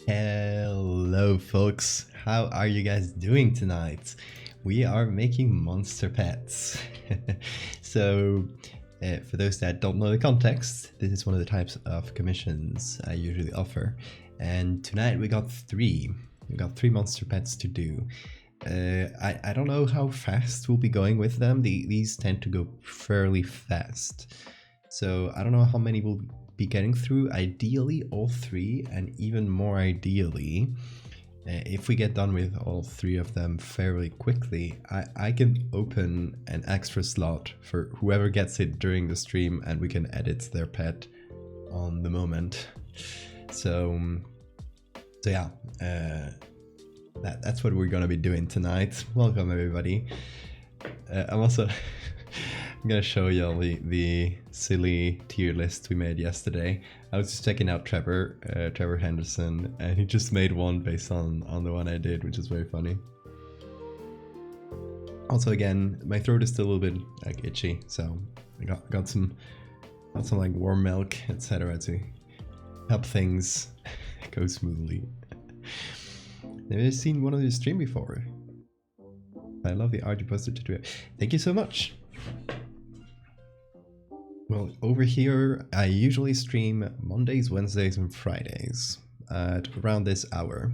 Hello folks, how are you guys doing tonight? We are making monster pets. For those that don't know the context, this is one of the types of commissions I usually offer. And tonight we got three. We got three monster pets to do. I don't know how fast we'll be going with them. These tend to go fairly fast. So I don't know how many we'll be getting through. Ideally all three, and even more ideally, if we get done with all three of them fairly quickly, I can open an extra slot for whoever gets it during the stream, and we can edit their pet on the moment. So yeah, that's what we're gonna be doing tonight. Welcome everybody. I'm also I'm gonna show y'all the silly tier list we made yesterday. I was just checking out Trevor Henderson, and he just made one based on the one I did, which is very funny. Also, again, my throat is still a little bit like itchy, so I got some like warm milk, etc. to help things go smoothly. Never seen one of your stream before. I love the art you posted to do it. Thank you so much. Well, over here, I usually stream Mondays, Wednesdays, and Fridays at around this hour.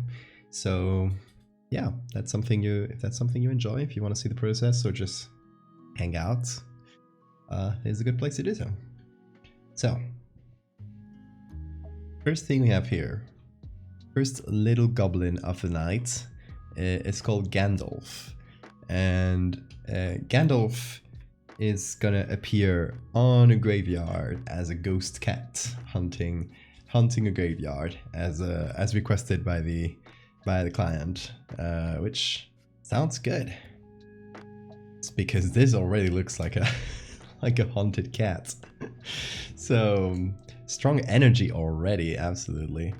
So yeah, if that's something you enjoy, if you want to see the process or just hang out, is a good place to do so. So, first thing we have here, first little goblin of the night, is called Gandalf. And Gandalf is gonna appear on a graveyard as a ghost cat hunting a graveyard as requested by the client, which sounds good. It's because this already looks like a like a haunted cat. So strong energy already, absolutely.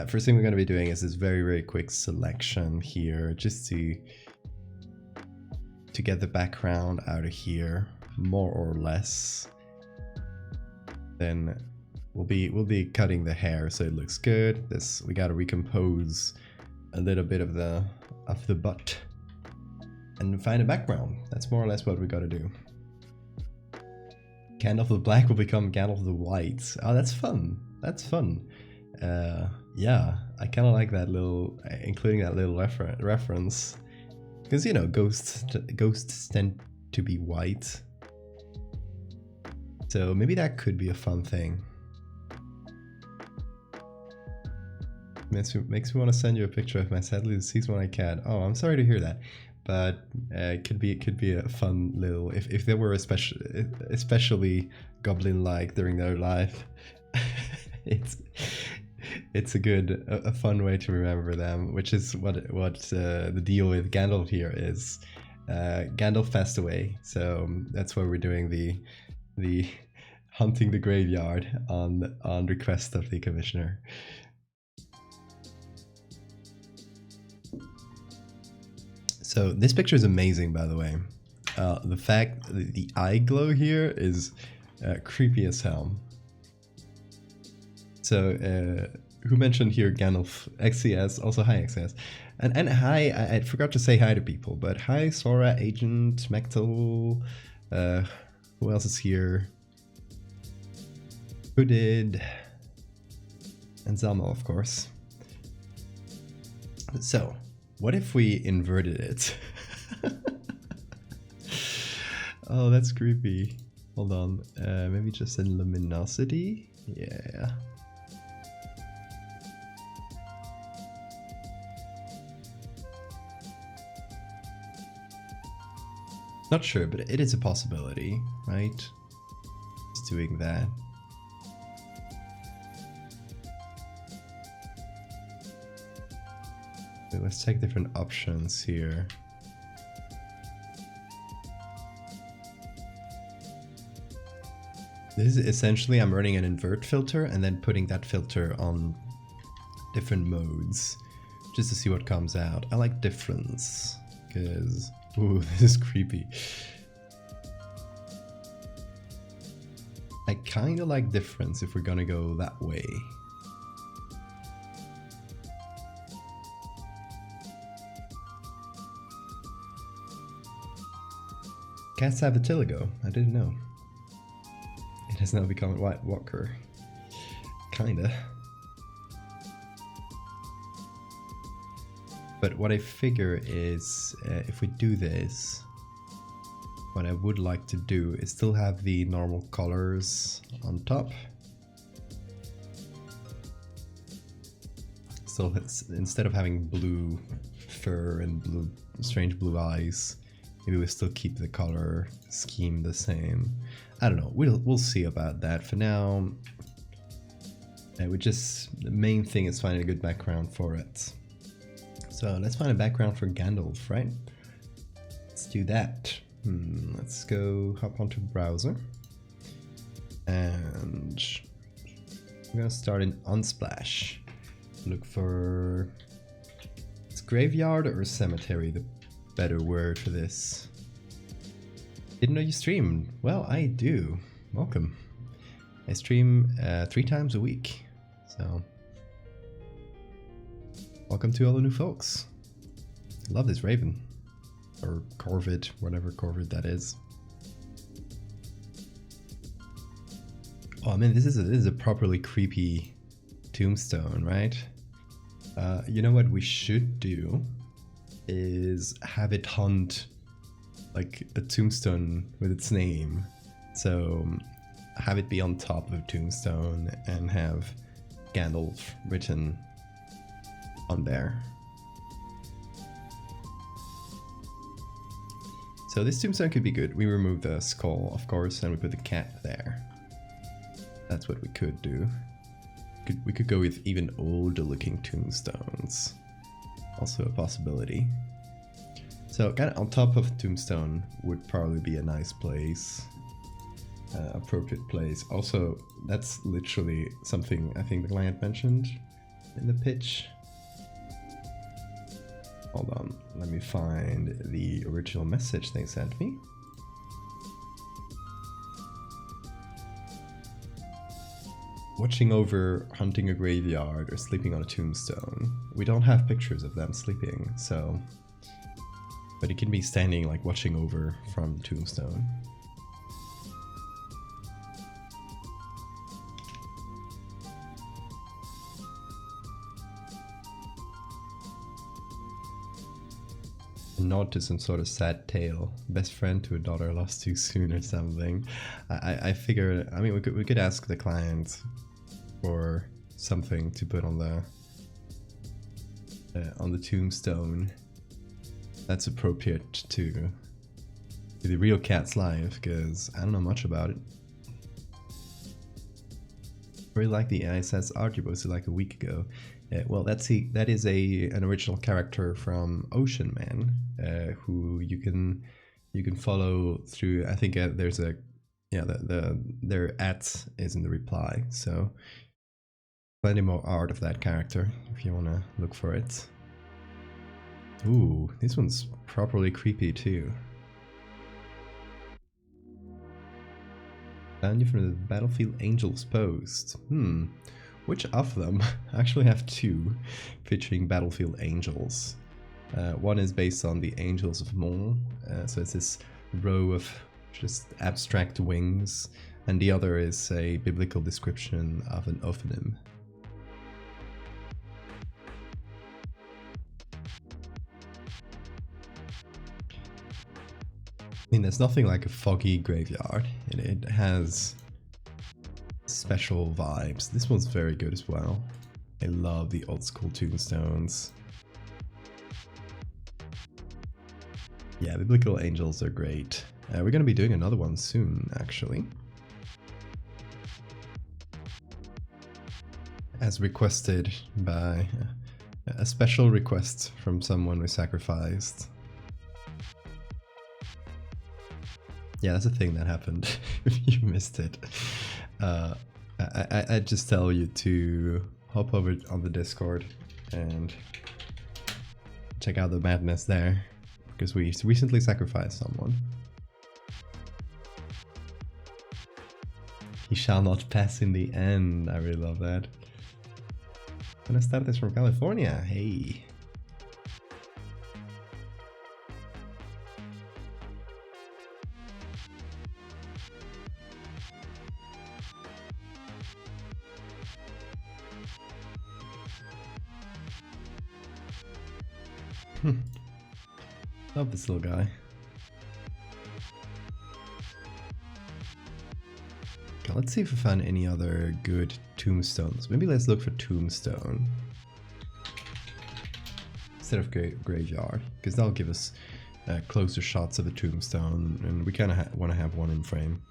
First thing we're gonna be doing is this very quick selection here, just to get the background out of here, more or less. Then we'll be cutting the hair so it looks good. We gotta recompose a little bit of the butt and find a background. That's more or less what we gotta do. Gandalf the Black will become Gandalf the White. Oh, that's fun. That's fun. Yeah, I kind of like that little, including that little reference. Because, you know, ghosts tend to be white. So maybe that could be a fun thing. Makes me want to send you a picture of my sadly deceased one-eyed cat. Oh, I'm sorry to hear that. But it could be a fun little, if they were especially goblin-like during their life. It's a fun way to remember them, which is what the deal with Gandalf here is. Gandalf passed away, so that's why we're doing the hunting the graveyard on request of the commissioner. So this picture is amazing, by the way. The fact that the eye glow here is creepy as hell. So, who mentioned here Gandalf XCS? Also hi XCS. And hi, I forgot to say hi to people, but hi Sora, Agent, Mectal, who else is here? Hooded, and Zelma, of course. So, what if we inverted it? Oh, that's creepy. Hold on, maybe just in luminosity? Yeah. Not sure, but it is a possibility, right? Just doing that. So let's check different options here. This is essentially, I'm running an invert filter and then putting that filter on different modes just to see what comes out. I like difference because, ooh, this is creepy. I kind of like difference if we're gonna go that way. cats have vitiligo. I didn't know. It has now become a White Walker. Kinda. But what I figure is, if we do this, what I would like to do is still have the normal colors on top. So instead of having blue fur and strange blue eyes, maybe we still keep the color scheme the same. I don't know. We'll see about that. For now, the main thing is finding a good background for it. So let's find a background for Gandalf, right? Let's do that. Let's go hop onto browser, and I'm gonna start in Unsplash. Look for, it's graveyard or cemetery, the better word for this. Didn't know you streamed. Well, I do. Welcome. I stream 3 times a week, so welcome to all the new folks. Love this raven. Or corvid, whatever corvid that is. Oh, I mean, this is a properly creepy tombstone, right? You know what we should do is have it hunt like a tombstone with its name. So have it be on top of a tombstone and have Gandalf written on there. So this tombstone could be good. We remove the skull, of course, and we put the cat there. That's what we could do. We could go with even older looking tombstones. Also a possibility. So kind of on top of a tombstone would probably be a nice place. Appropriate place. Also, that's literally something I think the client mentioned in the pitch. Hold on, let me find the original message they sent me. Watching over hunting a graveyard or sleeping on a tombstone. We don't have pictures of them sleeping, so... But it can be standing, like, watching over from the tombstone. Nod to some sort of sad tale. Best friend to a daughter lost too soon or something. I figure, I mean, we could ask the client for something to put on the tombstone that's appropriate to the real cat's life, because I don't know much about it. Really like the ISS art you posted like a week ago. Well, that is an original character from Ocean Man, who you can follow through. I think there's a their @ is in the reply, so plenty more art of that character if you want to look for it. Ooh, this one's properly creepy too. Found you from the Battlefield Angels post. Which of them? I actually have 2 featuring Battlefield Angels. One is based on the Angels of Mons, so it's this row of just abstract wings, and the other is a biblical description of an Ophanim. I mean, there's nothing like a foggy graveyard. It has special vibes. This one's very good as well. I love the old school tombstones. Yeah, biblical angels are great. We're going to be doing another one soon, actually. As requested by a special request from someone we sacrificed. Yeah, that's a thing that happened if you missed it. I just tell you to hop over on the Discord and check out the madness there, because we recently sacrificed someone. He shall not pass in the end. I really love that. I'm gonna start this from California. Hey. Love this little guy. Okay, let's see if we find any other good tombstones. Maybe let's look for tombstone instead of graveyard, because that'll give us closer shots of a tombstone, and we kind of want to have one in frame.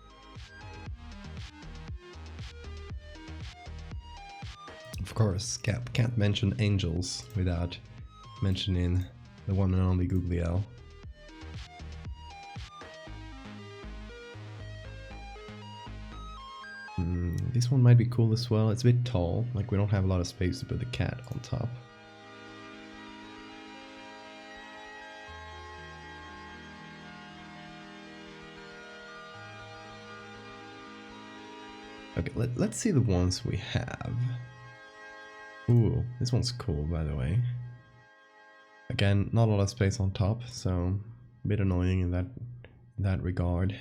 Of course, can't mention angels without mentioning the one and only Googly Owl. This one might be cool as well. It's a bit tall, like we don't have a lot of space to put the cat on top. Okay, let's see the ones we have. Ooh, this one's cool, by the way. Again, not a lot of space on top, so a bit annoying in that regard.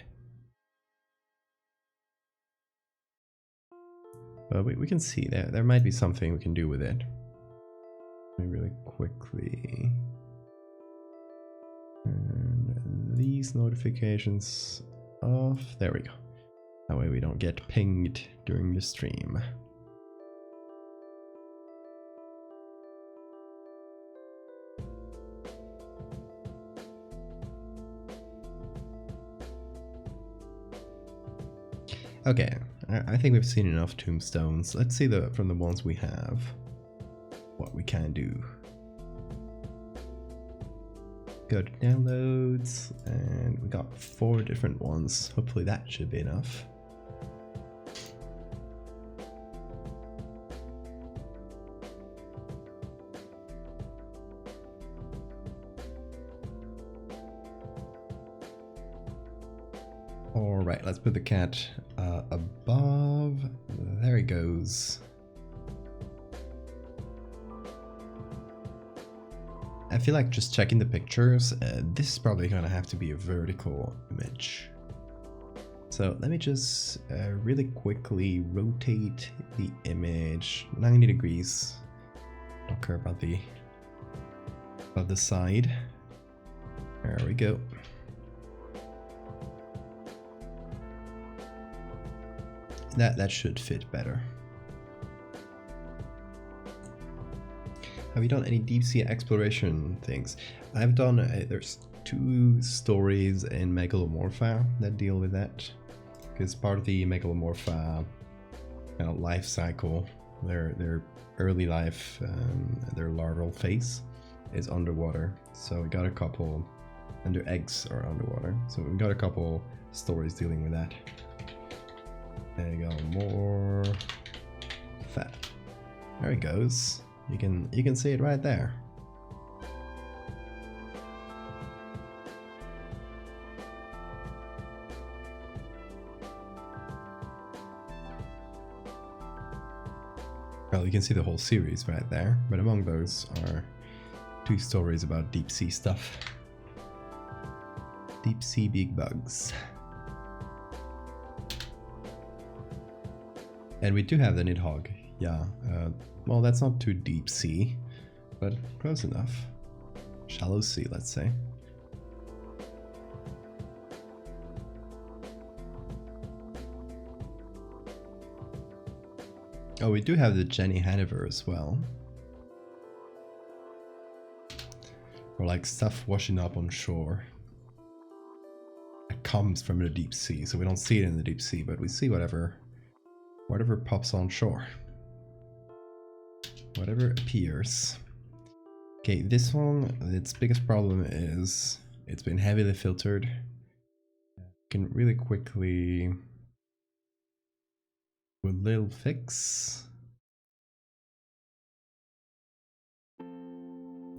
But we can see there might be something we can do with it. Let me really quickly. And these notifications off. There we go. That way we don't get pinged during the stream. Okay, I think we've seen enough tombstones. Let's see from the ones we have what we can do. Go to downloads, and we got 4 different ones. Hopefully that should be enough. Alright, let's put the cat above. There he goes. I feel like just checking the pictures, this is probably gonna have to be a vertical image. So let me just really quickly rotate the image 90 degrees. Don't care about the side. There we go. That should fit better. Have you done any deep sea exploration things? I've done, there's 2 stories in Megalomorpha that deal with that. Because part of the Megalomorpha life cycle, their early life, their larval phase is underwater. So we got a couple, and their eggs are underwater. So we got a couple stories dealing with that. There you go, more fat. There it goes. You can see it right there. Well, you can see the whole series right there, but among those are 2 stories about deep sea stuff. Deep sea big bugs. And we do have the Nidhogg, yeah. Well, that's not too deep sea, but close enough. Shallow sea, let's say. Oh, we do have the Jenny Hanover as well. Or like stuff washing up on shore. It comes from the deep sea, so we don't see it in the deep sea, but we see whatever pops on shore. Whatever appears. Okay, this one, its biggest problem is it's been heavily filtered. Can really quickly do a little fix.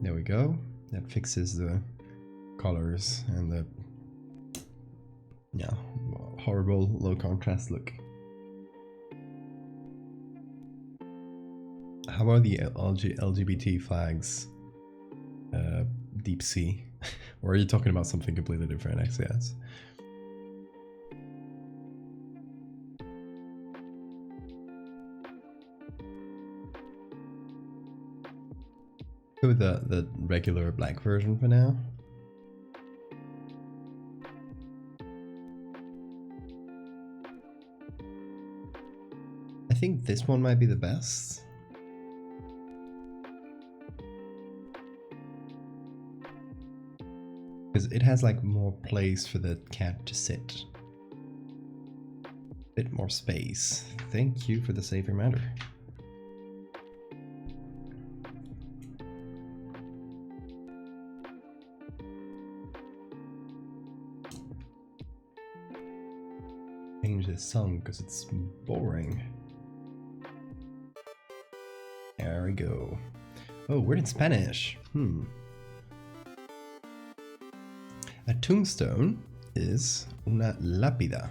There we go. That fixes the colors and the horrible low contrast look. How about the LGBT flags? Deep sea? Or are you talking about something completely different, XCS? Go with the regular black version for now. I think this one might be the best. Because it has like more place for the cat to sit. Bit more space. Thank you for the safe reminder. Change the song because it's boring. There we go. Oh, we're in Spanish. A tombstone is una lápida.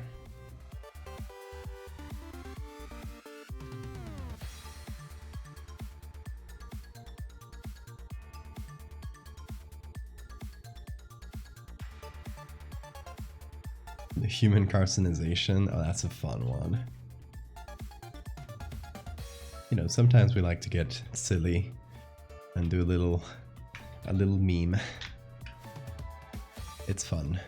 The human carcinization. Oh, that's a fun one. You know, sometimes we like to get silly and do a little meme. It's fun.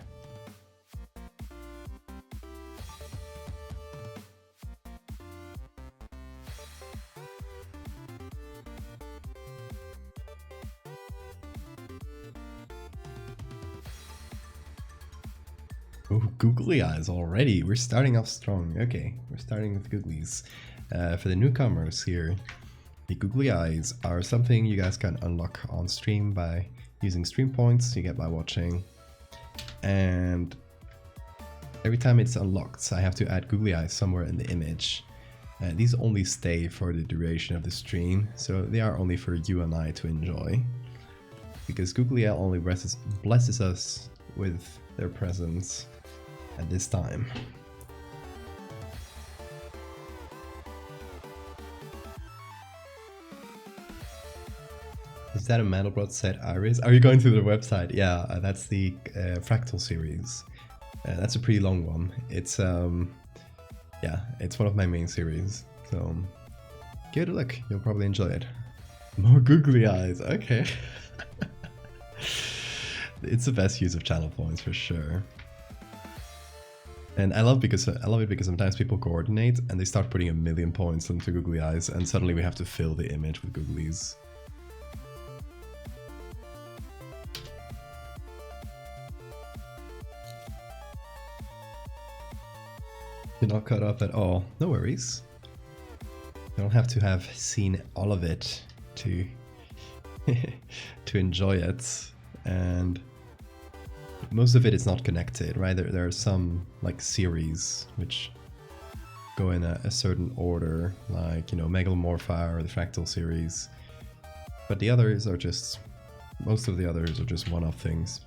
Oh, googly eyes already. We're starting off strong. Okay, we're starting with googlies. For the newcomers here, the googly eyes are something you guys can unlock on stream by using stream points you get by watching. And every time it's unlocked, I have to add googly eyes somewhere in the image. These only stay for the duration of the stream, so they are only for you and I to enjoy. Because googly eye only blesses us with their presence at this time. Is that a Mandelbrot set Iris? Are you going to the website? Yeah, that's the Fractal series. That's a pretty long one. It's yeah, it's one of my main series. So give it a look. You'll probably enjoy it. More googly eyes. Okay. It's the best use of channel points for sure. And I love it because sometimes people coordinate and they start putting 1,000,000 points into googly eyes, and suddenly we have to fill the image with googlies. You're not caught up at all. No worries. You don't have to have seen all of it to to enjoy it. And most of it is not connected, right? There are some like series which go in a certain order, like, you know, Megalomorpha or the Fractal series. But the others are just, most of the others are just one-off things.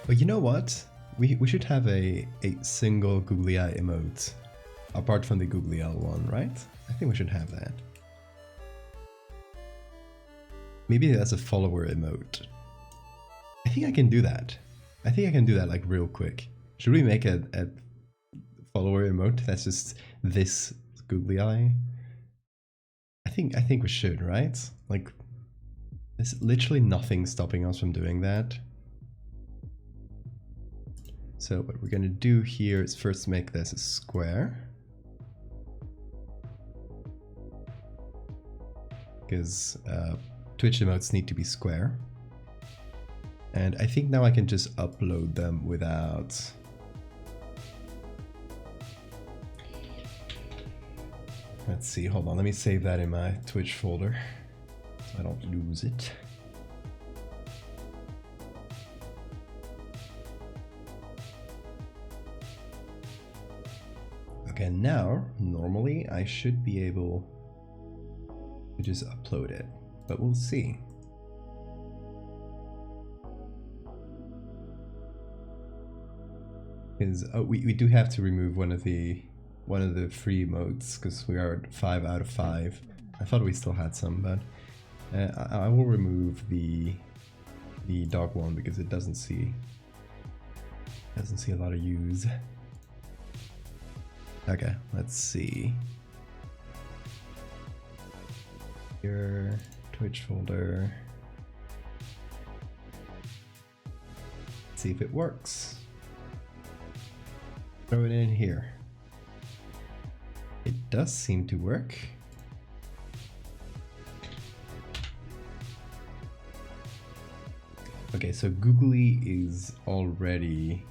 But you know what? We should have a single googly eye emote, apart from the googly eye one, right? I think we should have that. Maybe that's a follower emote. I think I can do that. I think I can do that like real quick. Should we make a follower emote that's just this googly eye? I think we should, right? Like, there's literally nothing stopping us from doing that. So what we're going to do here is first make this a square. Because Twitch emotes need to be square. And I think now I can just upload them without... Let's see, hold on, let me save that in my Twitch folder so I don't lose it. Okay, now, normally I should be able to just upload it, but we'll see. Because we do have to remove one of the free modes because we are at 5 out of 5. I thought we still had some, but I will remove the dog one because it doesn't see a lot of use. Okay, let's see. Your Twitch folder. See if it works. Throw it in here. It does seem to work. Okay, so Googly is already,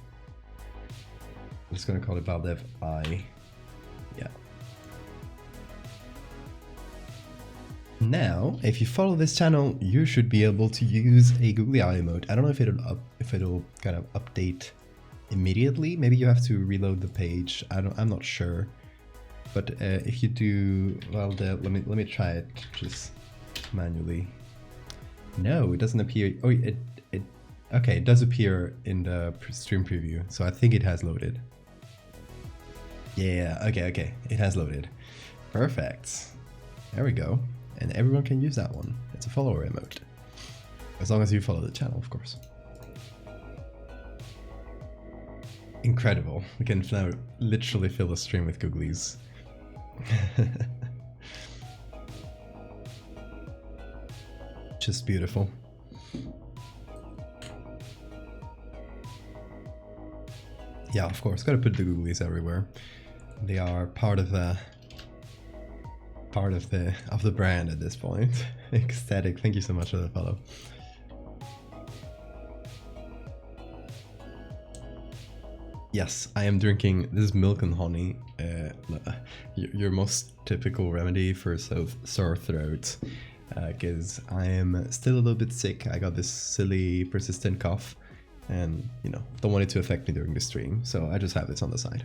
I'm just gonna call it Valdev-I. Yeah. Now, if you follow this channel, you should be able to use a Googly Eye emote. I don't know if it'll kind of update immediately. Maybe you have to reload the page. I'm not sure. But if you do, well, let me try it just manually. No, it doesn't appear. Oh, okay, it does appear in the stream preview, so I think it has loaded. Yeah, okay, it has loaded. Perfect. There we go. And everyone can use that one. It's a follower emote. As long as you follow the channel, of course. Incredible. We can now literally fill the stream with googlies. Just beautiful. Yeah, of course, gotta put the googlies everywhere. They are part of the brand at this point. Ecstatic, thank you so much for the follow. Yes, I am drinking this milk and honey, your most typical remedy for sore throat, because I am still a little bit sick. I got this silly persistent cough, and you know, don't want it to affect me during the stream, so I just have this on the side.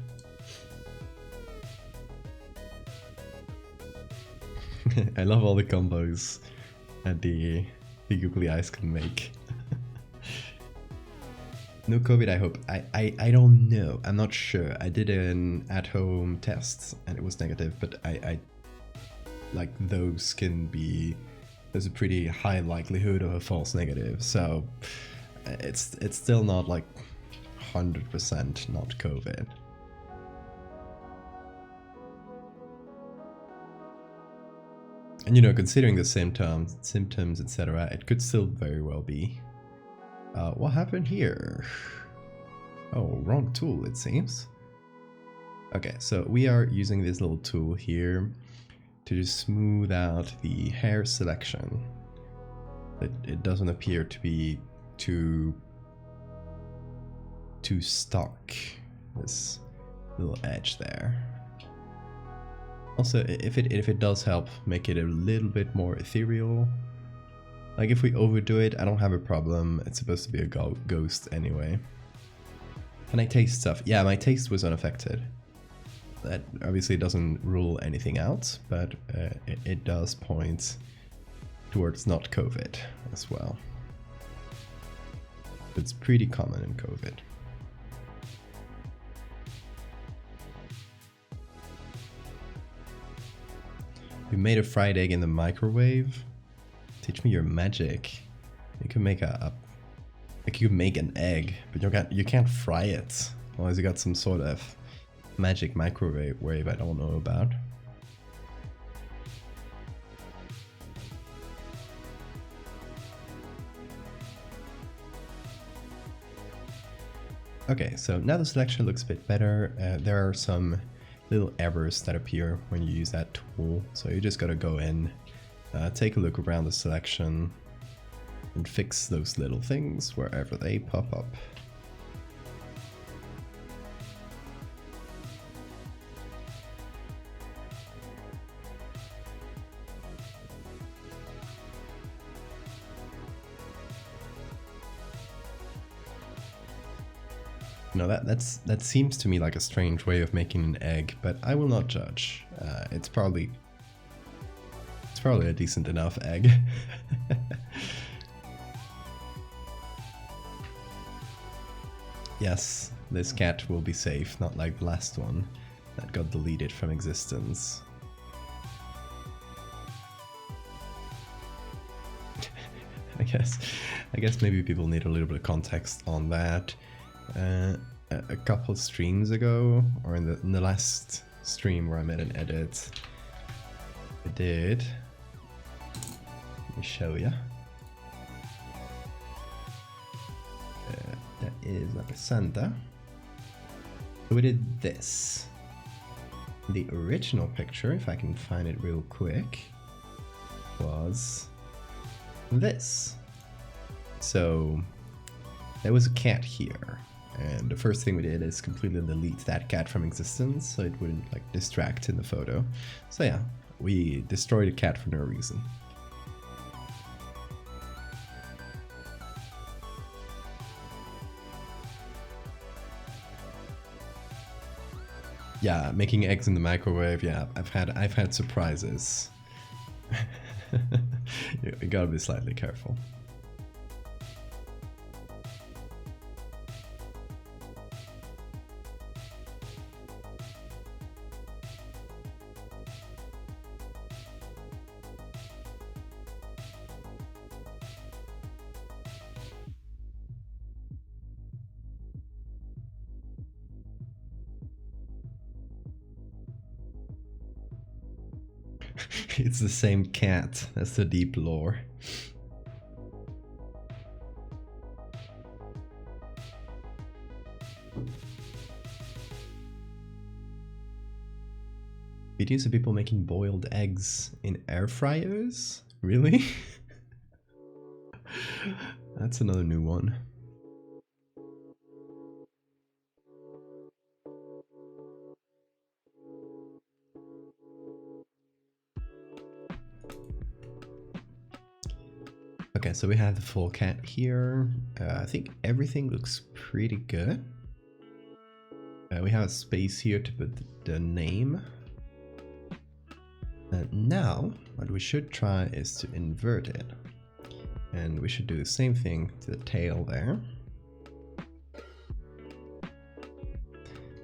I love all the combos that the googly eyes can make. No COVID, I hope. I don't know. I'm not sure. I did an at-home test and it was negative, but I like those can be, there's a pretty high likelihood of a false negative. So it's still not like 100% not COVID. And you know, considering the symptoms, etc., it could still very well be. What happened here? Oh, wrong tool, it seems. Okay, so we are using this little tool here to just smooth out the hair selection. It doesn't appear to be too stark, this little edge there. Also, if it does help make it a little bit more ethereal, like if we overdo it, I don't have a problem. It's supposed to be a ghost anyway. Can I taste stuff? Yeah, my taste was unaffected. That obviously doesn't rule anything out, but it does point towards not COVID as well. It's pretty common in COVID. We made a fried egg in the microwave. Teach me your magic. You can make like you can make an egg, but you can't fry it unless you got some sort of magic microwave I don't know about. Okay, so now the selection looks a bit better. There are some little errors that appear when you use that tool, so you just gotta go in, take a look around the selection, and fix those little things wherever they pop up. No, that seems to me like a strange way of making an egg, but I will not judge. It's probably a decent enough egg. Yes, this cat will be safe, not like the last one that got deleted from existence. I guess maybe people need a little bit of context on that. A couple of streams ago, or in the last stream where I made an edit. I did. Let me show you. That is like a Santa. So we did this. The original picture, if I can find it real quick, was this. So there was a cat here, and the first thing we did is completely delete that cat from existence so it wouldn't like distract in the photo. So yeah, we destroyed a cat for no reason. Yeah, making eggs in the microwave. Yeah, I've had surprises. You gotta be slightly careful. It's the same cat. That's the deep lore. Videos of people making boiled eggs in air fryers? Really? That's another new one. Okay, so we have the full cat here. I think everything looks pretty good. We have a space here to put the name. And now, what we should try is to invert it. And we should do the same thing to the tail there.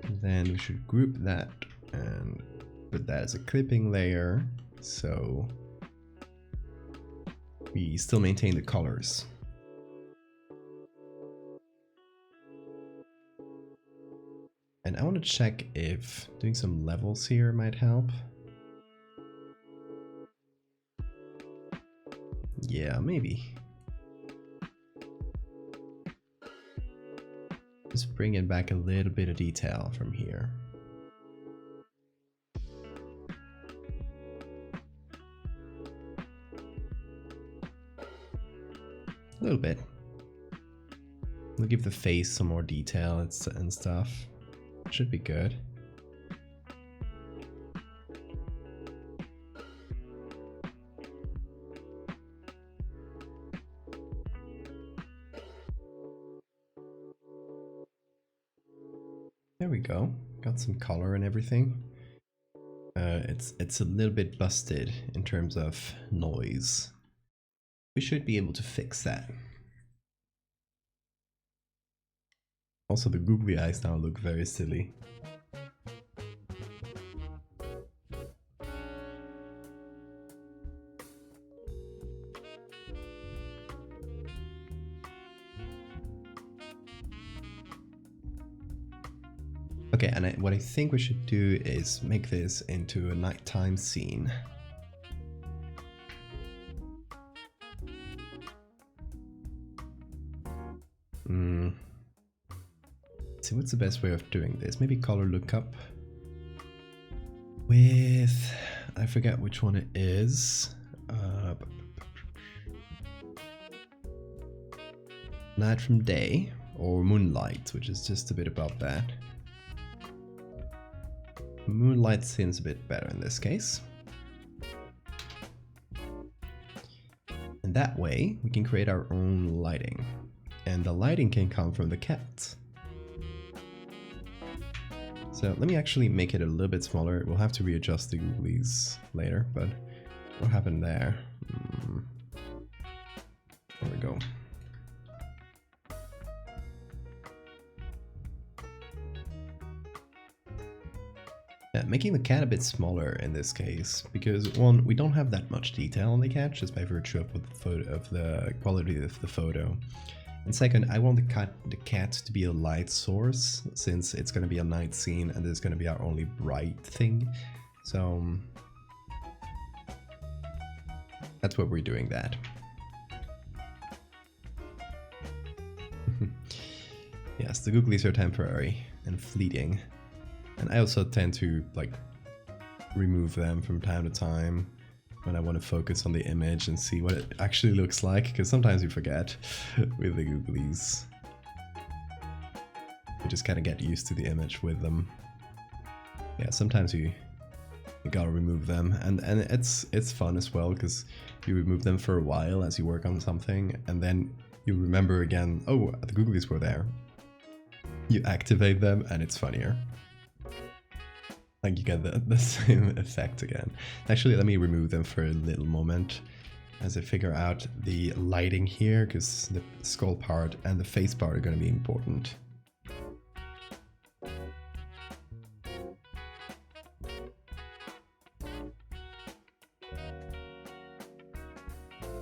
And then we should group that and put that as a clipping layer. So we still maintain the colors. And I want to check if doing some levels here might help. Yeah, maybe. Just bring it back a little bit of detail from here. A little bit. We'll give the face some more detail and stuff. Should be good. There we go. Got some color and everything. It's a little bit busted in terms of noise. We should be able to fix that. Also, the googly eyes now look very silly. Okay, and what I think we should do is make this into a nighttime scene. Let's see, what's the best way of doing this? Maybe color lookup with, I forget which one it is. Night from day, or moonlight, which is just a bit above that. Moonlight seems a bit better in this case. And that way we can create our own lighting. And the lighting can come from the cat. So let me actually make it a little bit smaller. We'll have to readjust the googlies later, but what happened there? There we go. Yeah, making the cat a bit smaller in this case, because one, we don't have that much detail on the cat just by virtue of the photo, of the quality of the photo, And second, I want the cat to be a light source, since it's going to be a night scene and this is going to be our only bright thing. So that's what we're doing that. Yes, the googlies are temporary and fleeting. And I also tend to like remove them from time to time when I want to focus on the image and see what it actually looks like, because sometimes you forget with the googlies. You just kind of get used to the image with them. Yeah, sometimes you gotta remove them, and it's fun as well, because you remove them for a while as you work on something, and then you remember again, oh, the googlies were there. You activate them and it's funnier. Like you get the same effect again. Actually, let me remove them for a little moment as I figure out the lighting here, because the skull part and the face part are going to be important.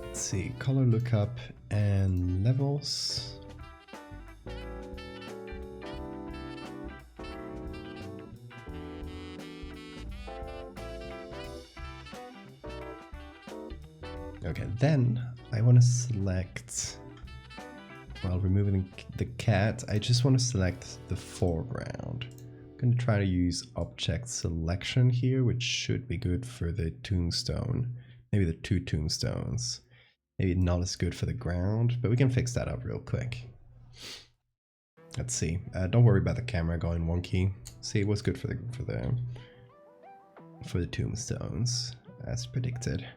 Let's see, color lookup and levels. Okay, then I want to select, while removing the cat, I just want to select the foreground. I'm going to try to use object selection here, which should be good for the tombstone. Maybe the two tombstones. Maybe not as good for the ground, but we can fix that up real quick. Let's see. Don't worry about the camera going wonky. See what's good for the tombstones, as predicted.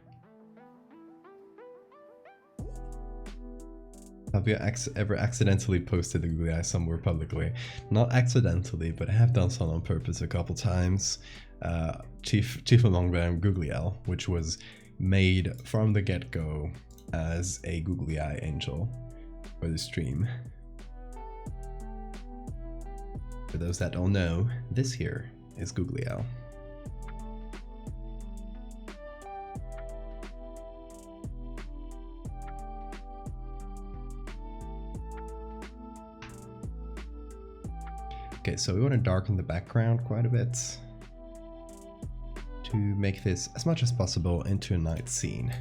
Have you ever accidentally posted the googly eye somewhere publicly? Not accidentally, but I have done so on purpose a couple times. Chief among them, Googly L, which was made from the get-go as a googly eye angel for the stream. For those that don't know, this here is Googly L. Okay, so we want to darken the background quite a bit to make this as much as possible into a night scene.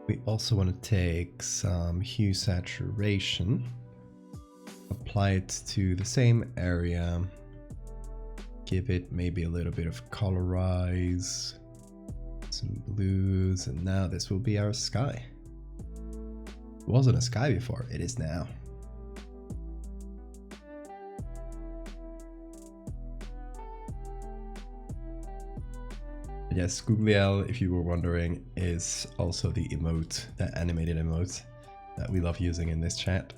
We also want to take some hue saturation, apply it to the same area, give it maybe a little bit of colorize, some blues, and now this will be our sky. It wasn't a sky before, it is now. Yes, Googly L, if you were wondering, is also the emote, that animated emote that we love using in this chat.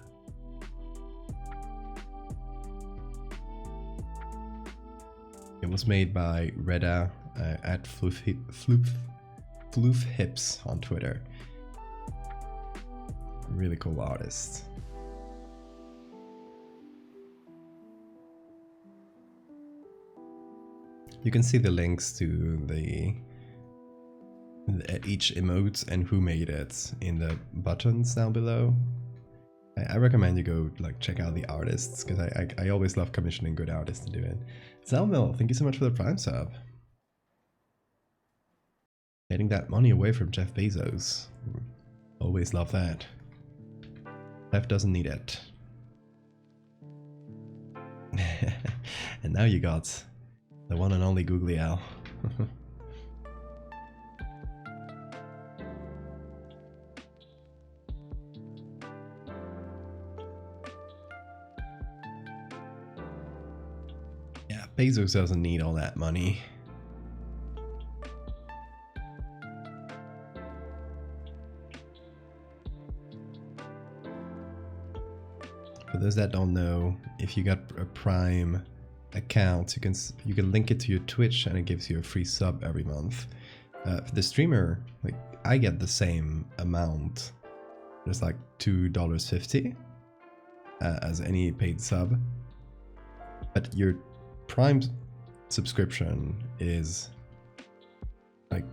It was made by Reda at Floofhips on Twitter. Really cool artist. You can see the links to each emote and who made it in the buttons down below. I recommend you go check out the artists, because I always love commissioning good artists to do it. Zelmil, thank you so much for the Prime sub. Getting that money away from Jeff Bezos. Always love that. Jeff doesn't need it. And now you got the one and only Googly Owl. Yeah, Bezos doesn't need all that money. For those that don't know, if you got a Prime account, you can link it to your Twitch and it gives you a free sub every month. For the streamer, I get the same amount, There's like $2.50 as any paid sub. But your Prime subscription is like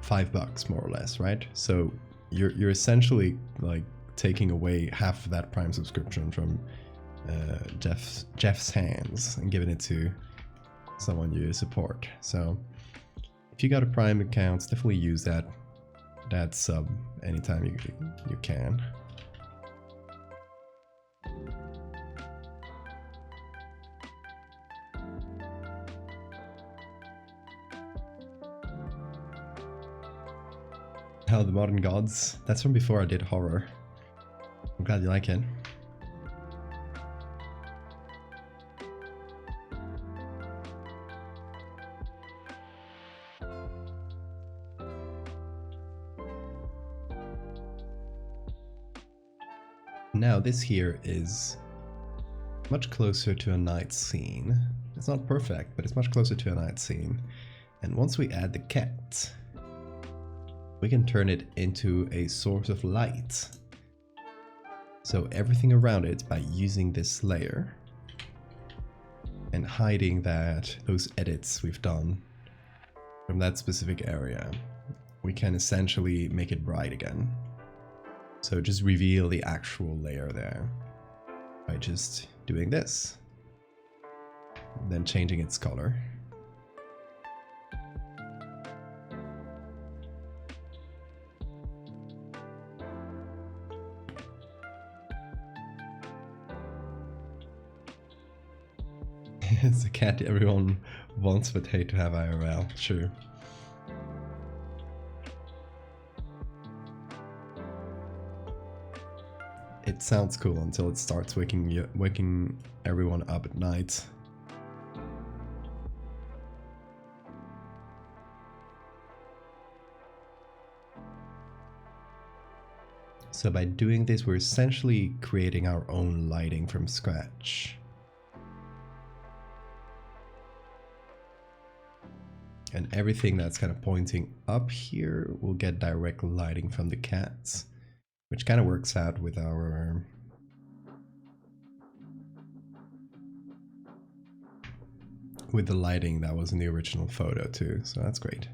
$5 more or less, right? So you're essentially like taking away half of that Prime subscription from Jeff's hands and giving it to someone you support. So if you got a Prime account, definitely use that sub anytime you can. How the Modern Gods. That's from before I did horror. I'm glad you like it. Now this here is much closer to a night scene. It's not perfect, but it's much closer to a night scene. And once we add the cat, we can turn it into a source of light. So everything around it, by using this layer and hiding those edits we've done from that specific area, we can essentially make it bright again. So just reveal the actual layer there by just doing this, then changing its color. It's a cat everyone wants but hate to have IRL, true. It sounds cool until it starts waking everyone up at night. So by doing this, we're essentially creating our own lighting from scratch. And everything that's kind of pointing up here will get direct lighting from the cats, which kind of works out with our the lighting that was in the original photo too, so that's great.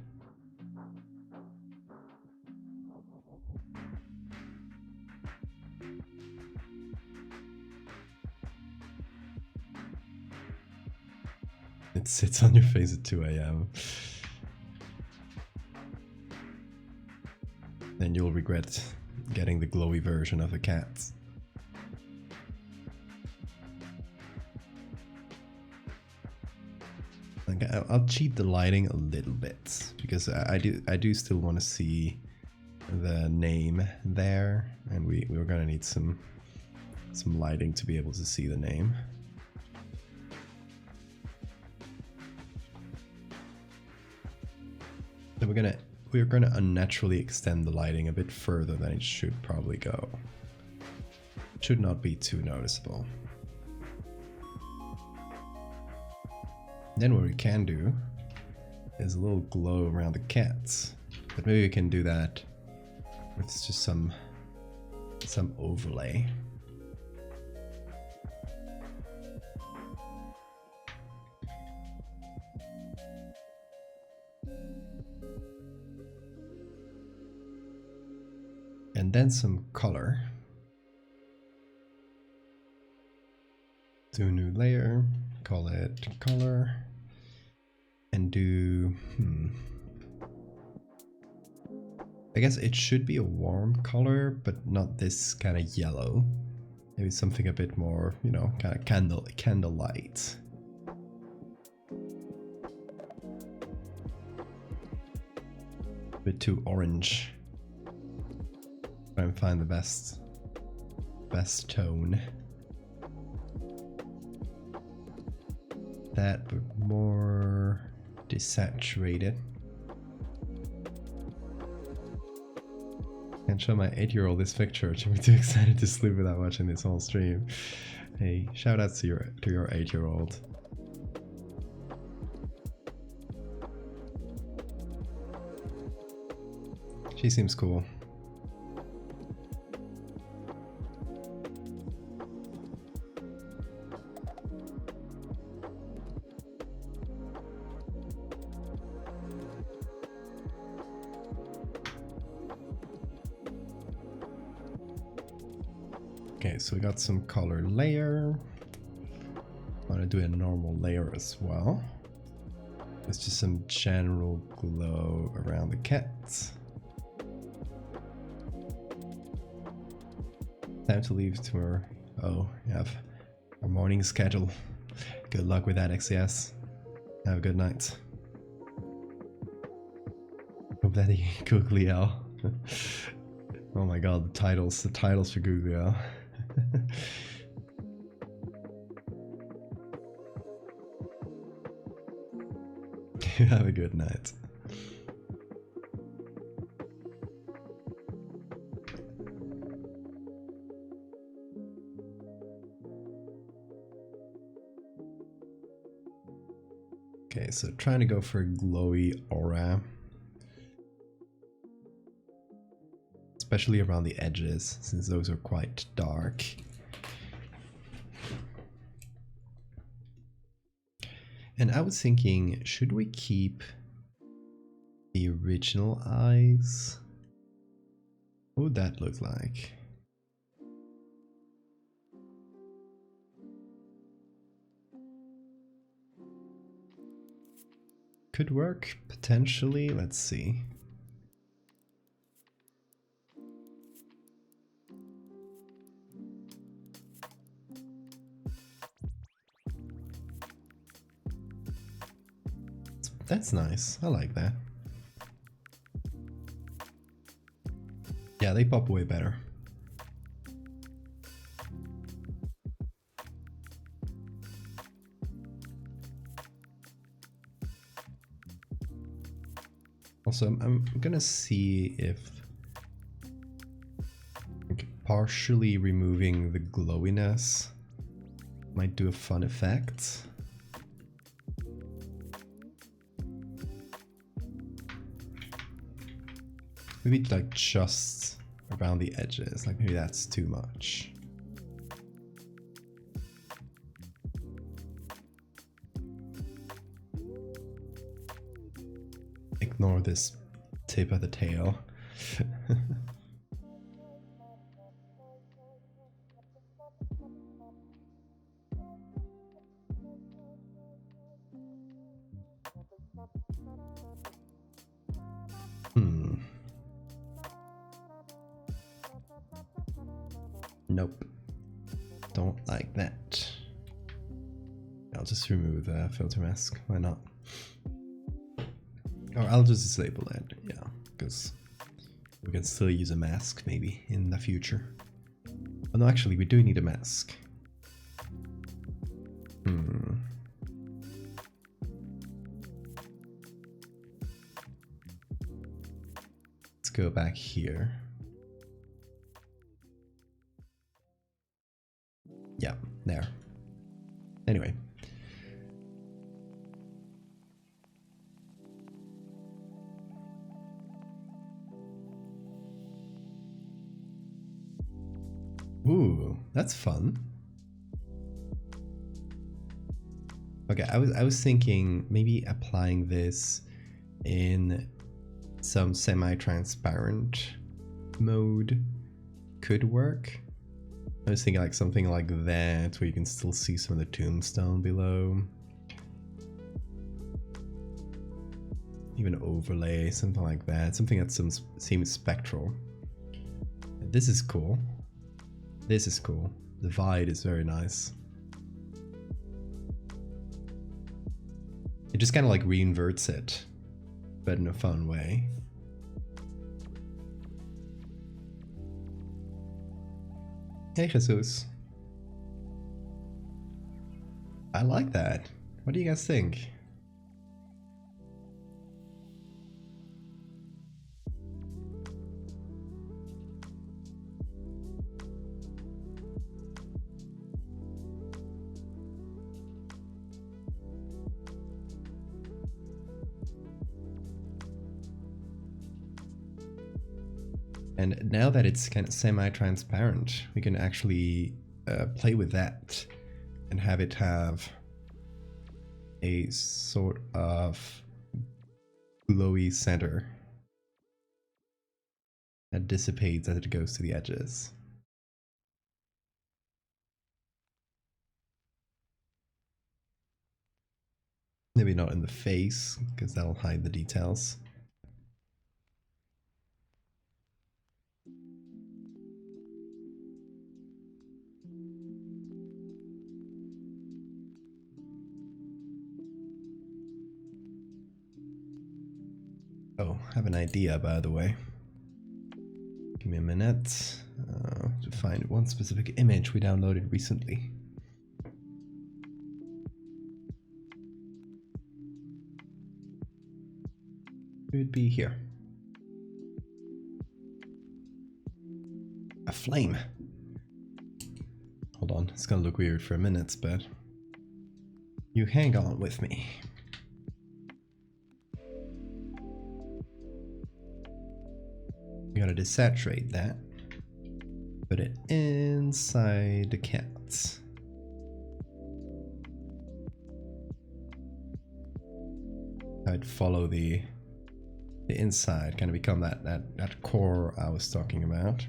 It sits on your face at 2 AM. Then you'll regret getting the glowy version of a cat. Okay, I'll cheat the lighting a little bit because I do still want to see the name there, and we're gonna need some lighting to be able to see the name. So we're gonna unnaturally extend the lighting a bit further than it should probably go. It should not be too noticeable. Then what we can do is a little glow around the cats, but maybe we can do that with just some overlay. And then some color. Do a new layer, call it color, and do, I guess it should be a warm color, but not this kind of yellow. Maybe something a bit more, you know, kind of candlelight. A bit too orange. Try and find the best tone. That, but more desaturated. Can't show my 8-year-old this picture. She'll be too excited to sleep without watching this whole stream. Hey, shout out to your 8-year-old. She seems cool. Okay, so we got some color layer. I want to do a normal layer as well. It's just some general glow around the cats. Time to leave tomorrow. Oh, you have a morning schedule. Good luck with that, XCS. Have a good night. Hope that he Googlio. Oh my god, the titles for Googlio. Have a good night. Okay, so trying to go for a glowy aura. Especially around the edges, since those are quite dark. And I was thinking, should we keep the original eyes? What would that look like? Could work, potentially. Let's see. That's nice. I like that. Yeah, they pop way better. Also, I'm gonna see if partially removing the glowiness might do a fun effect. Maybe like just around the edges, like maybe that's too much. Ignore this tip of the tail. Nope. Don't like that. I'll just remove the filter mask. Why not? Or I'll just disable it. Yeah, because we can still use a mask maybe in the future. Oh no, actually we do need a mask. Let's go back here. Yeah, there. Anyway. Ooh, that's fun. Okay, I was thinking maybe applying this in some semi-transparent mode could work. I was thinking like something like that where you can still see some of the tombstone below. Even overlay, something like that. Something that seems spectral. This is cool. This is cool. The Vide is very nice. It just kind of like reinverts it, but in a fun way. Hey Jesus. I like that. What do you guys think? And now that it's kind of semi-transparent, we can actually play with that and have it have a sort of glowy center that dissipates as it goes to the edges. Maybe not in the face, because that'll hide the details. Oh, I have an idea, by the way. Give me a minute to find one specific image we downloaded recently. It would be here. A flame. Hold on, it's gonna look weird for a minute, but you hang on with me. We gotta desaturate that. Put it inside the cat. I'd follow the inside, kind of become that core I was talking about.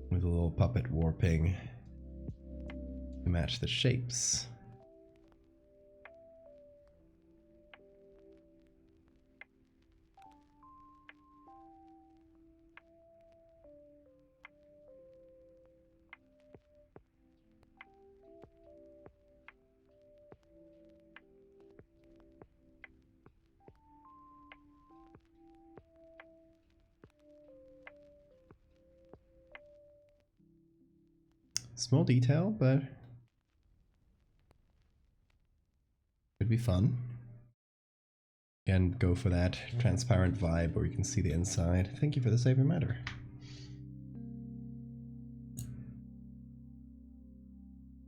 With a little puppet warping to match the shapes. Small detail, but could be fun. Again, go for that transparent vibe where you can see the inside. Thank you for the save matter.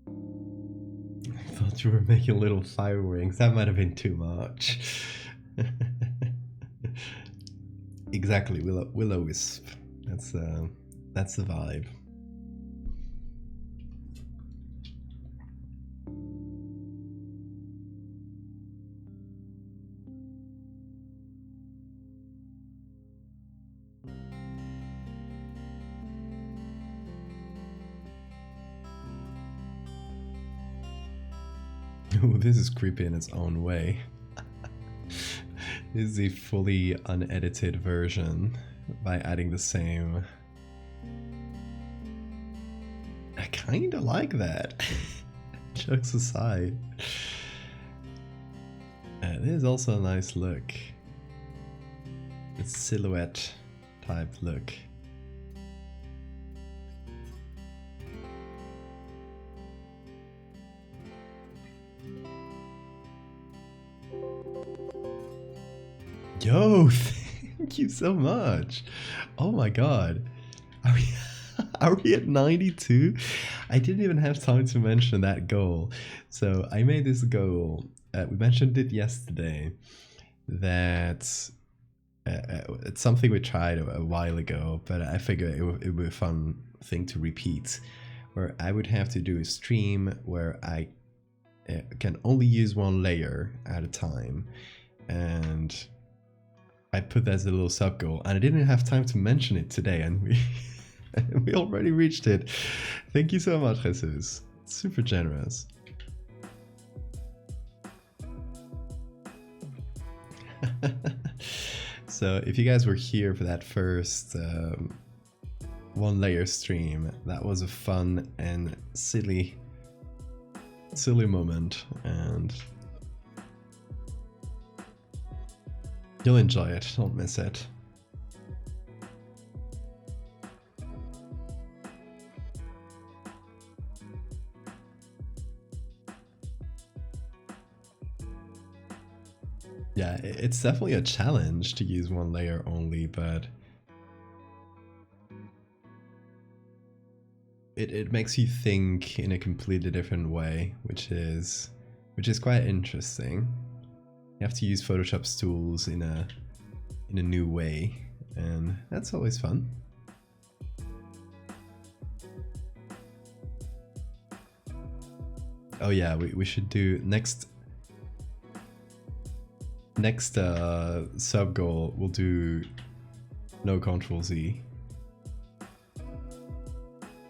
I thought you were making little fire wings. That might have been too much. Exactly, will-o-wisp. That's the vibe. Ooh, this is creepy in its own way. This is a fully unedited version by adding the same. I kinda like that. Jokes aside. This is also a nice look. It's silhouette type look. Yo, thank you so much. Oh my god. Are we at 92? I didn't even have time to mention that goal. So I made this goal. We mentioned it yesterday. That it's something we tried a while ago, but I figured it would be a fun thing to repeat. Where I would have to do a stream where I can only use one layer at a time. And I put that as a little sub goal, and I didn't have time to mention it today, and we already reached it. Thank you so much, Jesus. Super generous. So if you guys were here for that first one layer stream, that was a fun and silly moment, and you'll enjoy it, don't miss it. Yeah, it's definitely a challenge to use one layer only, but it makes you think in a completely different way, which is quite interesting. You have to use Photoshop's tools in a new way, and that's always fun. Oh yeah, we should do next sub goal. We'll do no Control Z.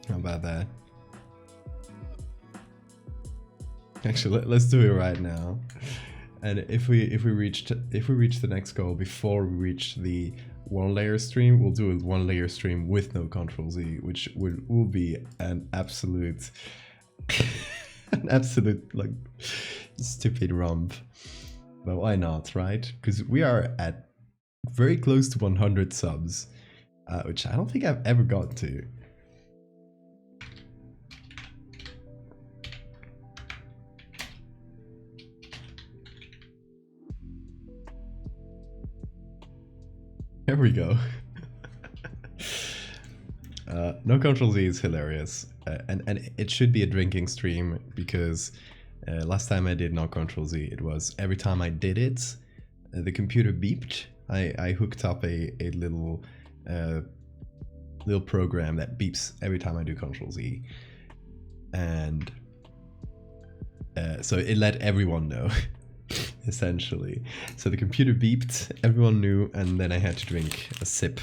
How about that? Actually, let's do it right now. And if we reach the next goal before we reach the one layer stream, we'll do a one layer stream with no Control Z, which will be an absolute an absolute like stupid romp. But why not, right? Because we are at very close to 100 subs, which I don't think I've ever got to. There we go. No Control Z is hilarious, and it should be a drinking stream because last time I did no Control Z, it was every time I did it, the computer beeped. I hooked up a little program that beeps every time I do Control Z, and so it let everyone know. Essentially. So the computer beeped, everyone knew, and then I had to drink a sip.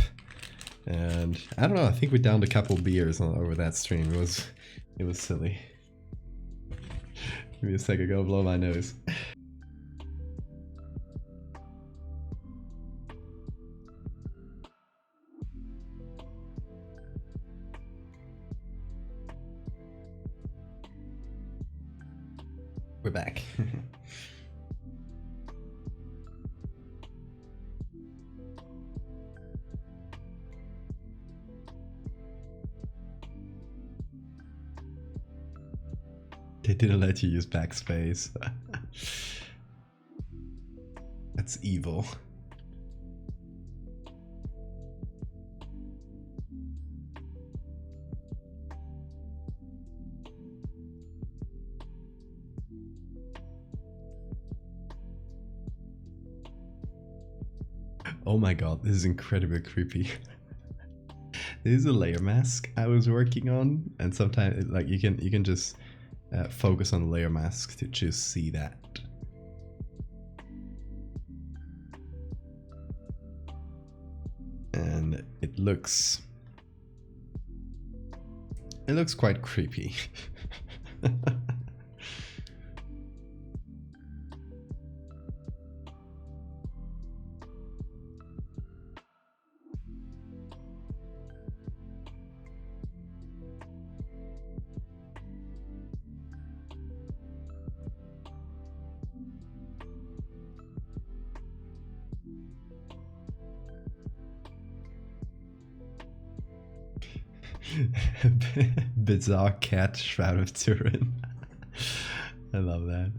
And I don't know, I think we downed a couple beers over that stream. It was silly. Give me a second, go blow my nose. We're back. They didn't let you use backspace. That's evil. Oh my god, this is incredibly creepy. This is a layer mask I was working on, and sometimes like you can just focus on the layer mask to just see that. And it looks quite creepy. Bizarre cat Shroud of Turin. I love that.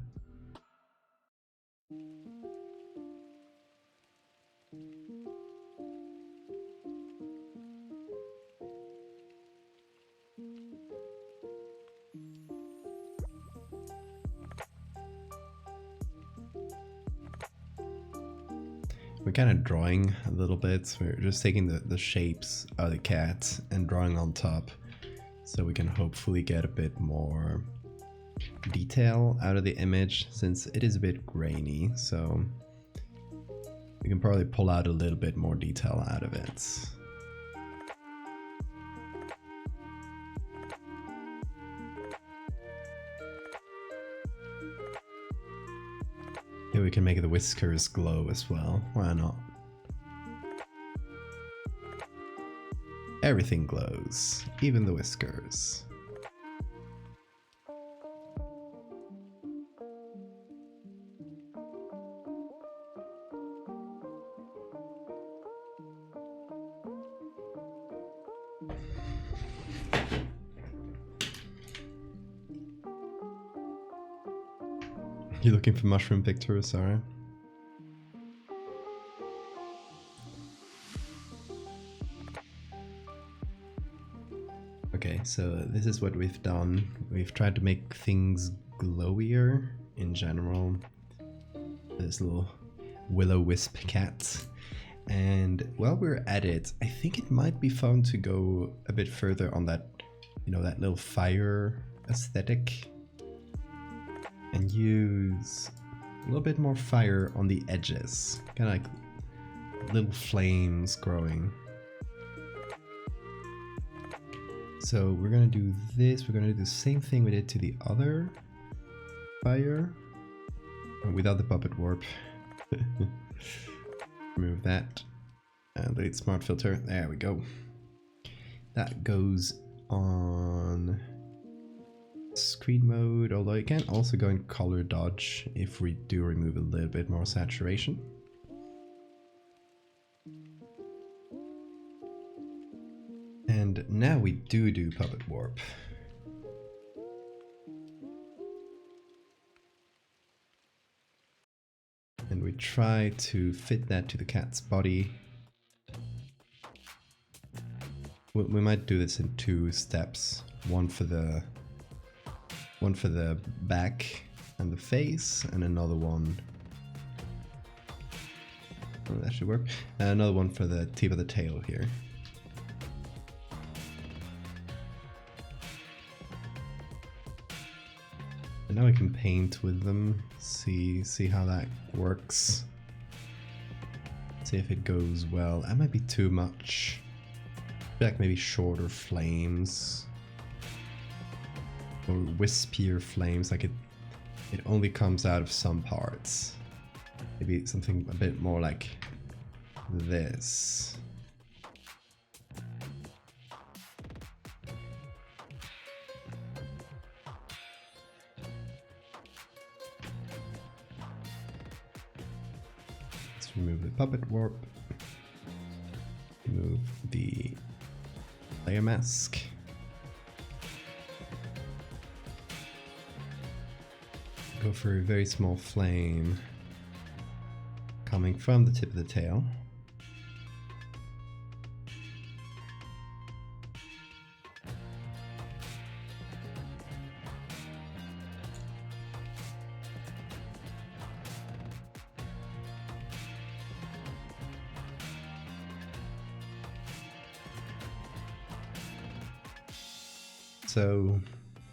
We're kind of drawing a little bit. We're just taking the shapes of the cat and drawing on top, so we can hopefully get a bit more detail out of the image, since it is a bit grainy. So we can probably pull out a little bit more detail out of it. Yeah, we can make the whiskers glow as well. Why not? Everything glows, even the whiskers. You looking for mushroom pictures, sorry? Okay, so this is what we've done. We've tried to make things glowier in general. This little will-o-wisp cat. And while we're at it, I think it might be fun to go a bit further on that, you know, that little fire aesthetic. And use a little bit more fire on the edges. Kind of like little flames growing. So we're gonna do this. We're gonna do the same thing we did to the other fire without the puppet warp. Remove that and delete smart filter. There we go. That goes on screen mode, although you can also go in color dodge if we do remove a little bit more saturation. And now we do puppet warp. And we try to fit that to the cat's body. We might do this in 2 steps. One for the back and the face, and another one. Oh, that should work. Another one for the tip of the tail here. And now we can paint with them, see how that works. See if it goes well. That might be too much. Like maybe shorter flames. Or wispier flames, like it only comes out of some parts. Maybe something a bit more like this. Remove the puppet warp, remove the layer mask, go for a very small flame coming from the tip of the tail. So,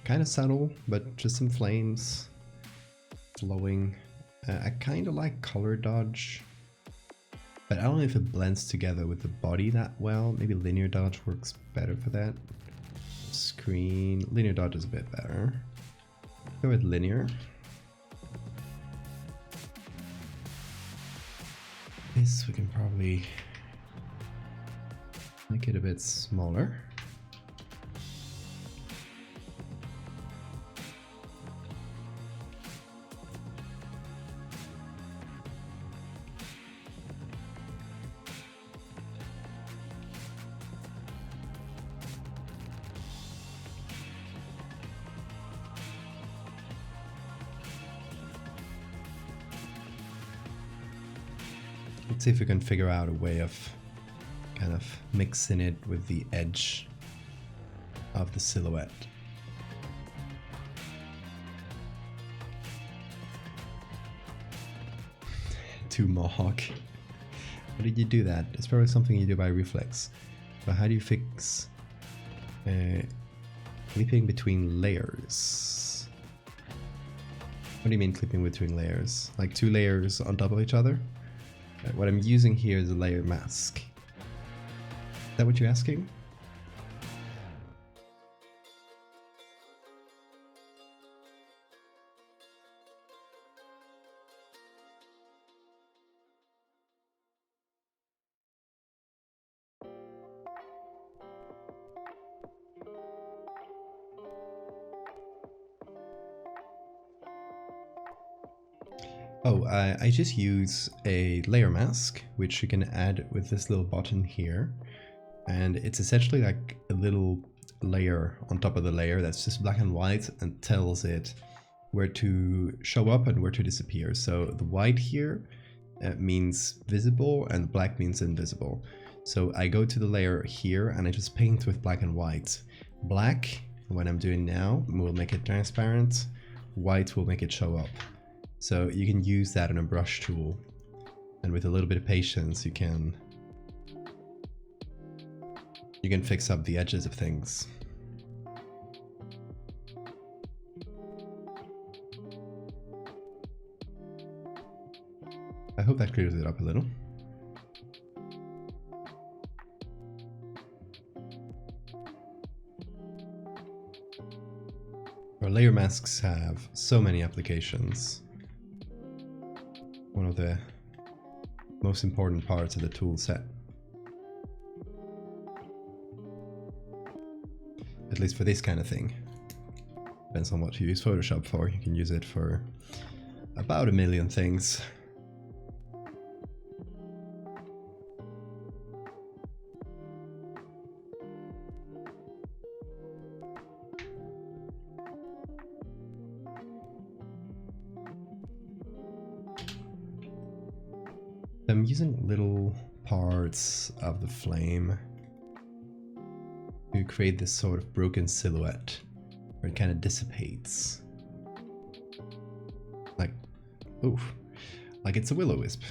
kind of subtle, but just some flames flowing. I kind of like color dodge, but I don't know if it blends together with the body that well. Maybe linear dodge works better for that. Screen, linear dodge is a bit better. Go with linear. This we can probably make it a bit smaller. Let's see if we can figure out a way of kind of mixing it with the edge of the silhouette. Too mohawk. How did you do that? It's probably something you do by reflex. But how do you fix clipping between layers? What do you mean clipping between layers? Like 2 layers on top of each other? What I'm using here is a layer mask. Is that what you're asking? Oh, I just use a layer mask, which you can add with this little button here. And it's essentially like a little layer on top of the layer that's just black and white and tells it where to show up and where to disappear. So the white here means visible and the black means invisible. So I go to the layer here and I just paint with black and white. Black, what I'm doing now, will make it transparent. White will make it show up. So you can use that in a brush tool, and with a little bit of patience you can fix up the edges of things. I hope that clears it up a little. Or layer masks have so many applications. One of the most important parts of the tool set. At least for this kind of thing. Depends on what you use Photoshop for. You can use it for about 1 million things. I'm using little parts of the flame to create this sort of broken silhouette where it kind of dissipates. Like, oof, like it's a will-o-wisp.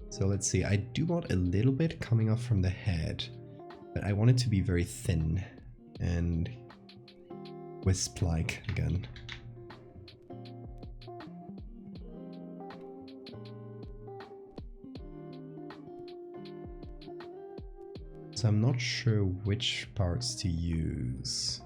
So let's see, I do want a little bit coming off from the head, but I want it to be very thin and wisp-like again. So I'm not sure which parts to use.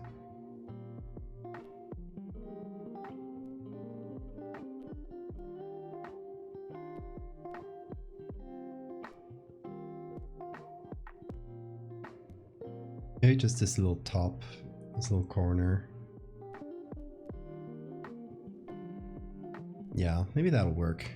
Maybe just this little top, this little corner. Yeah, maybe that'll work.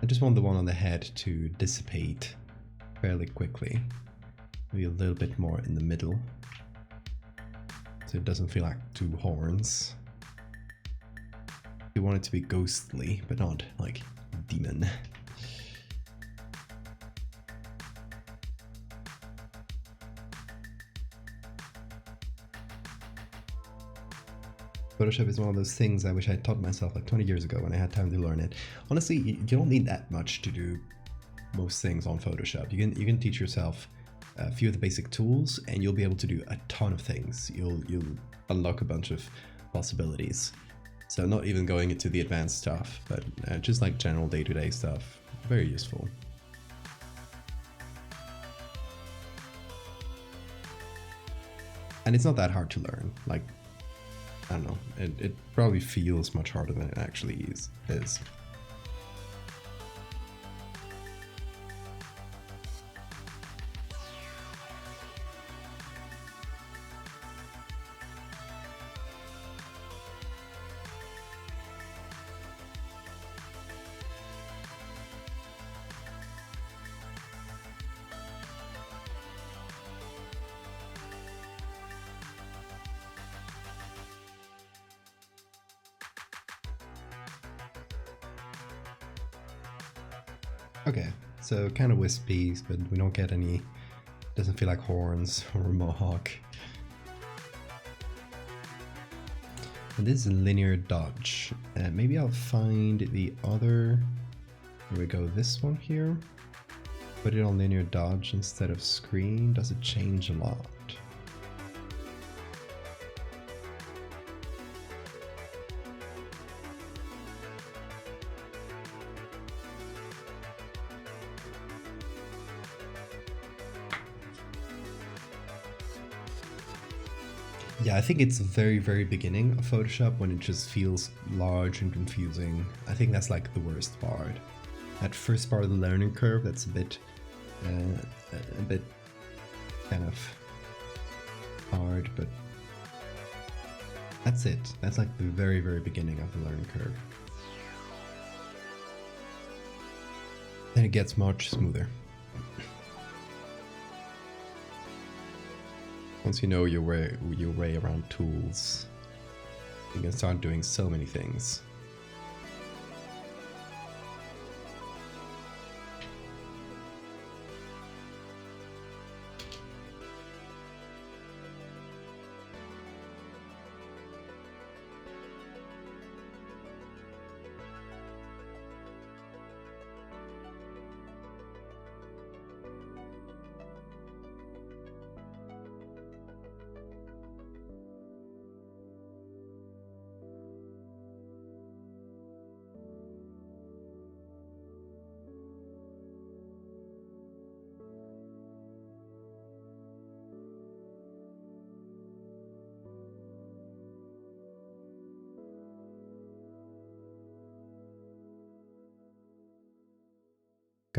I just want the one on the head to dissipate fairly quickly. Maybe a little bit more in the middle, so it doesn't feel like two horns. You want it to be ghostly, but not like demon. Photoshop is one of those things I wish I taught myself like 20 years ago when I had time to learn it. Honestly, you don't need that much to do most things on Photoshop. You can teach yourself a few of the basic tools and you'll be able to do a ton of things. You'll unlock a bunch of possibilities. So not even going into the advanced stuff, but just like general day-to-day stuff. Very useful. And it's not that hard to learn. Like, I don't know, it probably feels much harder than it actually is. Okay, so kind of wispy, but we don't get any, doesn't feel like horns or a mohawk. And this is a linear dodge. Maybe I'll find the other, here we go, this one here. Put it on linear dodge instead of screen. Does it change a lot? Yeah, I think it's the very beginning of Photoshop when it just feels large and confusing. I think that's like the worst part. That first part of the learning curve, that's a bit kind of hard, but that's it. That's like the very beginning of the learning curve. Then it gets much smoother. Once you know your way around tools, you can start doing so many things.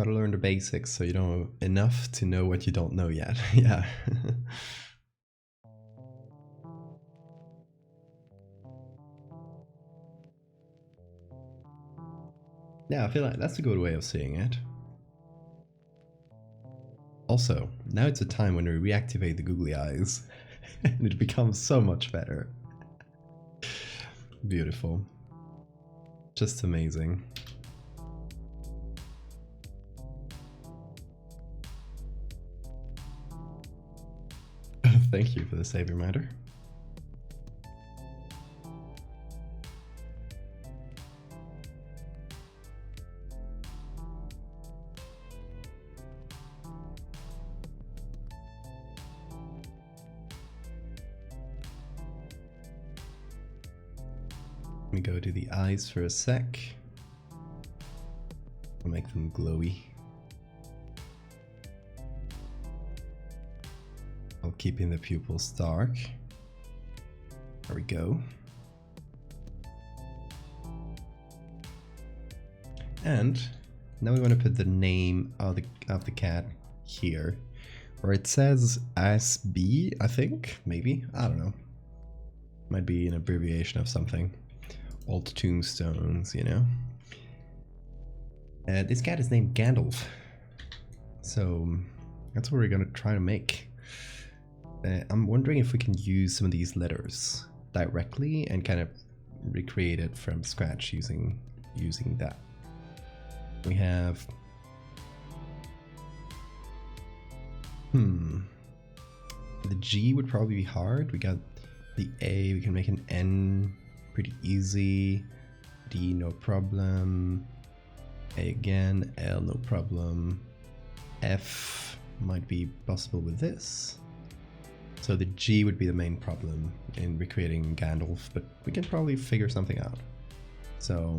Gotta learn the basics so you know enough to know what you don't know yet. Yeah. Yeah, I feel like that's a good way of seeing it. Also, now it's a time when we reactivate the googly eyes and it becomes so much better. Beautiful. Just amazing. Thank you for the save reminder. Let me go to the eyes for a sec. I'll make them glowy. I'll keep in the pupils dark. There we go. And now we want to put the name of the cat here, where it says SB, I think, maybe, I don't know. Might be an abbreviation of something. Old tombstones, you know. This cat is named Gandalf, so that's what we're gonna try to make. I'm wondering if we can use some of these letters directly and kind of recreate it from scratch using that. We have the G would probably be hard. We got the A, we can make an N pretty easy. D, no problem. A again, L, no problem. F might be possible with this. So the G would be the main problem in recreating Gandalf, but we can probably figure something out. So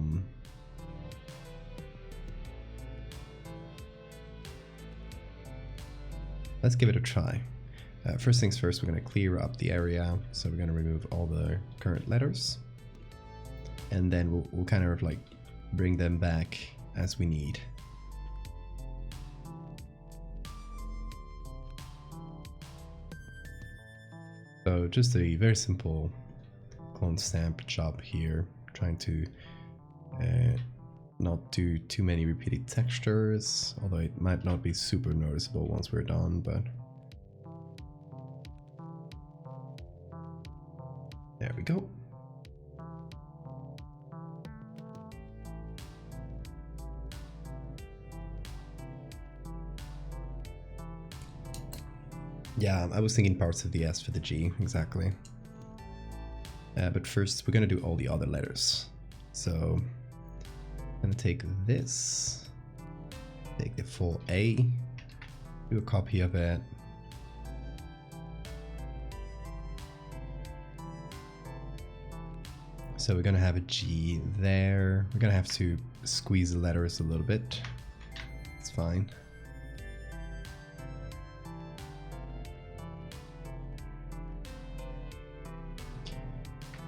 let's give it a try. First things first, we're going to clear up the area. So we're going to remove all the current letters. And then we'll kind of like bring them back as we need. So just a very simple clone stamp job here, trying to not do too many repeated textures, although it might not be super noticeable once we're done, but there we go. Yeah, I was thinking parts of the S for the G, exactly. But first, we're gonna do all the other letters. So, I'm gonna take this, take the full A, do a copy of it. So we're gonna have a G there. We're gonna have to squeeze the letters a little bit. It's fine.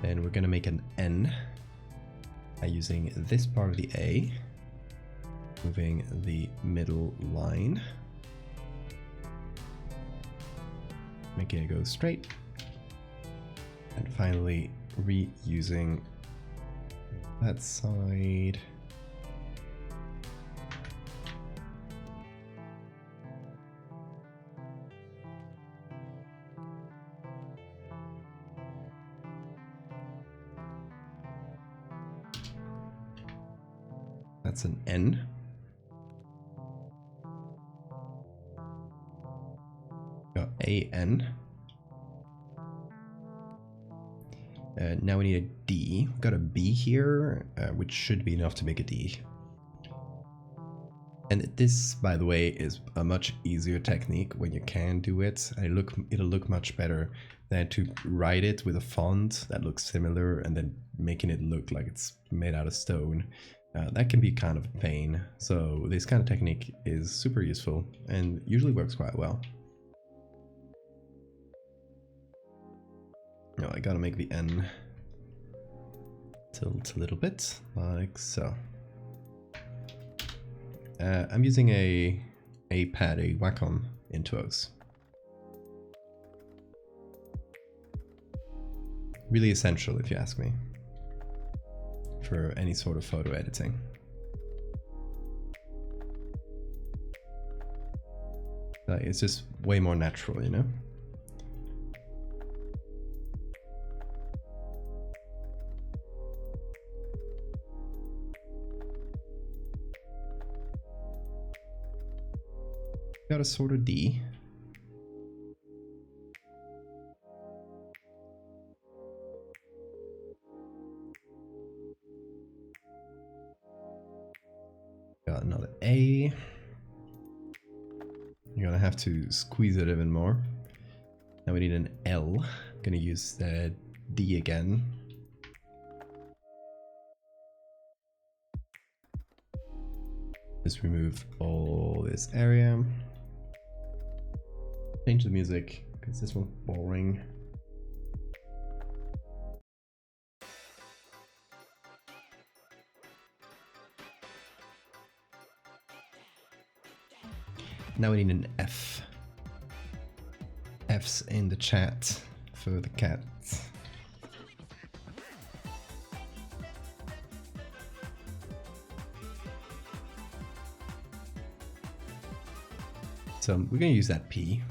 And we're gonna make an N by using this part of the A, moving the middle line, making it go straight, and finally reusing that side. That's an N. Got AN. Now we need a D. We've got a B here, which should be enough to make a D. And this, by the way, is a much easier technique when you can do it. And it'll look much better than to write it with a font that looks similar and then making it look like it's made out of stone. That can be kind of a pain. So this kind of technique is super useful and usually works quite well. No, I gotta make the N tilt a little bit, like so. I'm using a pad, a Wacom Intuos. Really essential, if you ask me, for any sort of photo editing. It's just way more natural, you know? Got a sort of D. Got another A. You're gonna have to squeeze it even more. Now we need an L. Gonna use the D again. Just remove all this area. Change the music, because this one's boring. Now we need an F. F's in the chat for the cat. So we're gonna use that P.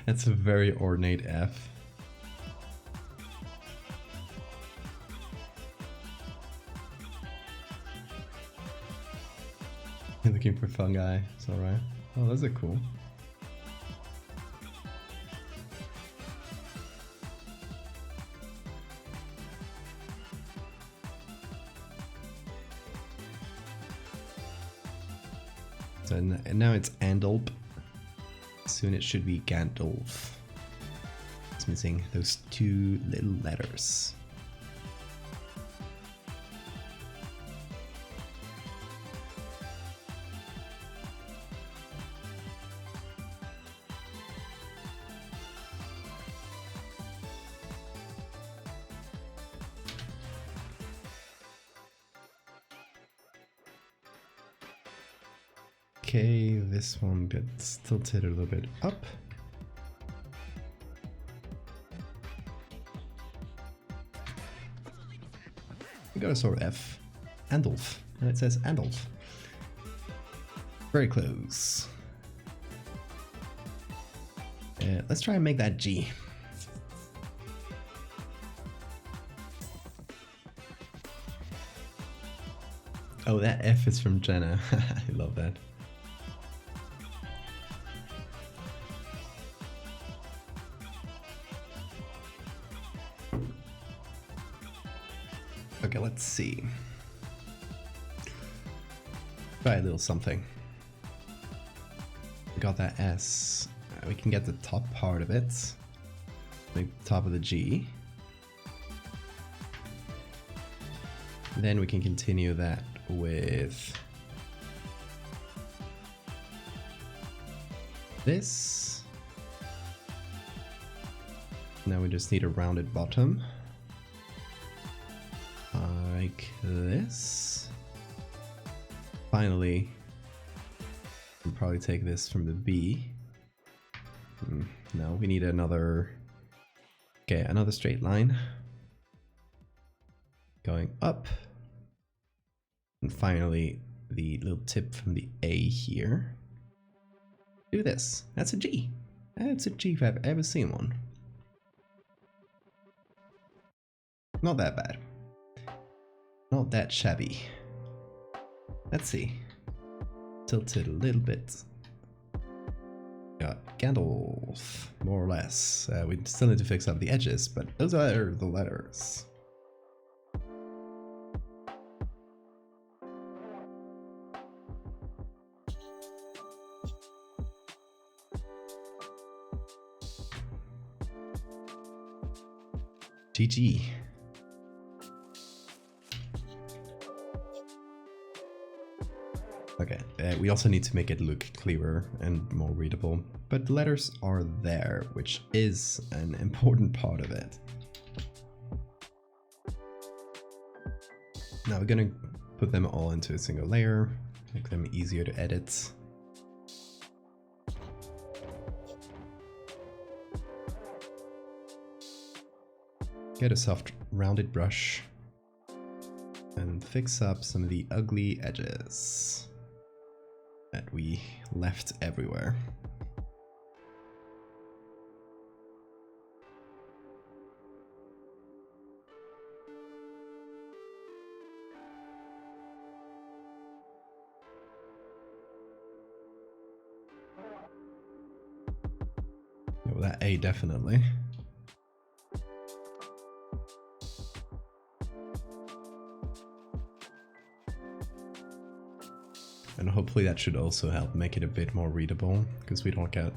That's a very ornate F. You're looking for fungi, it's alright. Oh, those are cool. So now it's Andalp. Soon it should be Gandalf. It's missing those two little letters. Okay, this one gets tilted a little bit up. We got a sort of F. Andalf. And it says Andalf. Very close. Let's try and make that G. Oh, that F is from Jenna. I love that. Okay, let's see. Try a little something. We got that S. We can get the top part of it. The top of the G. Then we can continue that with this. Now we just need a rounded bottom. Like this. Finally, we'll probably take this from the B. No, we need another. Okay, another straight line. Going up. And finally, the little tip from the A here. Do this. That's a G. That's a G if I've ever seen one. Not that bad. Not that shabby. Let's see. Tilt it a little bit. Got Gandalf, more or less. We still need to fix up the edges, but those are the letters. GG. Okay, we also need to make it look clearer and more readable, but the letters are there, which is an important part of it. Now we're gonna put them all into a single layer, make them easier to edit. Get a soft rounded brush and fix up some of the ugly edges that we left everywhere. Oh, that A definitely. And hopefully that should also help make it a bit more readable, because we don't get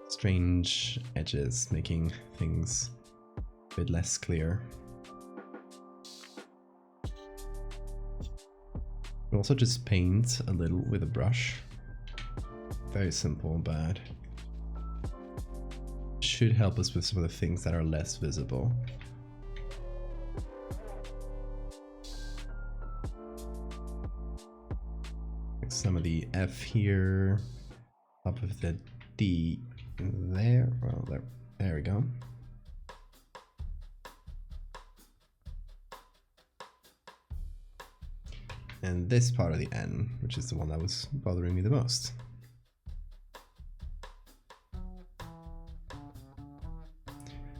strange edges making things a bit less clear. We also just paint a little with a brush. Very simple, but should help us with some of the things that are less visible. Some of the F here, top of the D there. Well, there we go. And this part of the N, which is the one that was bothering me the most.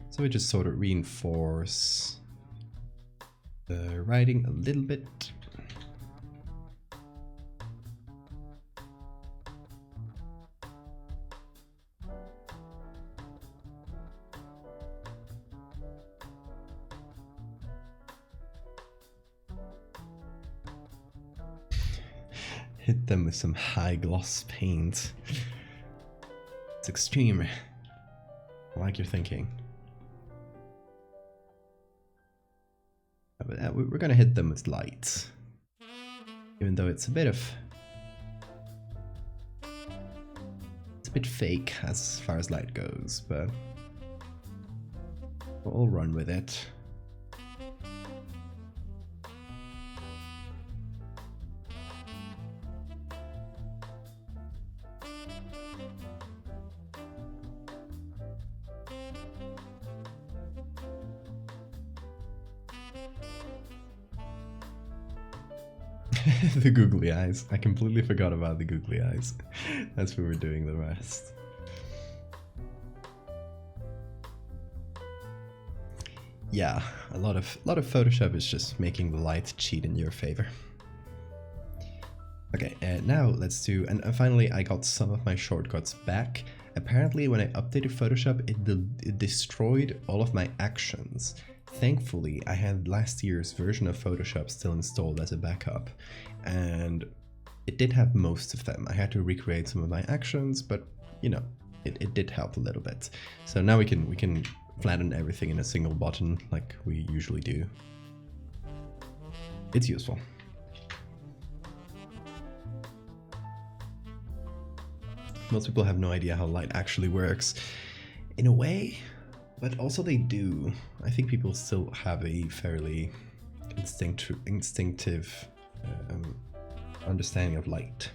So we just sort of reinforce the writing a little bit. Hit them with some high gloss paint. It's extreme. I like your thinking. But we're gonna hit them with light. Even though it's a bit fake as far as light goes, but we'll run with it. The googly eyes. I completely forgot about the googly eyes. As we were doing the rest. Yeah, a lot of Photoshop is just making the light cheat in your favor. Okay, now let's do, and finally I got some of my shortcuts back. Apparently when I updated Photoshop, it destroyed all of my actions. Thankfully, I had last year's version of Photoshop still installed as a backup, and it did have most of them. I had to recreate some of my actions, but you know, it did help a little bit. So now we can flatten everything in a single button like we usually do. It's useful. Most people have no idea how light actually works, in a way. But also they do. I think people still have a fairly instinctive understanding of light.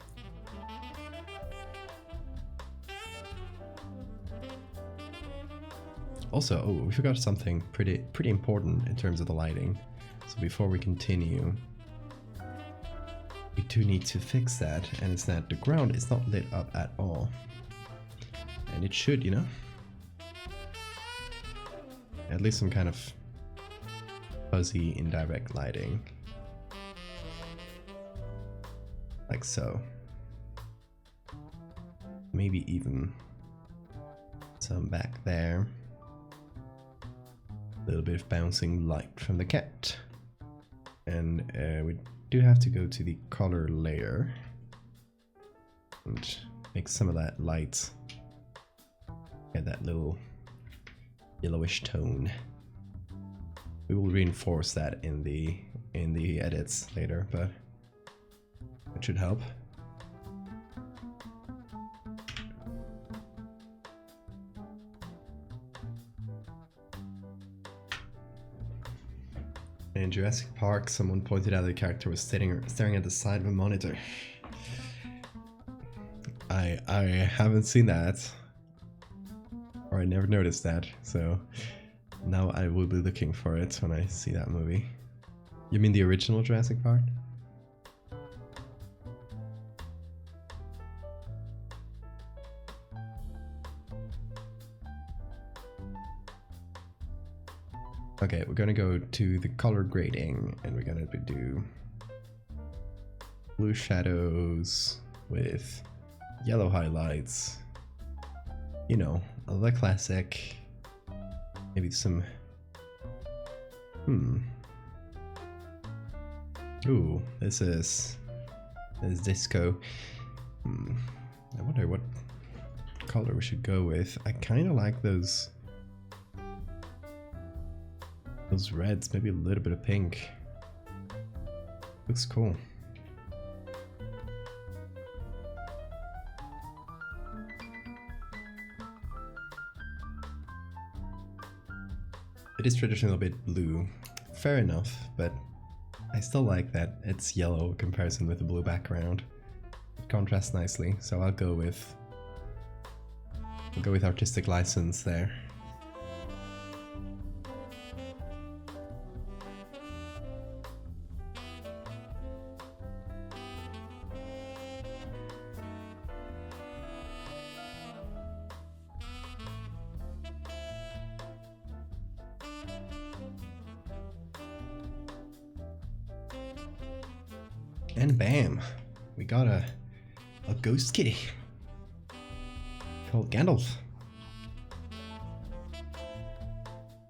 Also, oh, we forgot something pretty important in terms of the lighting. So before we continue, we do need to fix that, and it's that the ground is not lit up at all. And it should, you know? At least some kind of fuzzy indirect lighting. Like so. Maybe even some back there. A little bit of bouncing light from the cat. And we do have to go to the color layer and make some of that light get that little yellowish tone. We will reinforce that in the edits later, but it should help. In Jurassic Park, someone pointed out the character was staring at the side of a monitor. I haven't seen that, or I never noticed that, so now I will be looking for it when I see that movie. You mean the original Jurassic Park? Okay, we're gonna go to the color grading and we're gonna do blue shadows with yellow highlights. You know, the classic. Maybe some... Ooh, this is disco. I wonder what color we should go with. I kind of like those reds, maybe a little bit of pink. Looks cool. It is traditionally a bit blue, fair enough, but I still like that it's yellow in comparison with the blue background. It contrasts nicely, so I'll go with artistic license there. And bam, we got a ghost kitty called Gandalf.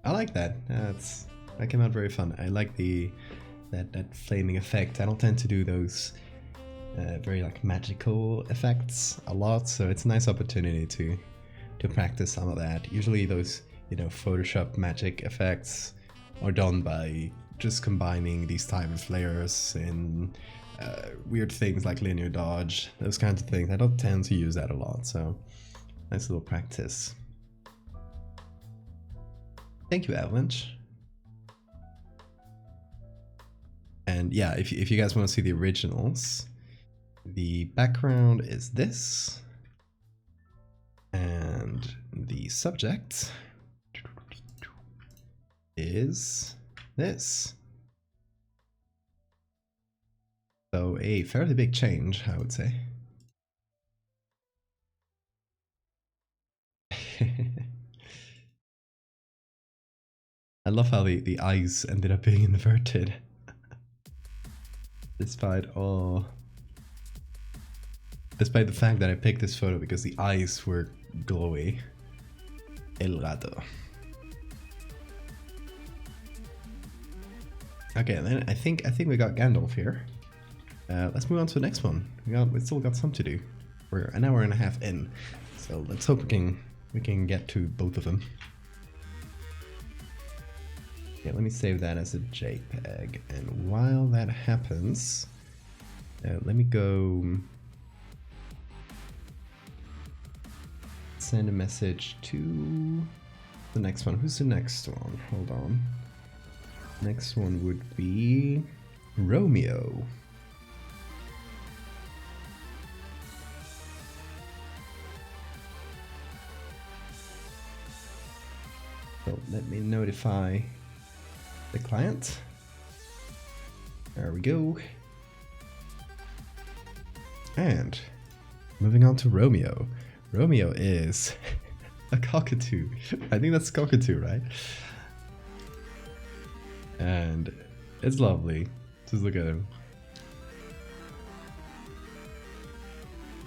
I like that. That came out very fun. I like that flaming effect. I don't tend to do those very like magical effects a lot, so it's a nice opportunity to practice some of that. Usually those, you know, Photoshop magic effects are done by just combining these type of layers in weird things like linear dodge, those kinds of things. I don't tend to use that a lot, so nice little practice. Thank you, Avalanche. And yeah, if you guys want to see the originals, the background is this, and the subject is this. So a fairly big change, I would say. I love how the eyes ended up being inverted. Despite the fact that I picked this photo because the eyes were glowy. El gato. Okay, then I think we got Gandalf here. Let's move on to the next one. We still got some to do. We're an hour and a half in, so let's hope we can get to both of them. Okay, let me save that as a JPEG, and while that happens, let me go send a message to the next one. Who's the next one? Hold on. Next one would be Romeo. So let me notify the client. There we go. And moving on to Romeo. Romeo is a cockatoo. I think that's cockatoo, right? And it's lovely. Just look at him.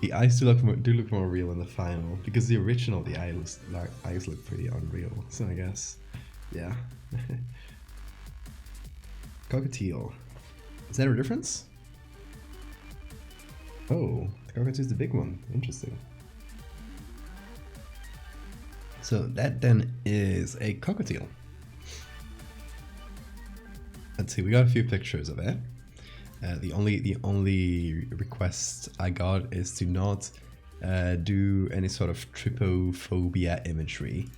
The eyes do look more real in the final, because the original, the eyes look pretty unreal. So I guess, yeah. Cockatiel. Is that a difference? Oh, the cockatoo is the big one. Interesting. So that then is a cockatiel. Let's see, we got a few pictures of it. The only request I got is to not do any sort of trypophobia imagery.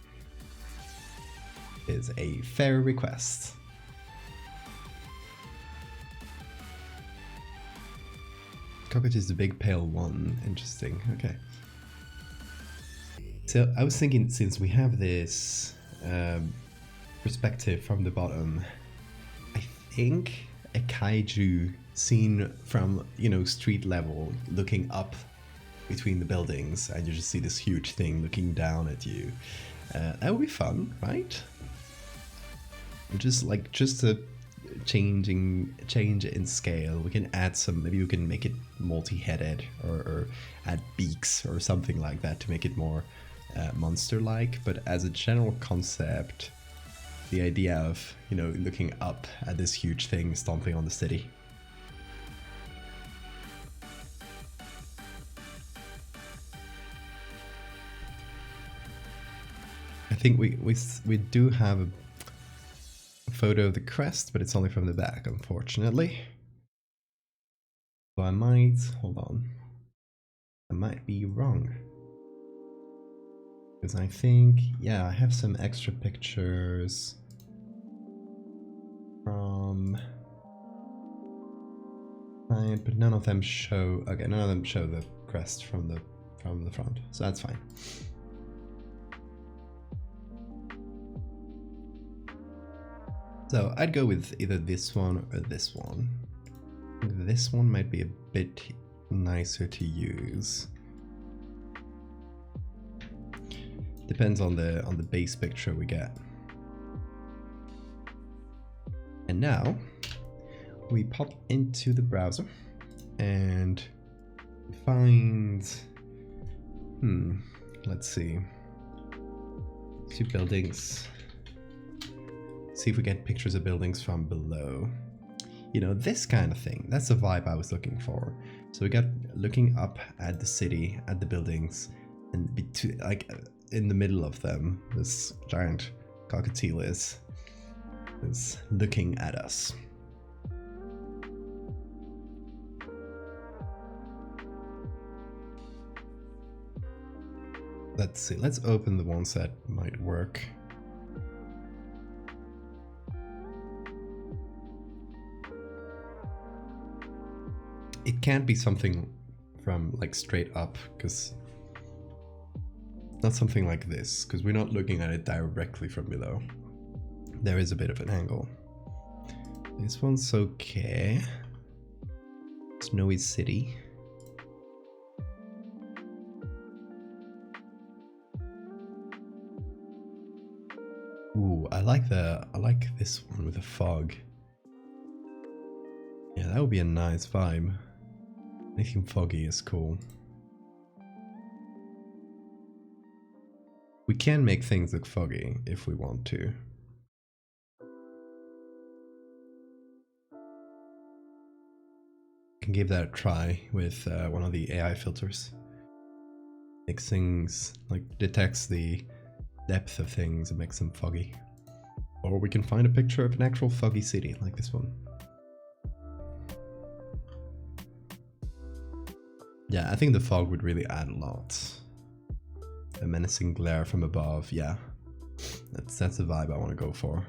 Is a fair request. Cockatoo is the big pale one. Interesting. Okay. So I was thinking, since we have this perspective from the bottom, I think a kaiju seen from, you know, street level, looking up between the buildings, and you just see this huge thing looking down at you. That would be fun, right? Just a change in scale. We can add some, maybe we can make it multi-headed, or add beaks or something like that to make it more monster-like. But as a general concept, the idea of, you know, looking up at this huge thing stomping on the city. I think we do have a photo of the crest, but it's only from the back, unfortunately. So I might, hold on, I might be wrong. Because I think, yeah, I have some extra pictures from client, but none of them show, okay, none of them show the crest from the front, so that's fine. So I'd go with either this one or this one. I think this one might be a bit nicer to use. Depends on the base picture we get. And now we pop into the browser and find, let's see, two buildings. See if we get pictures of buildings from below. You know, this kind of thing. That's the vibe I was looking for. So we got looking up at the city, at the buildings, and like in the middle of them, this giant cockatiel is looking at us. Let's see. Let's open the ones that might work. It can't be something from like straight up, because not something like this, because we're not looking at it directly from below. There is a bit of an angle. This one's okay. Snowy City. Ooh, I like this one with the fog. Yeah, that would be a nice vibe. Anything foggy is cool. We can make things look foggy if we want to. Can give that a try with one of the AI filters. Makes things, like, detects the depth of things and makes them foggy. Or we can find a picture of an actual foggy city, like this one. Yeah, I think the fog would really add a lot. A menacing glare from above, yeah. That's the vibe I want to go for.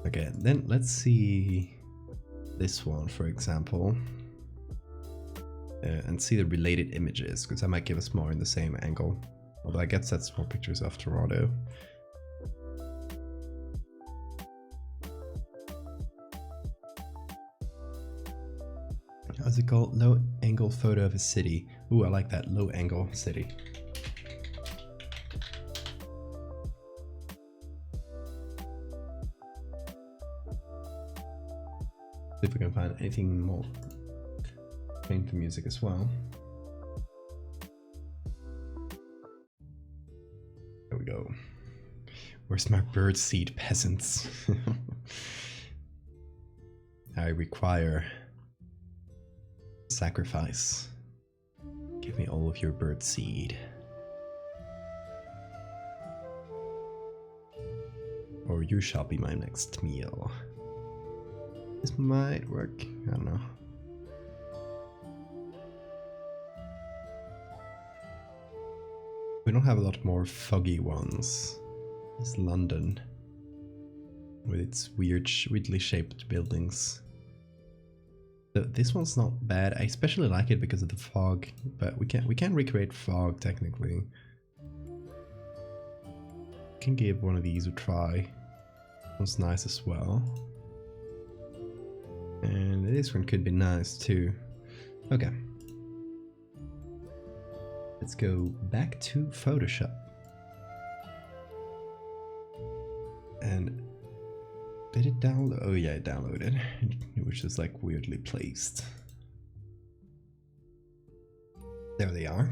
Okay, then let's see this one, for example. And see the related images, because that might give us more in the same angle. Although I guess that's more pictures of Toronto. How's it called? Low angle photo of a city. Ooh, I like that. Low angle city. See if we can find anything more. Change the music as well. There we go. Where's my birdseed, peasants? I require sacrifice. Give me all of your birdseed. Or you shall be my next meal. This might work. I don't know. We don't have a lot more foggy ones. It's London with its weirdly shaped buildings. This one's not bad. I especially like it because of the fog, but we can't recreate fog technically. Can give one of these a try. One's nice as well. And this one could be nice too. Okay. Let's go back to Photoshop. And did it download? Oh yeah, it downloaded. It was just like weirdly placed. There they are.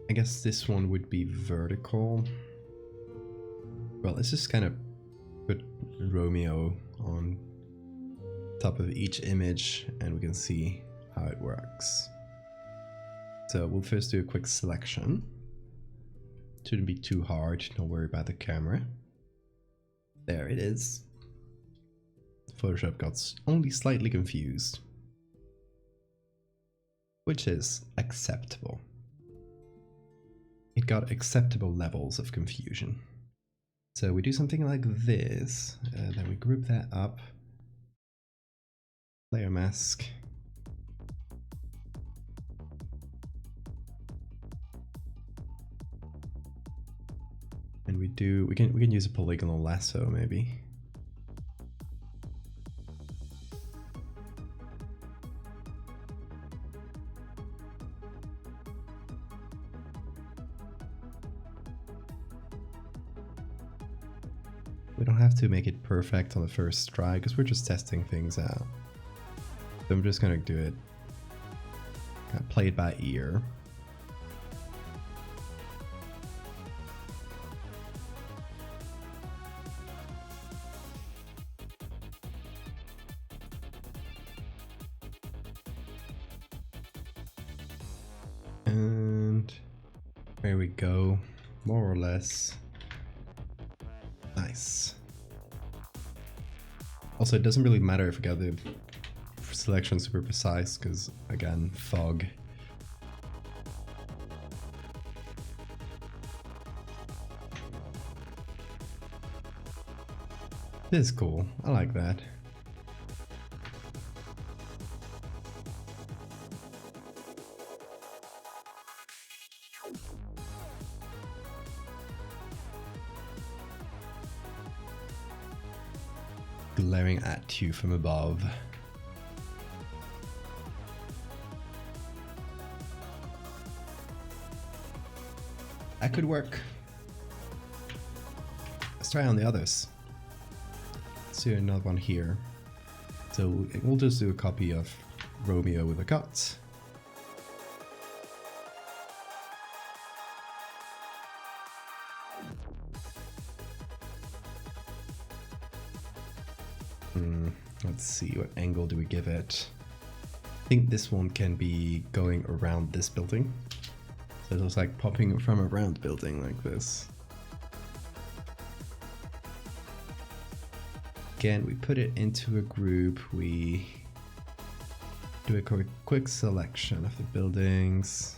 I guess this one would be vertical. Well, let's just kind of put Romeo on top of each image and we can see how it works. So we'll first do a quick selection. Shouldn't be too hard, don't worry about the camera. There it is. Photoshop got only slightly confused, which is acceptable. It got acceptable levels of confusion. So we do something like this, then we group that up. Layer mask. And we can use a polygonal lasso maybe. We don't have to make it perfect on the first try because we're just testing things out. So I'm just gonna do it, play it by ear. And there we go, more or less. Nice. Also, it doesn't really matter if we got the selection super precise, because again, fog. This is cool, I like that. Glaring at you from above. That could work. Let's try on the others. Let's do another one here. So we'll just do a copy of Romeo with a cut. Let's see, what angle do we give it? I think this one can be going around this building. So it looks like popping from around the building like this. Again, we put it into a group, we do a quick selection of the buildings.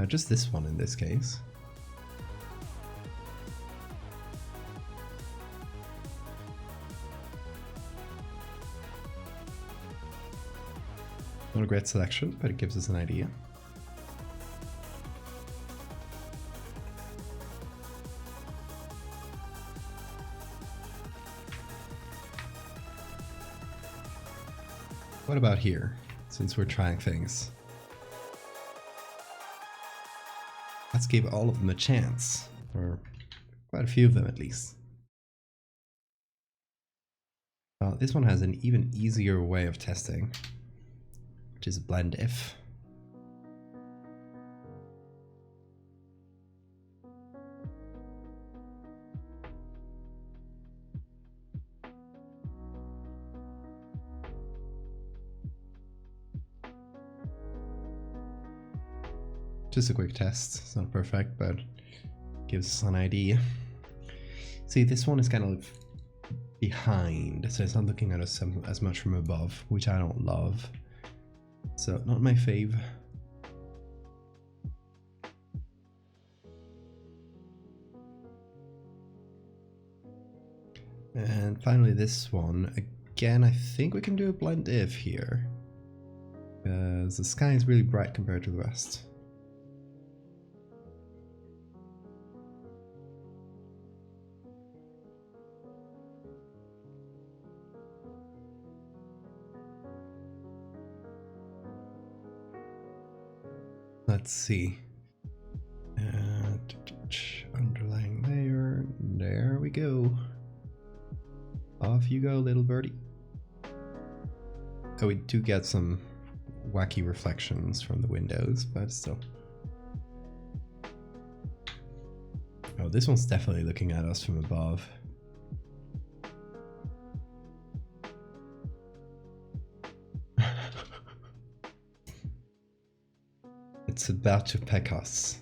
Just this one in this case. Not a great selection, but it gives us an idea. What about here, since we're trying things? Let's give all of them a chance, or quite a few of them at least. This one has an even easier way of testing, which is blend if. Just a quick test, it's not perfect, but gives us an idea. See, this one is kind of behind, so it's not looking at us as much from above, which I don't love. So, not my fave. And finally this one. Again, I think we can do a blend if here. Because the sky is really bright compared to the rest. Let's see. Underlying layer. There we go. Off you go, little birdie. Oh, we do get some wacky reflections from the windows, but still. Oh, this one's definitely looking at us from above. It's about to peck us.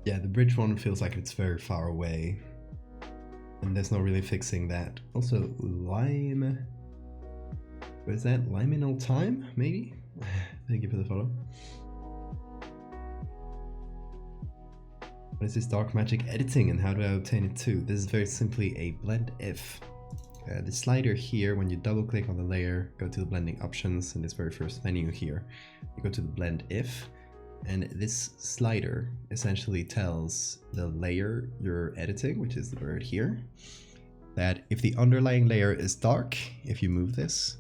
Yeah, the bridge one feels like it's very far away. And there's no really fixing that. Also, lime... What is that? Liminal time? Maybe? Thank you for the follow. What is this dark magic editing and how do I obtain it too? This is very simply a blend if. The slider here, when you double click on the layer, go to the blending options in this very first menu here. You go to the blend if, and this slider essentially tells the layer you're editing, which is the bird here, that if the underlying layer is dark, if you move this,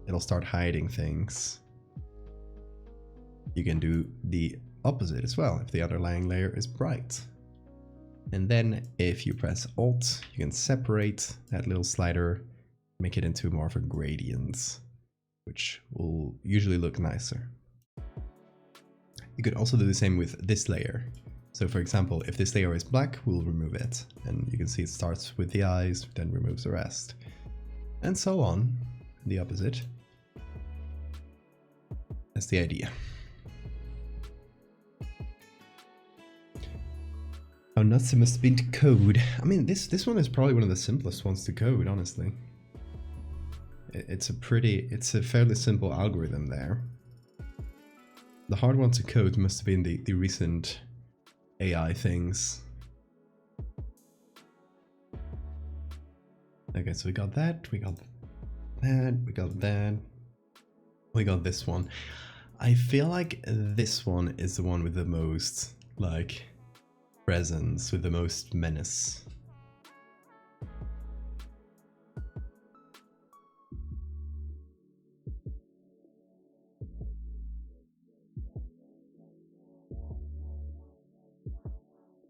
it'll start hiding things. You can do the opposite as well, if the underlying layer is bright. And then if you press Alt, you can separate that little slider, make it into more of a gradient, which will usually look nicer. You could also do the same with this layer. So for example, if this layer is black, we'll remove it. And you can see it starts with the eyes, then removes the rest. And so on, the opposite. That's the idea. How nuts it must have been to code. I mean, this one is probably one of the simplest ones to code, honestly. It's a fairly simple algorithm there. The hard one to code must have been the recent AI things. Okay, so we got that, we got that, we got that. We got this one. I feel like this one is the one with the most, like, presence, with the most menace.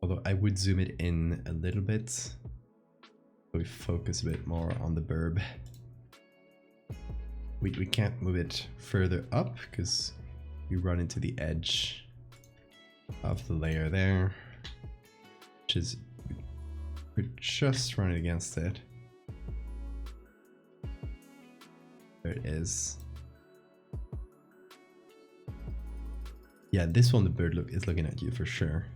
Although I would zoom it in a little bit, so we focus a bit more on the burb. We can't move it further up because we run into the edge of the layer there. Which is, we're just running against it. There it is. Yeah, this one the bird is looking at you for sure.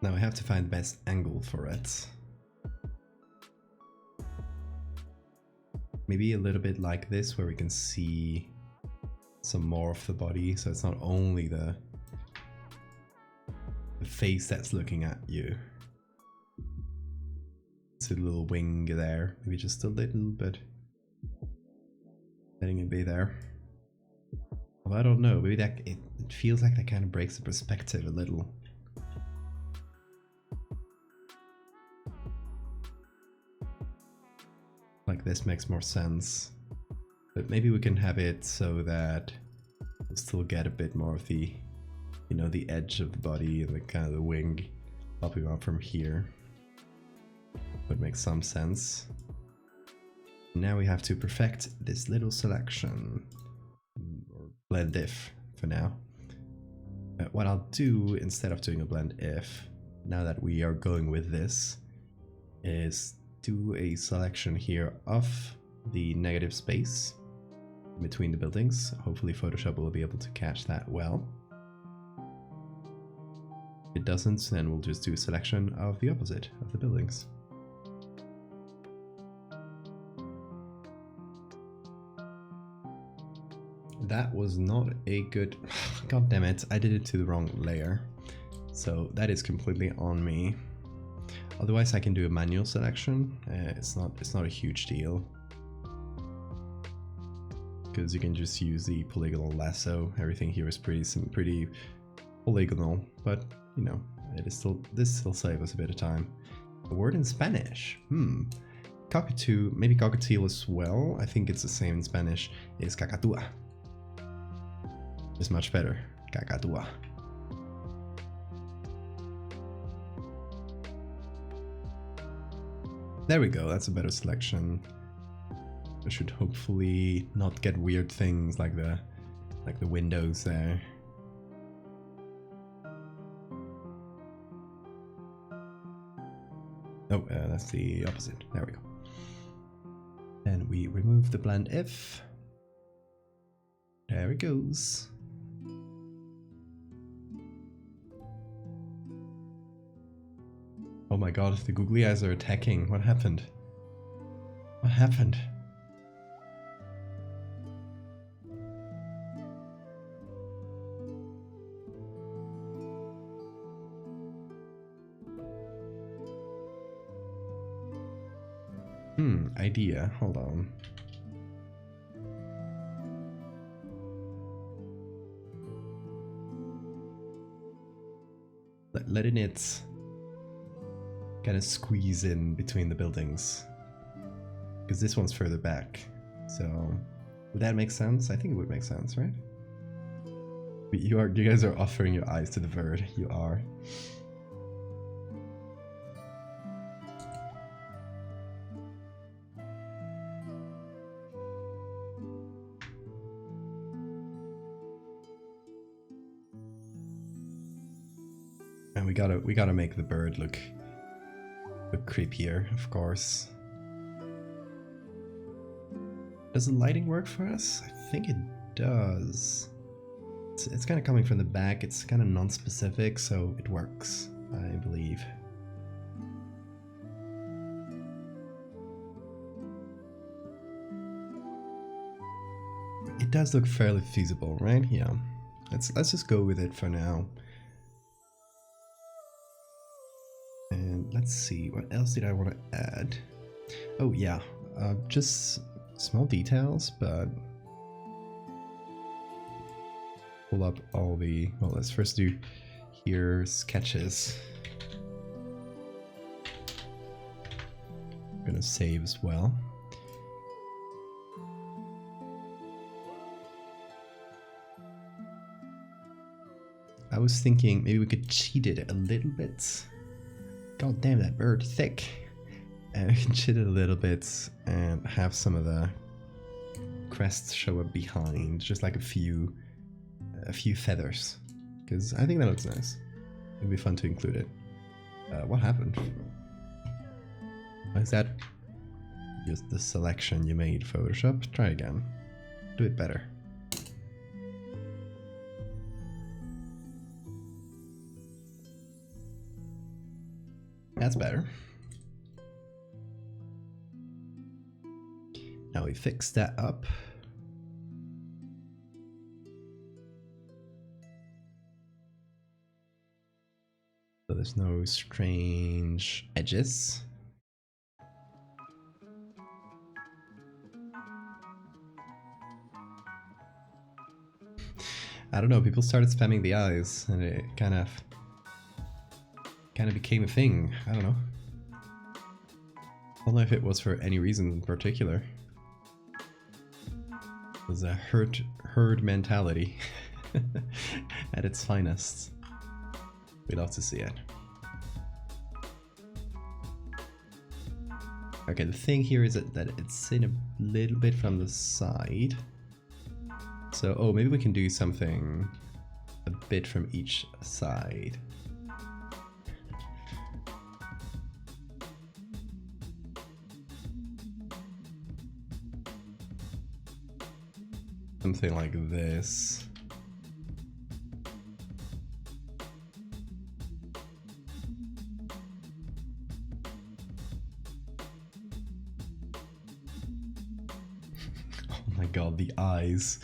Now I have to find the best angle for it. Maybe a little bit like this where we can see some more of the body, so it's not only the face that's looking at you. It's a little wing there, maybe just a little bit. Letting it be there. Well, I don't know, maybe that it feels like that kind of breaks the perspective a little. Like this makes more sense. But maybe we can have it so that we'll still get a bit more of the, you know, the edge of the body and the kind of the wing popping up from here. Would make some sense. Now we have to perfect this little selection, or blend if for now. What I'll do instead of doing a blend if, now that we are going with this, is do a selection here of the negative space between the buildings. Hopefully Photoshop will be able to catch that well. If it doesn't, then we'll just do a selection of the opposite of the buildings. That was not a good... God damn it, I did it to the wrong layer. So that is completely on me. Otherwise I can do a manual selection. It's not a huge deal. Because you can just use the polygonal lasso. Everything here is pretty polygonal, but you know, this still saves us a bit of time. A word in Spanish. Cockatoo, maybe cockatiel as well. I think it's the same in Spanish. Is cacatua. It's much better. Cacatua. There we go, that's a better selection. I should hopefully not get weird things like the windows there. Oh, that's the opposite. There we go. And we remove the blend if. There it goes. Oh my god, the googly eyes are attacking. What happened? What happened? Idea. Hold on. Letting it kind of squeeze in between the buildings. Because this one's further back. So, would that make sense? I think it would make sense, right? You guys are offering your eyes to the bird. You are. And we gotta make the bird look creepier, of course. Does the lighting work for us? I think it does. It's kind of coming from the back. It's kind of non-specific, so it works, I believe. It does look fairly feasible, right? Yeah. Let's just go with it for now. And let's see, what else did I want to add? Oh yeah, just small details, but pull up all the, well, let's first do here sketches. I'm gonna save as well. I was thinking maybe we could cheat it a little bit. God damn, that bird thick. And we can cheat it a little bit and have some of the crests show up behind, just like a few feathers. Because I think that looks nice. It'd be fun to include it. What happened? Is that just the selection you made, Photoshop? Try again. Do it better. That's better. Now we fix that up. So there's no strange edges. I don't know, people started spamming the eyes and it kind of became a thing. I don't know. I don't know if it was for any reason in particular. It was a herd mentality at its finest. We'd love to see it. Okay, the thing here is that it's in a little bit from the side. So, oh, maybe we can do something a bit from each side. Something like this. Oh my god, the eyes.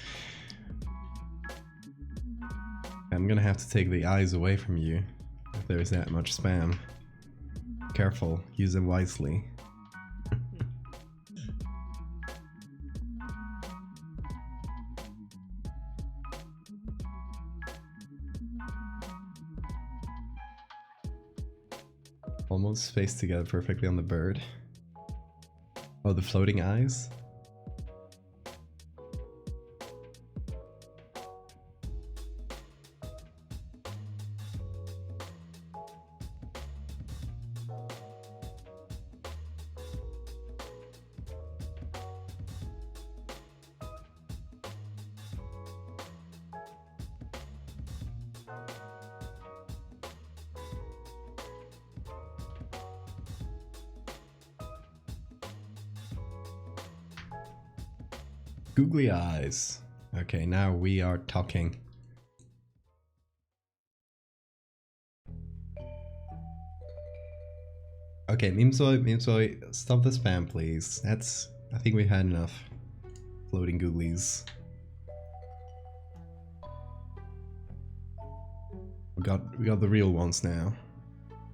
I'm gonna have to take the eyes away from you if there's that much spam. Careful, use them wisely. Almost spaced together perfectly on the bird. Oh, the floating eyes? Googly eyes. Okay, now we are talking. Okay, Memesoy, stop the spam, please. I think we've had enough floating googlies. We got the real ones now.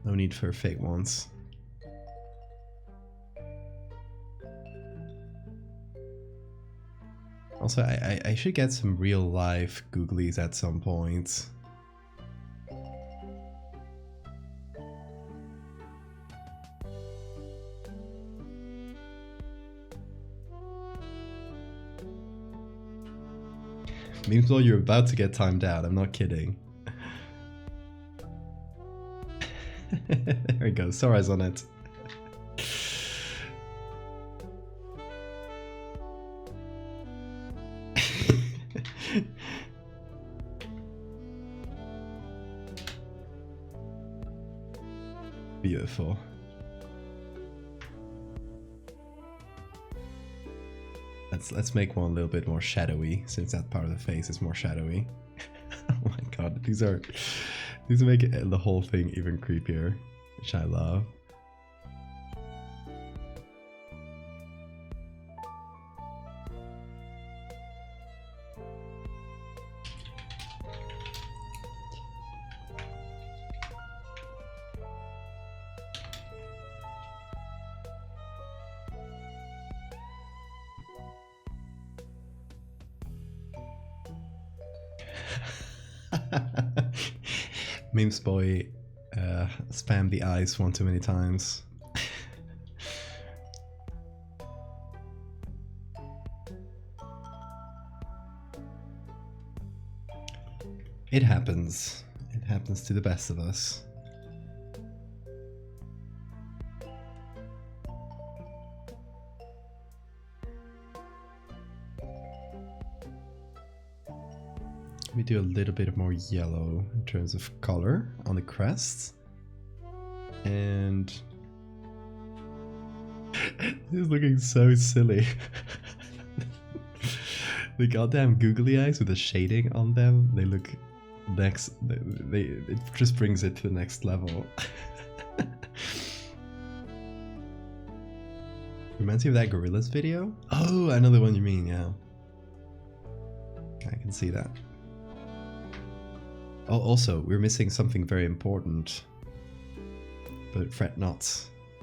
No need for fake ones. Also, I should get some real life googlies at some point. Meanwhile, you're about to get timed out, I'm not kidding. There we go, Sora's on it. Beautiful. Let's make one a little bit more shadowy, since that part of the face is more shadowy. Oh my god, these make the whole thing even creepier, which I love. Memes boy spammed the eyes one too many times. It happens. It happens to the best of us. We do a little bit more yellow in terms of color on the crest. And this is looking so silly. The goddamn googly eyes with the shading on them, they look next, it just brings it to the next level. Reminds me of that Gorillas video? Oh, I know the one you mean, yeah. I can see that. Oh, also, we're missing something very important. But fret not.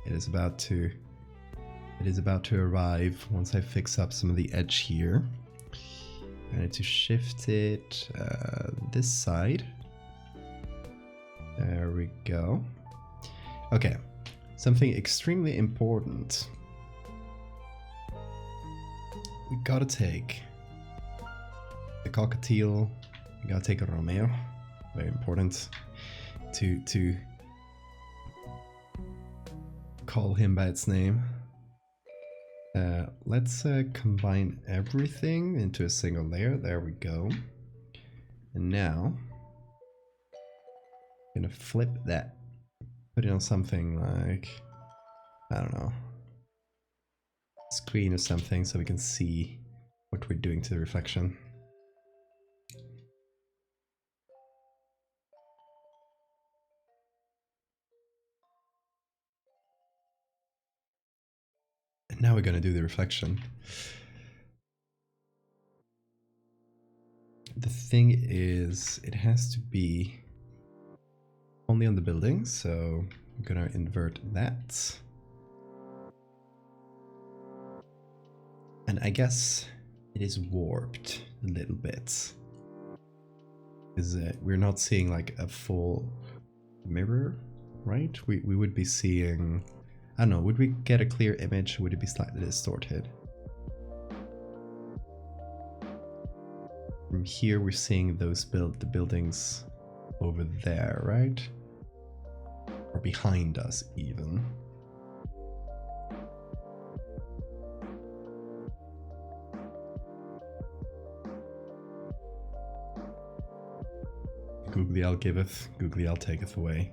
It is about to arrive once I fix up some of the edge here. I need to shift it this side. There we go. Okay, something extremely important. We gotta take the cockatiel. We gotta take a Romeo. Very important to call him by its name. Let's combine everything into a single layer. There we go. And now I'm gonna flip that, put it on something like, I don't know, screen or something, so we can see what we're doing to the reflection. And now we're gonna do the reflection. the thing is, it has to be only on the building, so I'm gonna invert that. And I guess it is warped a little bit. Is we're not seeing like a full mirror, right? We would be seeing, I don't know, would we get a clear image? Would it be slightly distorted? From here we're seeing those the buildings over there, right? Or behind us even. Googly Owl giveth, Googly Owl taketh away.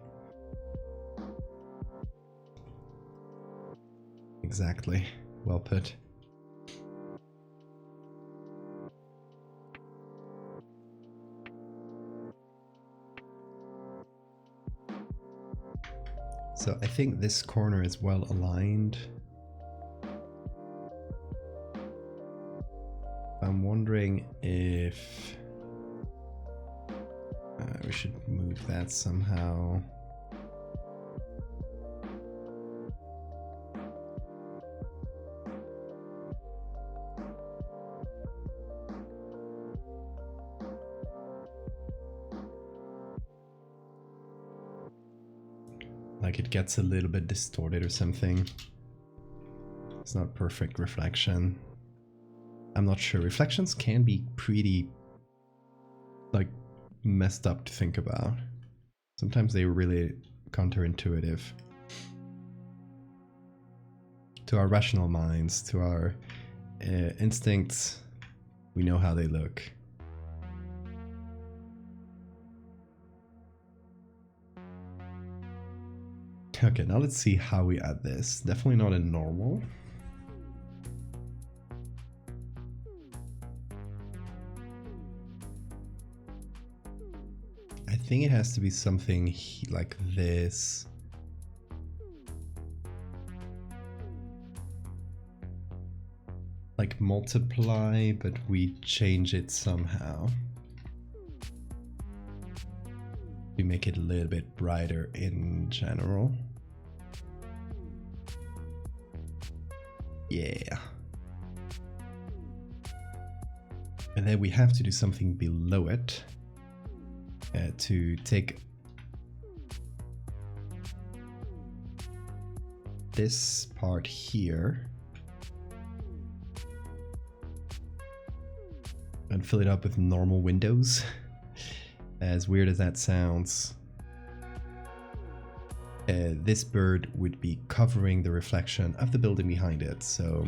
Exactly. Well put. So I think this corner is well aligned. I'm wondering if we should move that somehow. Like it gets a little bit distorted or something. It's not perfect reflection. I'm not sure. Reflections can be pretty like messed up to think about. Sometimes they're really counterintuitive to our rational minds, to our instincts. We know how they look. Okay, now let's see how we add this. Definitely not in normal. I think it has to be something like this. Like multiply, but we change it somehow. We make it a little bit brighter in general. Yeah. And then we have to do something below it to take this part here and fill it up with normal windows. As weird as that sounds, this bird would be covering the reflection of the building behind it, so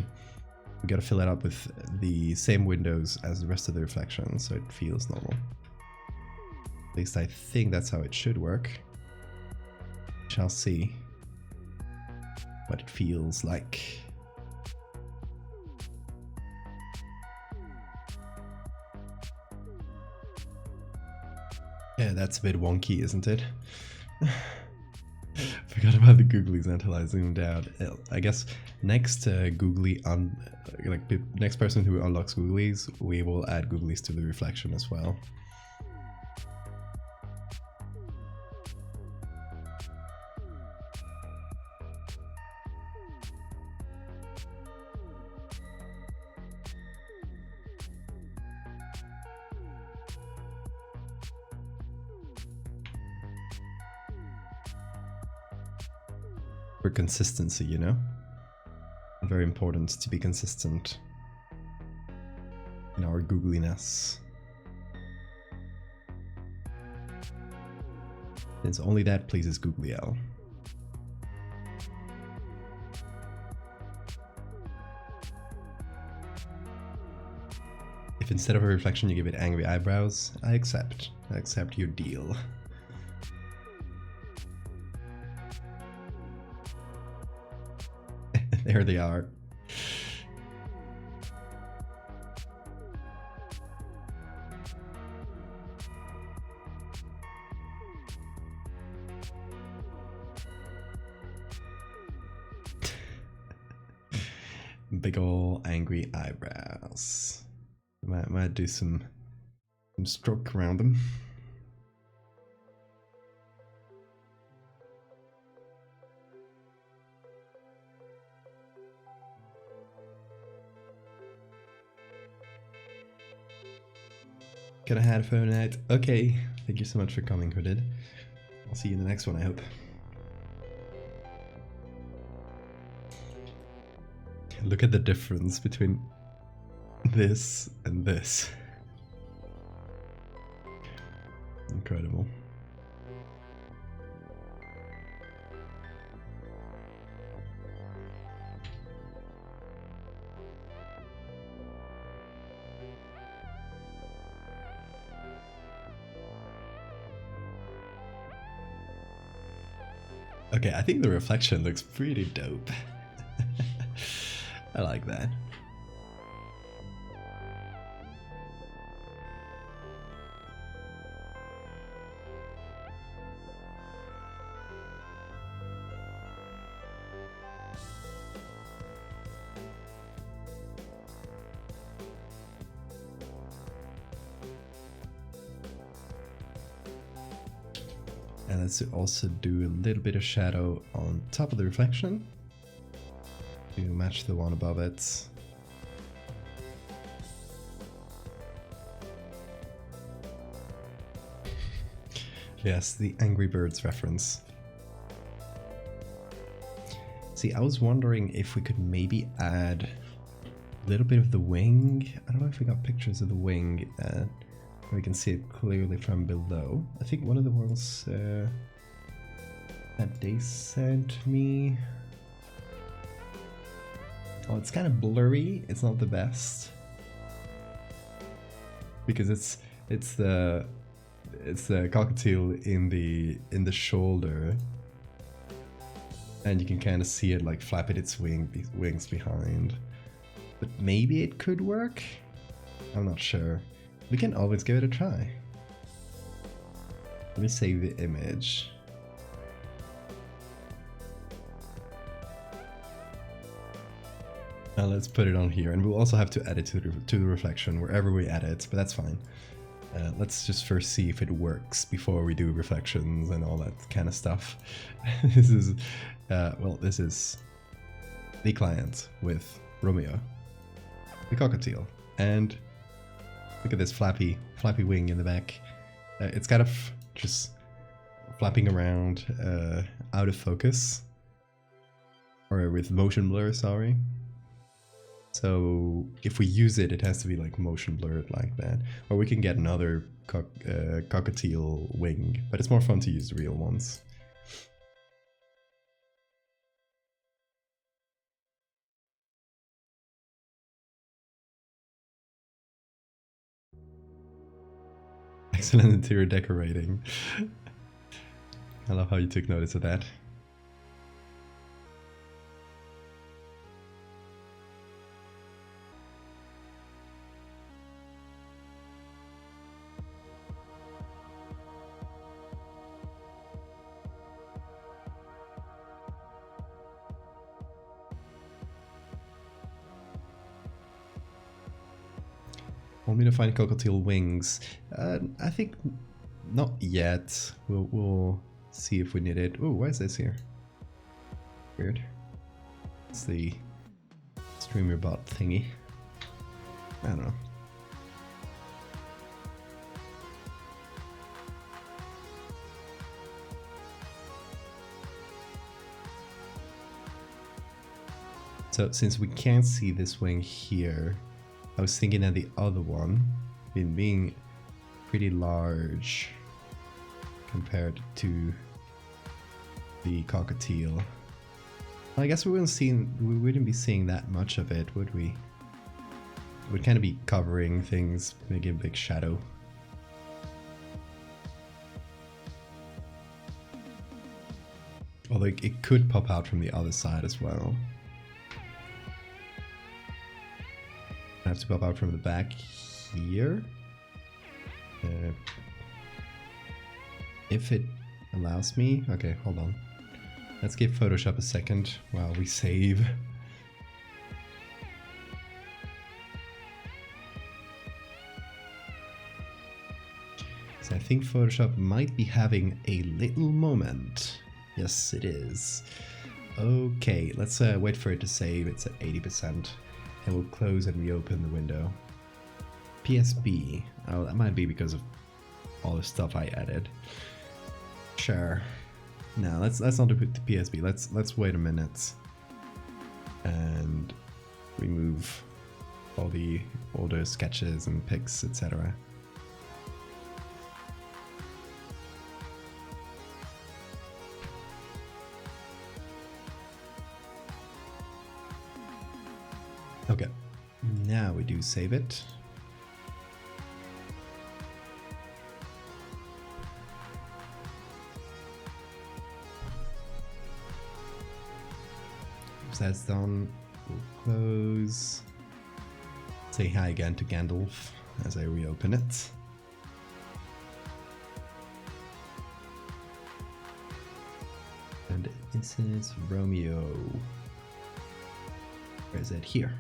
we gotta fill it up with the same windows as the rest of the reflection so it feels normal. At least I think that's how it should work. We shall see what it feels like. Yeah, that's a bit wonky, isn't it? Forgot about the googlies until I zoomed out. I guess next next person who unlocks googlies, we will add googlies to the reflection as well. For consistency, you know? Very important to be consistent in our googliness. It's only that pleases Googly Owl. If instead of a reflection you give it angry eyebrows, I accept. I accept your deal. There they are. Big ol' angry eyebrows. Might do some some stroke around them. Got a headphone out. Okay, thank you so much for coming, who did. I'll see you in the next one, I hope. Look at the difference between this and this. Incredible. Okay, I think the reflection looks pretty dope. I like that. And let's also do a little bit of shadow on top of the reflection to match the one above it. Yes, the Angry Birds reference. See, I was wondering if we could maybe add a little bit of the wing. I don't know if we got pictures of the wing. We can see it clearly from below. I think one of the ones that they sent me. Oh, it's kind of blurry. It's not the best because it's the cockatiel in the shoulder, and you can kind of see it like flapping its wings behind. But maybe it could work. I'm not sure. We can always give it a try. Let me save the image. Now let's put it on here, and we'll also have to add it to the reflection wherever we add it, but that's fine. Let's just first see if it works before we do reflections and all that kind of stuff. This is, well, this is the client with Romeo, the cockatiel, and look at this flappy wing in the back. It's kind of just flapping around out of focus, or with motion blur, sorry. So if we use it, it has to be like motion blurred like that. Or we can get another cockatiel wing, but it's more fun to use the real ones. Excellent interior decorating. I love how you took notice of that. Want me to find cockatiel wings? I think not yet. We'll see if we need it. Oh, why is this here? Weird. It's the streamer bot thingy. I don't know. So since we can't see this wing here, I was thinking that the other one, being pretty large compared to the cockatiel, I guess we wouldn't be seeing that much of it, would we? It would kind of be covering things, making a big shadow. Although it could pop out from the other side as well. I have to pop out from the back here. If it allows me. Okay, hold on. Let's give Photoshop a second while we save. So I think Photoshop might be having a little moment. Yes, it is. Okay, let's wait for it to save. It's at 80%. And we'll close and reopen the window. PSB. Oh, that might be because of all the stuff I added. Sure. No, let's not do the PSB. Let's wait a minute and remove all the older sketches and pics, etc. Okay, now we do save it. Once that's done, we'll close. Say hi again to Gandalf as I reopen it. And this is Romeo. Where is it? Here.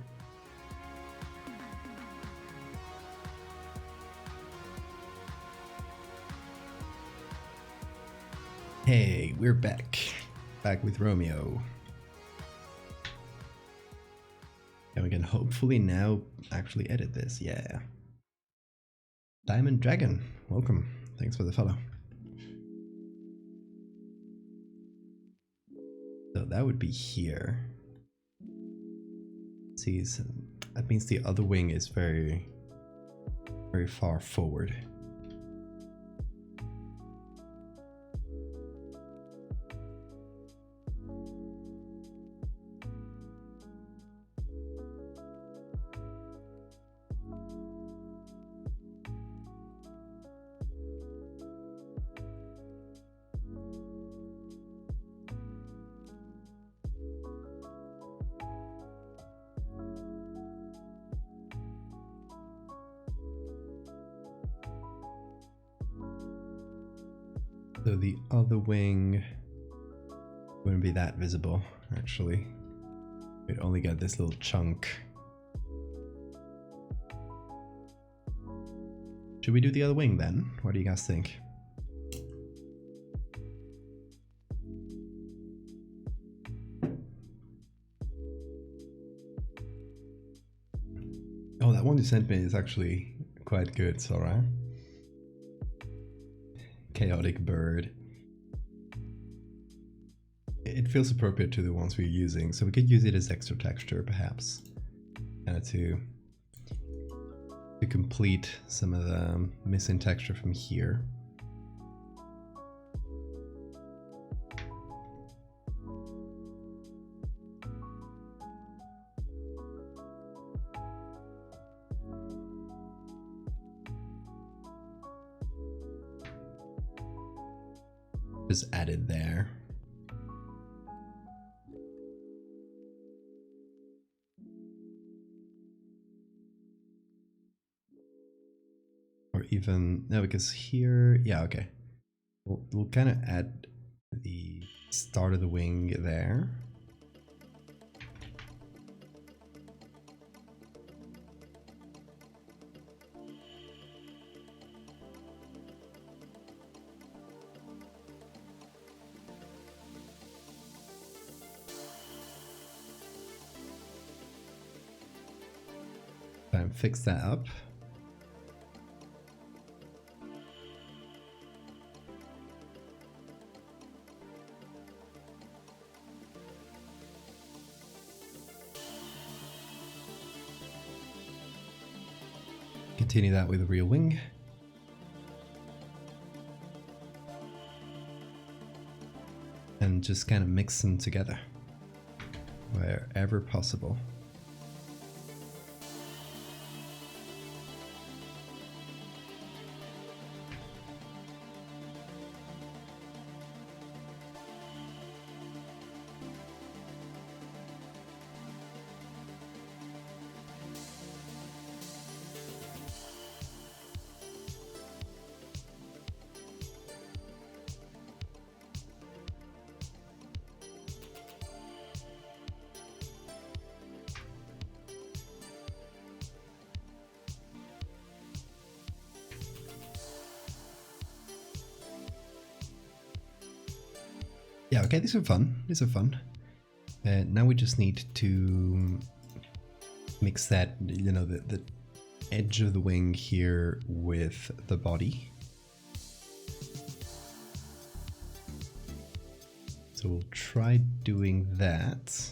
Hey, we're back. Back with Romeo. And we can hopefully now actually edit this, yeah. Diamond Dragon, welcome. Thanks for the follow. So that would be here. See, so that means the other wing is very far forward. So the other wing wouldn't be that visible, actually. We'd only get this little chunk. Should we do the other wing then? What do you guys think? Oh, that one you sent me is actually quite good, Sora. Chaotic bird. It feels appropriate to the ones we're using, so we could use it as extra texture perhaps, to complete some of the missing texture from here. Just added there. Or even, no, because here, yeah, okay. We'll kind of add the start of the wing there. Fix that up. Continue that with a real wing. And just kind of mix them together wherever possible. Yeah, okay, these are fun. These are fun. Now we just need to mix that, you know, the edge of the wing here with the body. So we'll try doing that.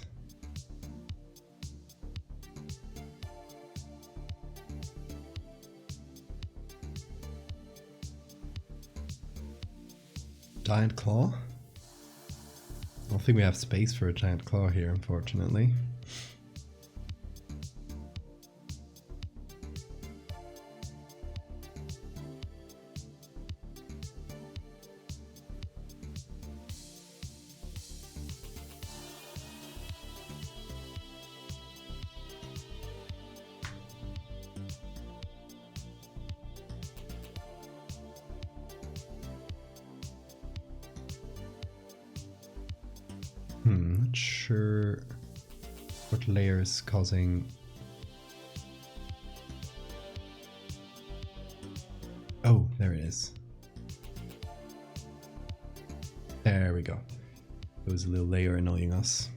Giant claw. I don't think we have space for a giant claw here, unfortunately. Not sure what layer is causing. Oh, there it is. There we go. It was a little layer annoying us.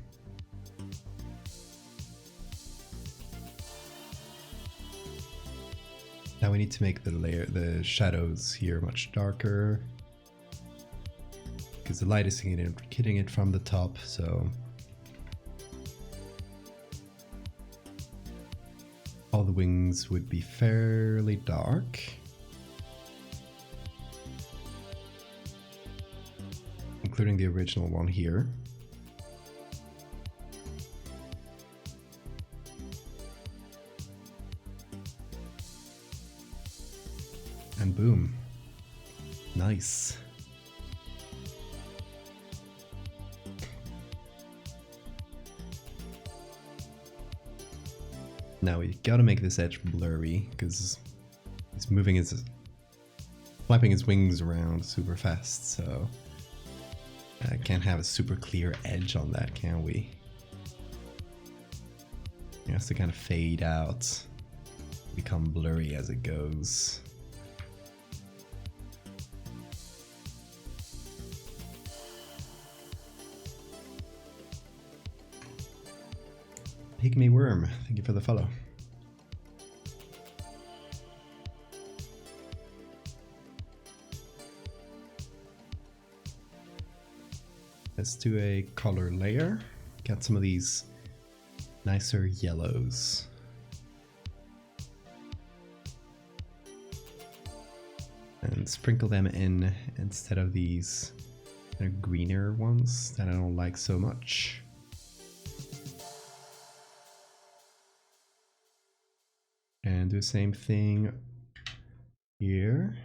Now we need to make the shadows here much darker, because the light is hitting it from the top, so all the wings would be fairly dark. Including the original one here. And boom. Nice. Now we gotta make this edge blurry, because he's flapping his wings around super fast, so can't have a super clear edge on that, can we? It has to kind of fade out, become blurry as it goes. Pygmy Worm, thank you for the follow. Let's do a color layer. Get some of these nicer yellows. And sprinkle them in instead of these kind of greener ones that I don't like so much. And do the same thing here.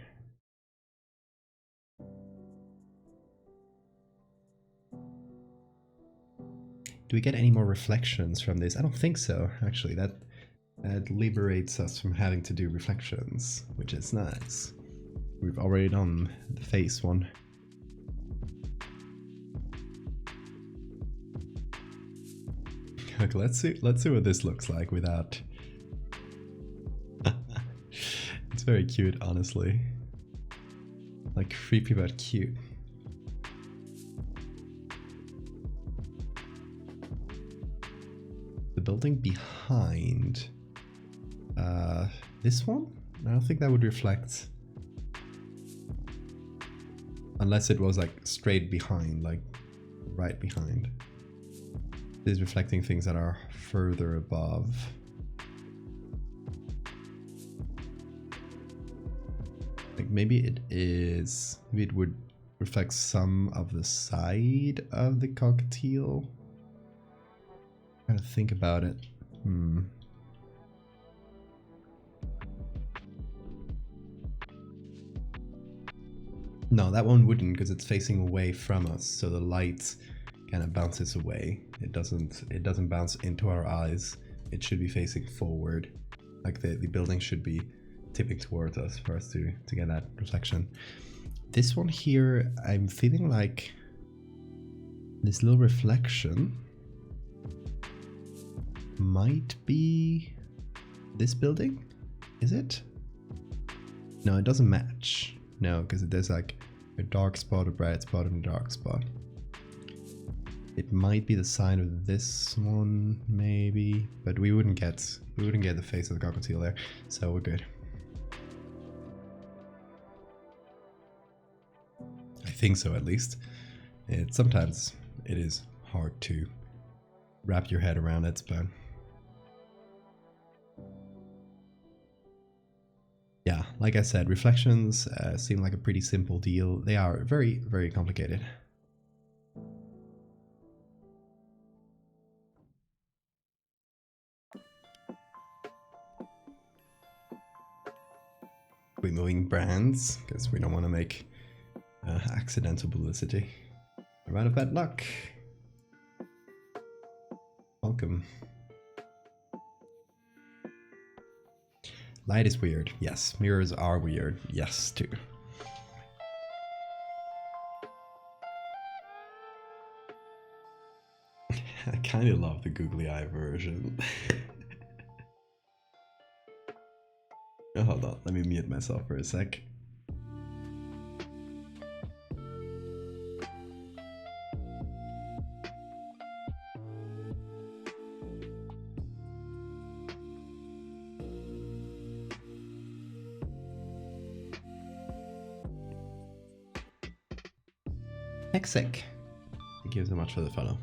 Do we get any more reflections from this? I don't think so, actually. That liberates us from having to do reflections, which is nice. We've already done the face one. Okay, let's see what this looks like without. It's very cute, honestly. Like creepy but cute. The building behind this one? I don't think that would reflect, unless it was like straight behind, like right behind. This is reflecting things that are further above. Like maybe it is, maybe it would reflect some of the side of the cockatiel. Trying to think about it. No, that one wouldn't, because it's facing away from us, so the light kind of bounces away. It doesn't bounce into our eyes. It should be facing forward. Like the building should be tipping towards us for us to get that reflection. This one here, I'm feeling like this little reflection might be this building. Is it? No, it doesn't match. No, because there's like a dark spot, a bright spot, and a dark spot. It might be the side of this one, maybe, but we wouldn't get the face of the cockatiel there, so we're good. I think so, at least. Sometimes it is hard to wrap your head around it, but yeah, like I said, reflections seem like a pretty simple deal. They are very, very complicated. We're moving brands because we don't want to make accidental publicity. A round of bad luck. Welcome. Light is weird. Yes. Mirrors are weird. Yes, too. I kind of love the googly eye version. Oh, hold on. Let me mute myself for a sec. Hexic. Thank you so much for the follow.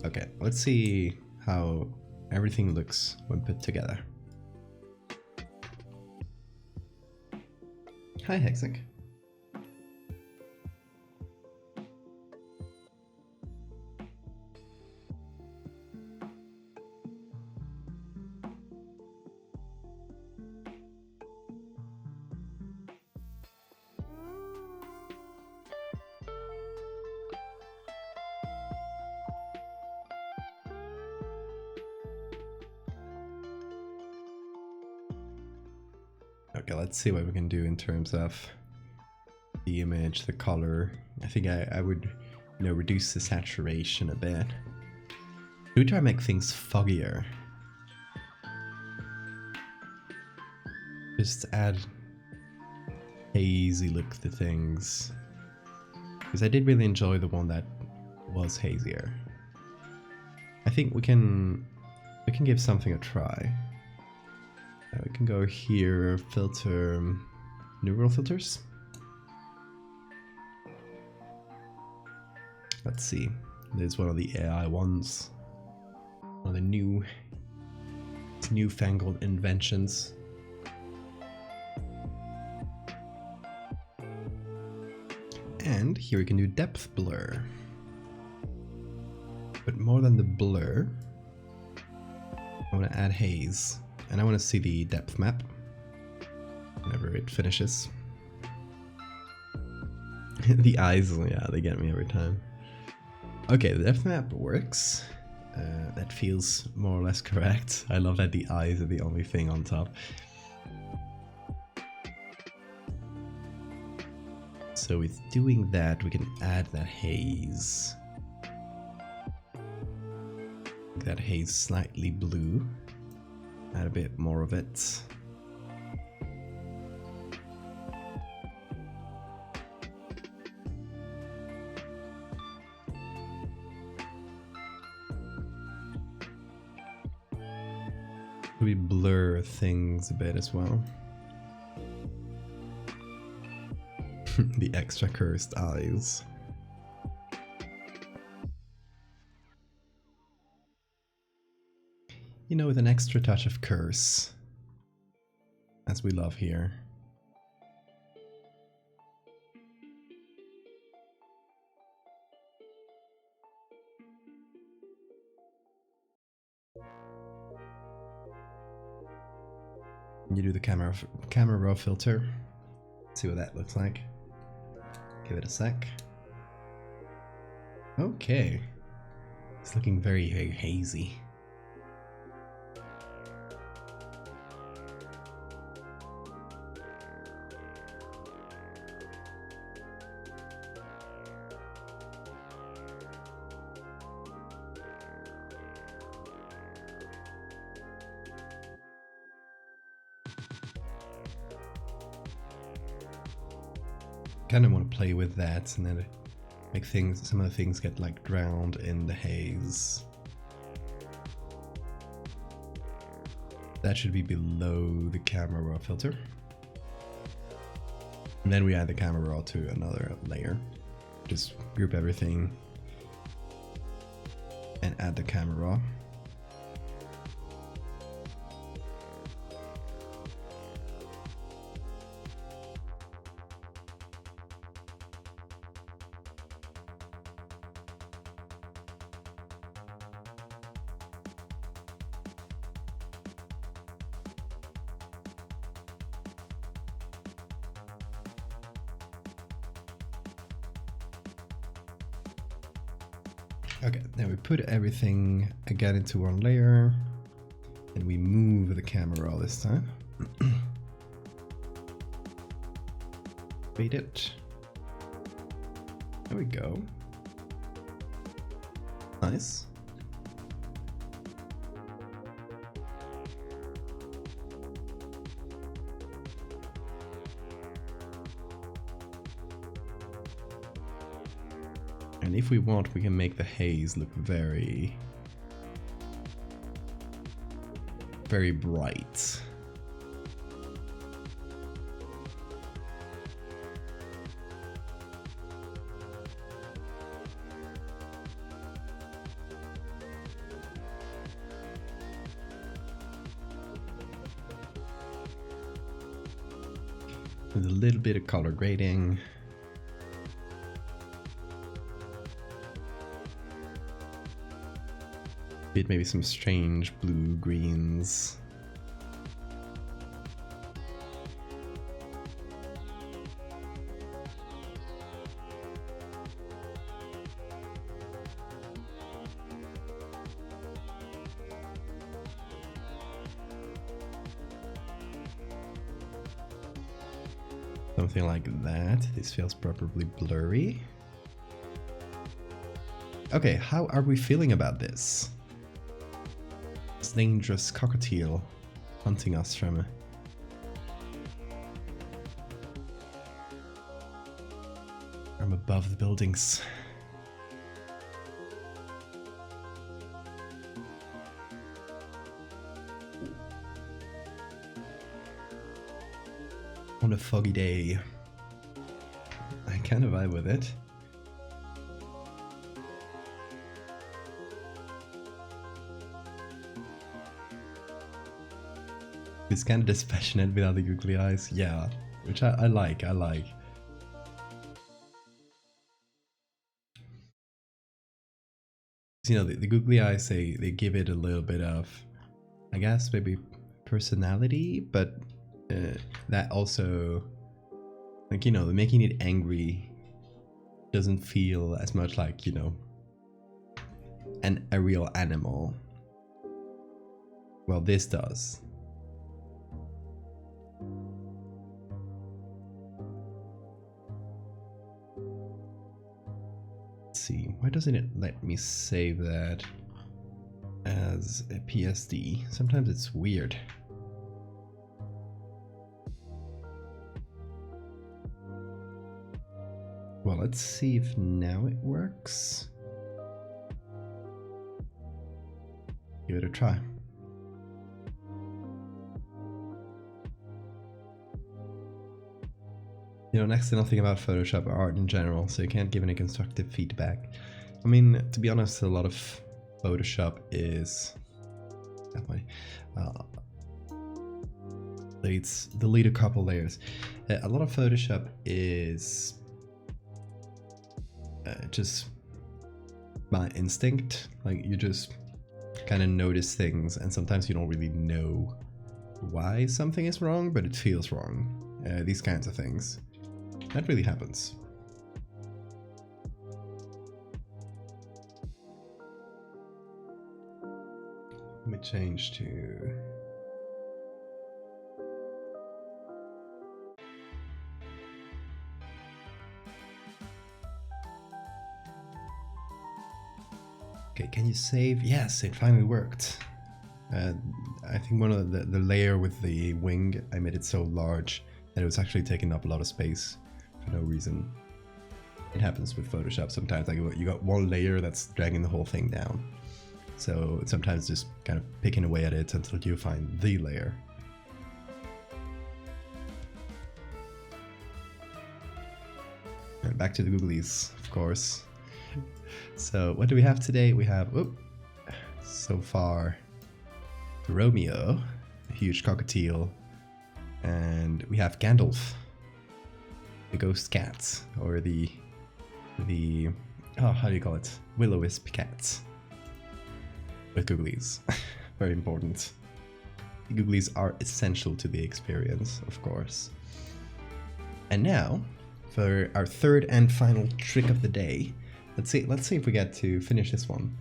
Okay, let's see how everything looks when put together. Hi, Hexic. Okay, let's see what we can do in terms of the image, the color. I think I would, reduce the saturation a bit. Do we try to make things foggier? Just add hazy look to things. Because I did really enjoy the one that was hazier. I think we can give something a try. We can go here, filter, neural filters. Let's see. There's one of the AI ones. One of the newfangled inventions. And here we can do depth blur. But more than the blur, I want to add haze. And I want to see the depth map whenever it finishes. The eyes, yeah, they get me every time. Okay, the depth map works. That feels more or less correct. I love that the eyes are the only thing on top. So with doing that, we can add that haze. Make that haze slightly blue. Add a bit more of it. We blur things a bit as well. The extra cursed eyes. With an extra touch of curse, as we love here. You do the camera raw filter. See what that looks like. Give it a sec. Okay, it's looking very hazy. kind of want to play with that and then make some of the things get like drowned in the haze. That should be below the camera raw filter. And then we add the camera raw to another layer. Just group everything and add the camera raw. Okay, now we put everything again into one layer and we move the camera all this time. Wait it. There we go. Nice. And if we want, we can make the haze look very, very bright. With a little bit of color grading. Maybe some strange blue greens. Something like that. This feels probably blurry. Okay, how are we feeling about this? Dangerous cockatiel hunting us from above the buildings. On a foggy day, I kind of vibe with it. It's kind of dispassionate without the googly eyes, yeah, which I like. You know, the googly eyes, they give it a little bit of, I guess, maybe personality, but that also, like, you know, making it angry doesn't feel as much like, you know, a real animal. Well, this does. See, why doesn't it let me save that as a PSD? Sometimes it's weird. Well, let's see if now it works. Give it a try. You know next to nothing about Photoshop or art in general, so you can't give any constructive feedback. I mean, to be honest, a lot of Photoshop is... let's delete a couple layers. A lot of Photoshop is just by instinct. Like, you just kind of notice things, and sometimes you don't really know why something is wrong, but it feels wrong. These kinds of things. That really happens. Let me change to... Okay, can you save? Yes, it finally worked. I think one of the layer with the wing, I made it so large that it was actually taking up a lot of space for no reason. It happens with Photoshop sometimes, like you got one layer that's dragging the whole thing down. So sometimes just kind of picking away at it until you find the layer. And back to the googlies, of course. So what do we have today? We have, so far, Romeo, a huge cockatiel, and we have Gandalf, the ghost cat, or the how do you call it? Will-o-wisp cat. With googlies. Very important. The googlies are essential to the experience, of course. And now, for our third and final trick of the day, let's see if we get to finish this one.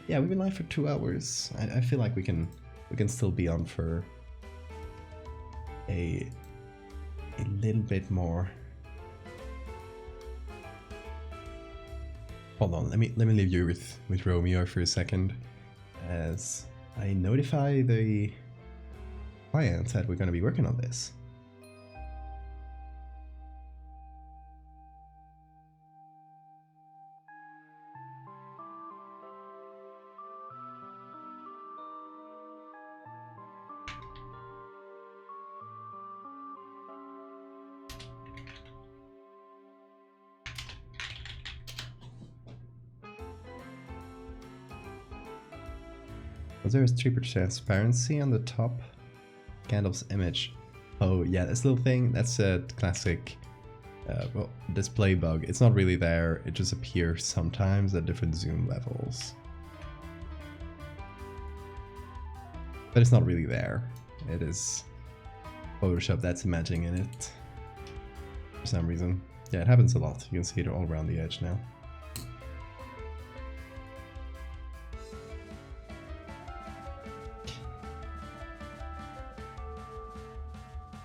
Yeah, we've been live for 2 hours. I feel like we can still be on for a little bit more. Hold on, let me leave you with Romeo for a second, as I notify the client that we're going to be working on this. Was there a stripper transparency on the top? Gandalf's image. Oh yeah, this little thing, that's a classic well, display bug. It's not really there, it just appears sometimes at different zoom levels. But it's not really there. It is Photoshop that's imagining it for some reason. Yeah, it happens a lot. You can see it all around the edge now.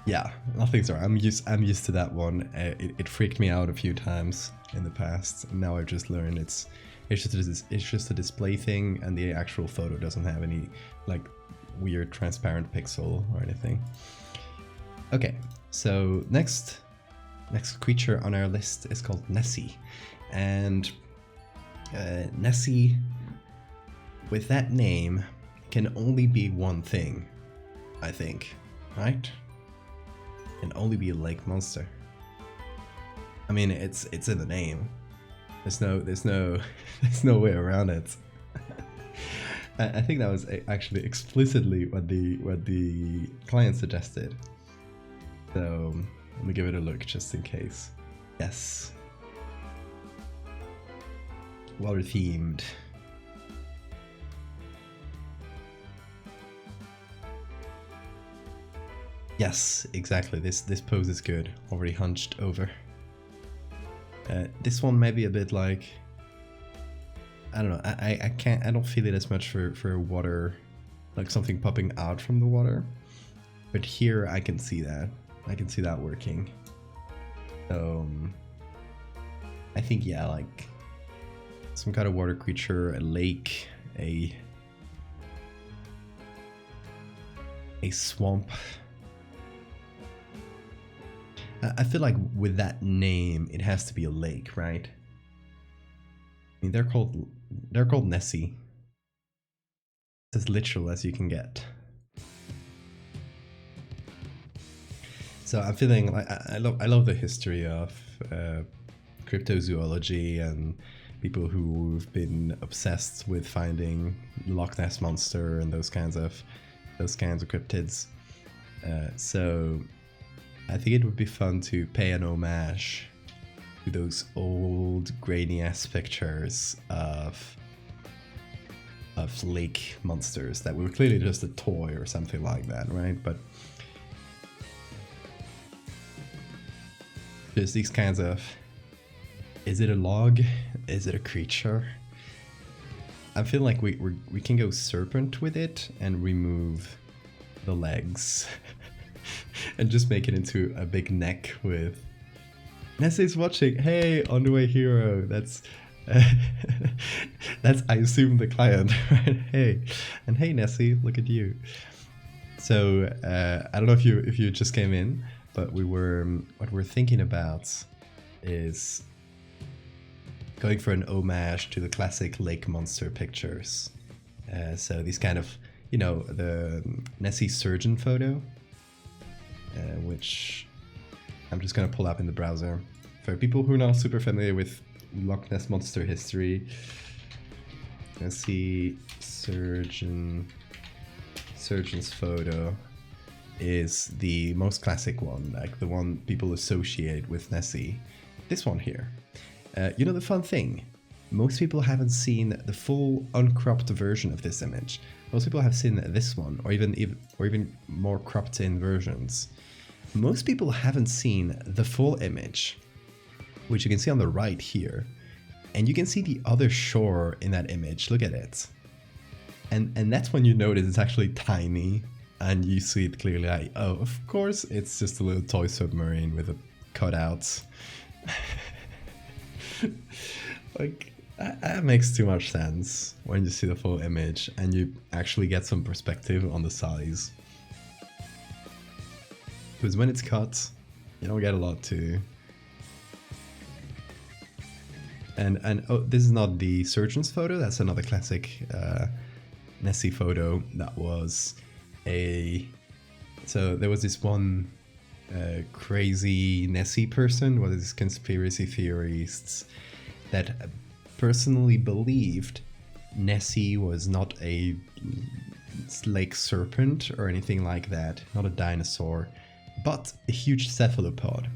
Yeah, nothing's wrong. I'm used to that one. It freaked me out a few times in the past. And now I've just learned it's just a display thing, and the actual photo doesn't have any like weird transparent pixel or anything. Okay, so next creature on our list is called Nessie, and Nessie, with that name, can only be one thing, I think, right? Can only be a lake monster. I mean, it's in the name. There's no way around it. I think that was actually explicitly what the client suggested. So let me give it a look just in case. Yes. Water themed. Yes, exactly. This pose is good. Already hunched over. This one may be a bit like, I don't know. I don't feel it as much for water, like something popping out from the water. But here I can see that. I can see that working. So I think, yeah, like some kind of water creature, a lake, a swamp. I feel like with that name, it has to be a lake, right? I mean, they're called Nessie. It's as literal as you can get. So I'm feeling like I love the history of cryptozoology and people who've been obsessed with finding Loch Ness Monster and those kinds of cryptids. So I think it would be fun to pay an homage to those old grainy-ass pictures of lake monsters that were clearly just a toy or something like that, right? But there's these kinds of, is it a log? Is it a creature? I feel like we can go serpent with it and remove the legs. And just make it into a big neck with Nessie's watching. Hey, underway hero. That's I assume the client, right? Hey, and hey Nessie, look at you. So I don't know if you just came in, but what we're thinking about is going for an homage to the classic lake monster pictures. So these kind of, you know, the Nessie surgeon photo, which I'm just gonna pull up in the browser. For people who are not super familiar with Loch Ness monster history, Nessie surgeon's photo is the most classic one, like the one people associate with Nessie. This one here. You know the fun thing? Most people haven't seen the full uncropped version of this image. Most people have seen this one, or even more cropped in versions. Most people haven't seen the full image, which you can see on the right here. And you can see the other shore in that image. Look at it. And that's when you notice it's actually tiny, and you see it clearly like, oh, of course, it's just a little toy submarine with a cutout. Like, that makes too much sense when you see the full image and you actually get some perspective on the size. Because when it's cut, you don't get a lot to. And oh, this is not the surgeon's photo, that's another classic Nessie photo. That was so there was this one crazy Nessie person, one of these conspiracy theorists, that personally believed Nessie was not a lake serpent or anything like that, not a dinosaur, but a huge cephalopod.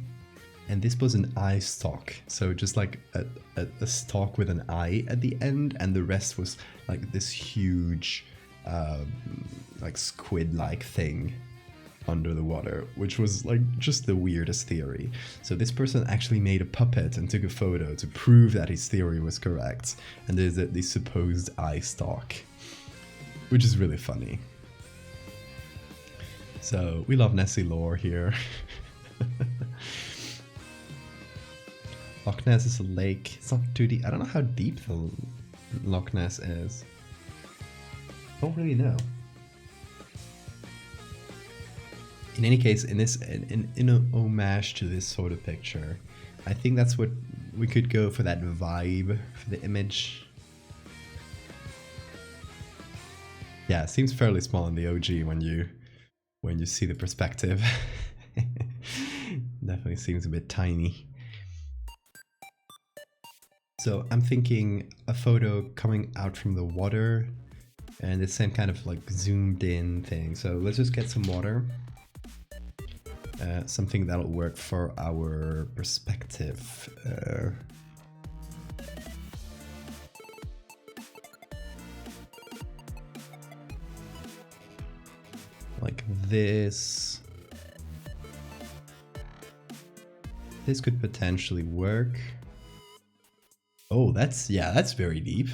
And this was an eye stalk, so just like a stalk with an eye at the end, and the rest was like this huge, like squid-like thing under the water, which was like just the weirdest theory. So this person actually made a puppet and took a photo to prove that his theory was correct, and there's the supposed eye stalk, which is really funny. So we love Nessie lore here. Loch Ness is a lake. It's not too deep. I don't know how deep the Loch Ness is. Don't really know. In any case, in a homage to this sort of picture, I think that's what we could go for, that vibe for the image. Yeah, it seems fairly small in the OG when you see the perspective. Definitely seems a bit tiny. So I'm thinking a photo coming out from the water and the same kind of like zoomed in thing. So let's just get some water. Something that'll work for our perspective. Like this. This could potentially work. Oh, that's very deep.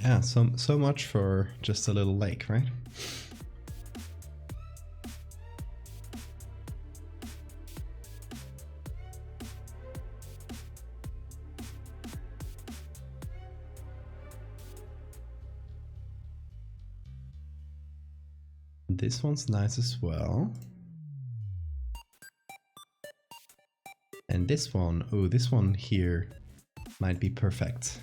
Yeah, so much for just a little lake, right? This one's nice as well. And this one, oh, this one here might be perfect.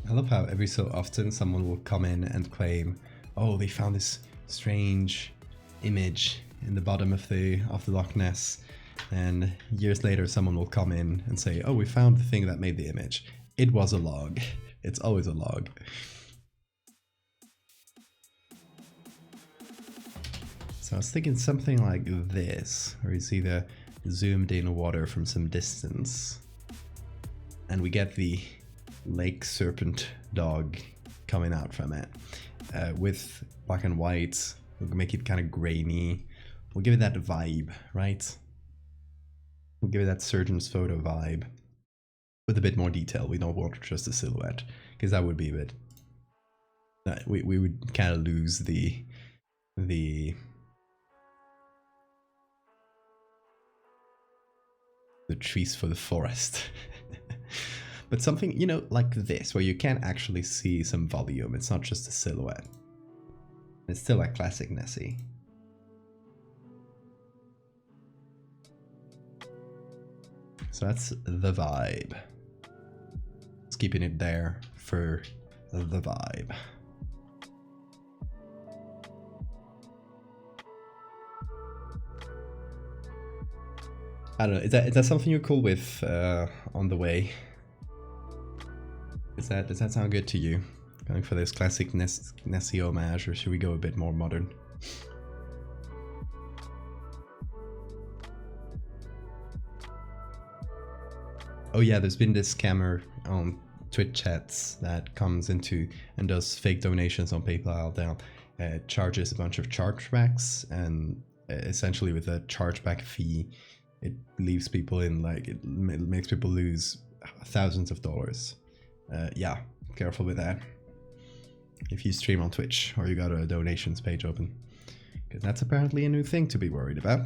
I love how every so often someone will come in and claim, oh, they found this strange image in the bottom of the Loch Ness, and years later someone will come in and say, oh, we found the thing that made the image. It was a log. It's always a log. So I was thinking something like this, where you see the zoomed in water from some distance, and we get the lake serpent dog coming out from it. With black and white, we'll make it kind of grainy. We'll give it that vibe, right? We'll give it that surgeon's photo vibe. With a bit more detail. We don't want just a silhouette, because that would be a bit... we would kind of lose the The trees for the forest. But something, you know, like this, where you can actually see some volume. It's not just a silhouette. It's still a classic Nessie. So that's the vibe. Just keeping it there for the vibe. I don't know, is that something you're cool with on the way? Does that sound good to you? Going for this classic Nessie homage, or should we go a bit more modern? Oh yeah, there's been this scammer on Twitch chats that comes into and does fake donations on PayPal. That charges a bunch of chargebacks, and essentially with a chargeback fee, it leaves people in, like, it makes people lose thousands of dollars. Yeah, careful with that if you stream on Twitch or you got a donations page open, because that's apparently a new thing to be worried about.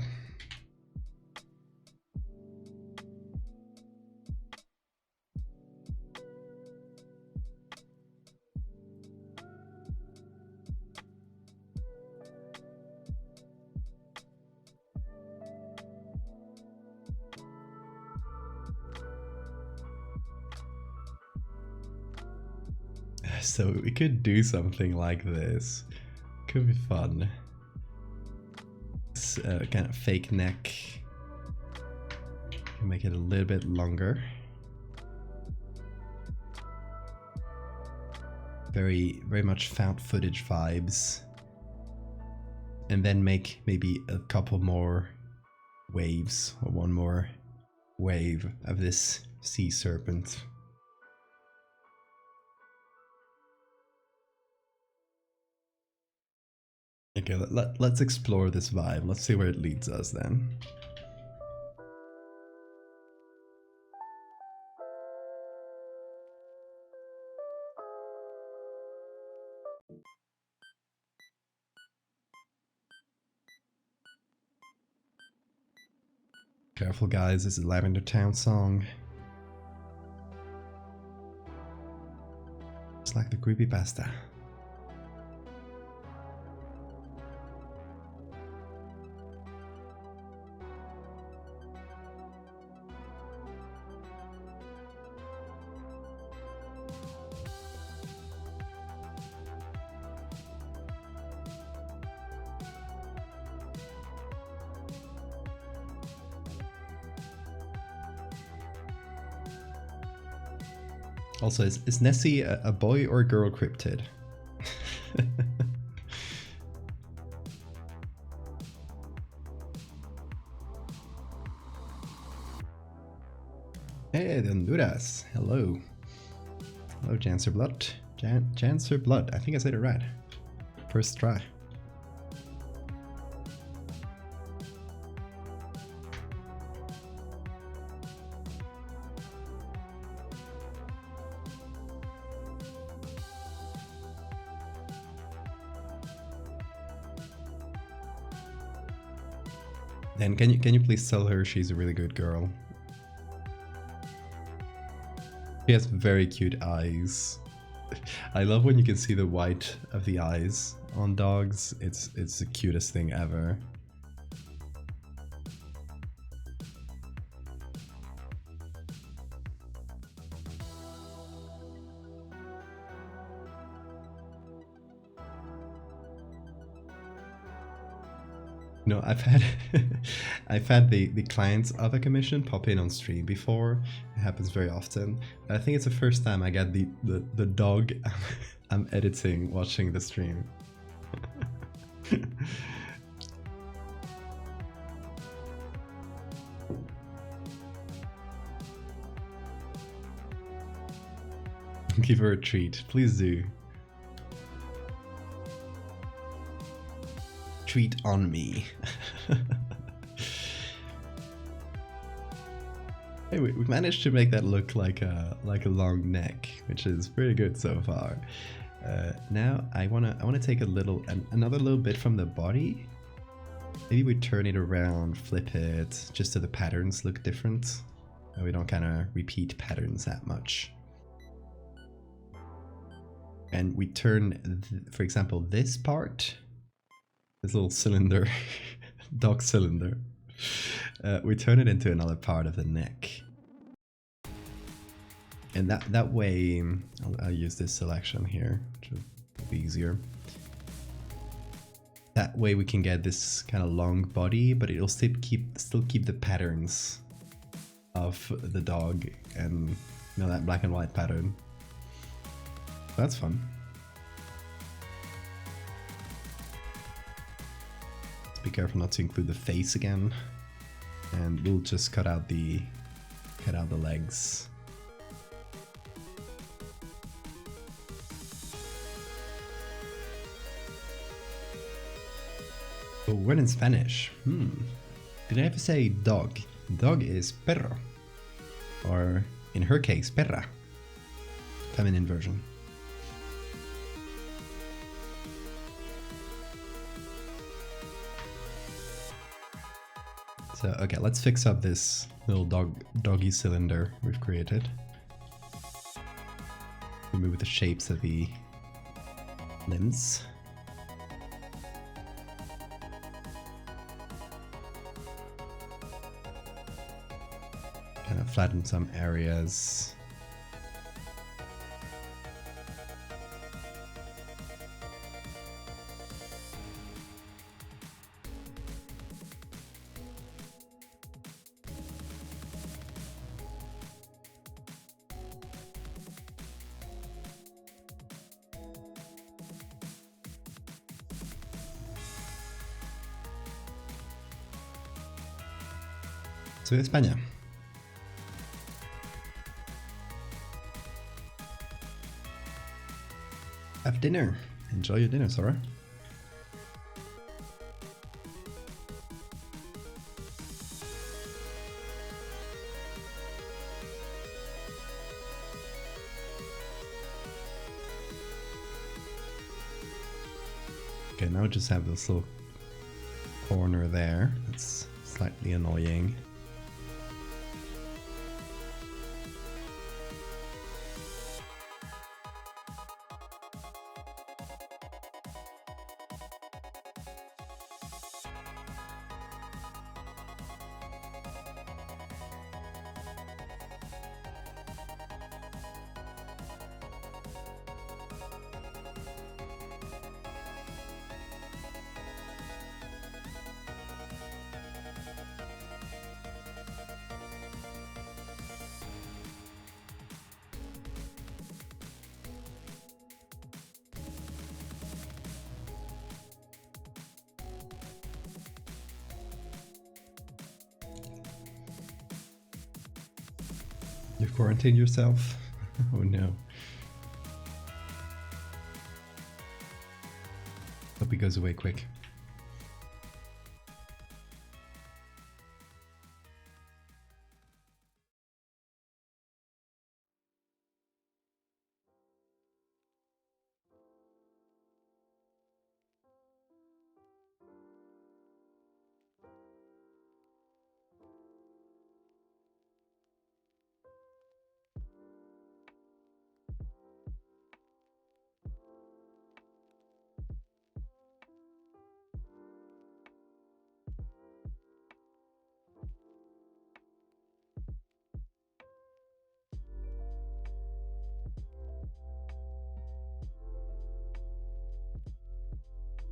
So we could do something like this. Could be fun. This kind of fake neck. Make it a little bit longer. Very much found footage vibes. And then make maybe a couple more waves, or one more wave of this sea serpent. Okay, let's explore this vibe. Let's see where it leads us then. Careful guys, this is Lavender Town song. It's like the creepypasta. Also, is Nessie a boy or a girl cryptid? Hey, the Honduras. Hello. Hello, Janser Blood. Janser Blood. I think I said it right. First try. Then can you please tell her she's a really good girl? She has very cute eyes. I love when you can see the white of the eyes on dogs. It's the cutest thing ever. No, I've had the clients of a commission pop in on stream before. It happens very often. I think it's the first time I get the dog I'm editing watching the stream. Give her a treat, please do. Treat on me. Hey, we managed to make that look like a long neck, which is pretty good so far. Now I wanna take another little bit from the body Maybe we turn it around, flip it, just so the patterns look different. And we don't kind of repeat patterns that much. And we turn, for example, this part, this little cylinder, dog cylinder, we turn it into another part of the neck. And that way, I'll use this selection here, which will be easier. That way we can get this kind of long body, but it'll still keep the patterns of the dog and, you know, that black and white pattern. That's fun. Let's be careful not to include the face again, and we'll just cut out the legs. Oh, word in Spanish. Did I ever say dog? Dog is perro, or in her case, perra. Feminine version. So, okay, let's fix up this little doggy cylinder we've created. Remove the shapes of the limbs. Kind of flatten some areas. Soy de España. Have dinner. Enjoy your dinner, Sora. Okay, now we just have this little corner there. That's slightly annoying. You quarantined yourself? Oh no. Hope he goes away quick.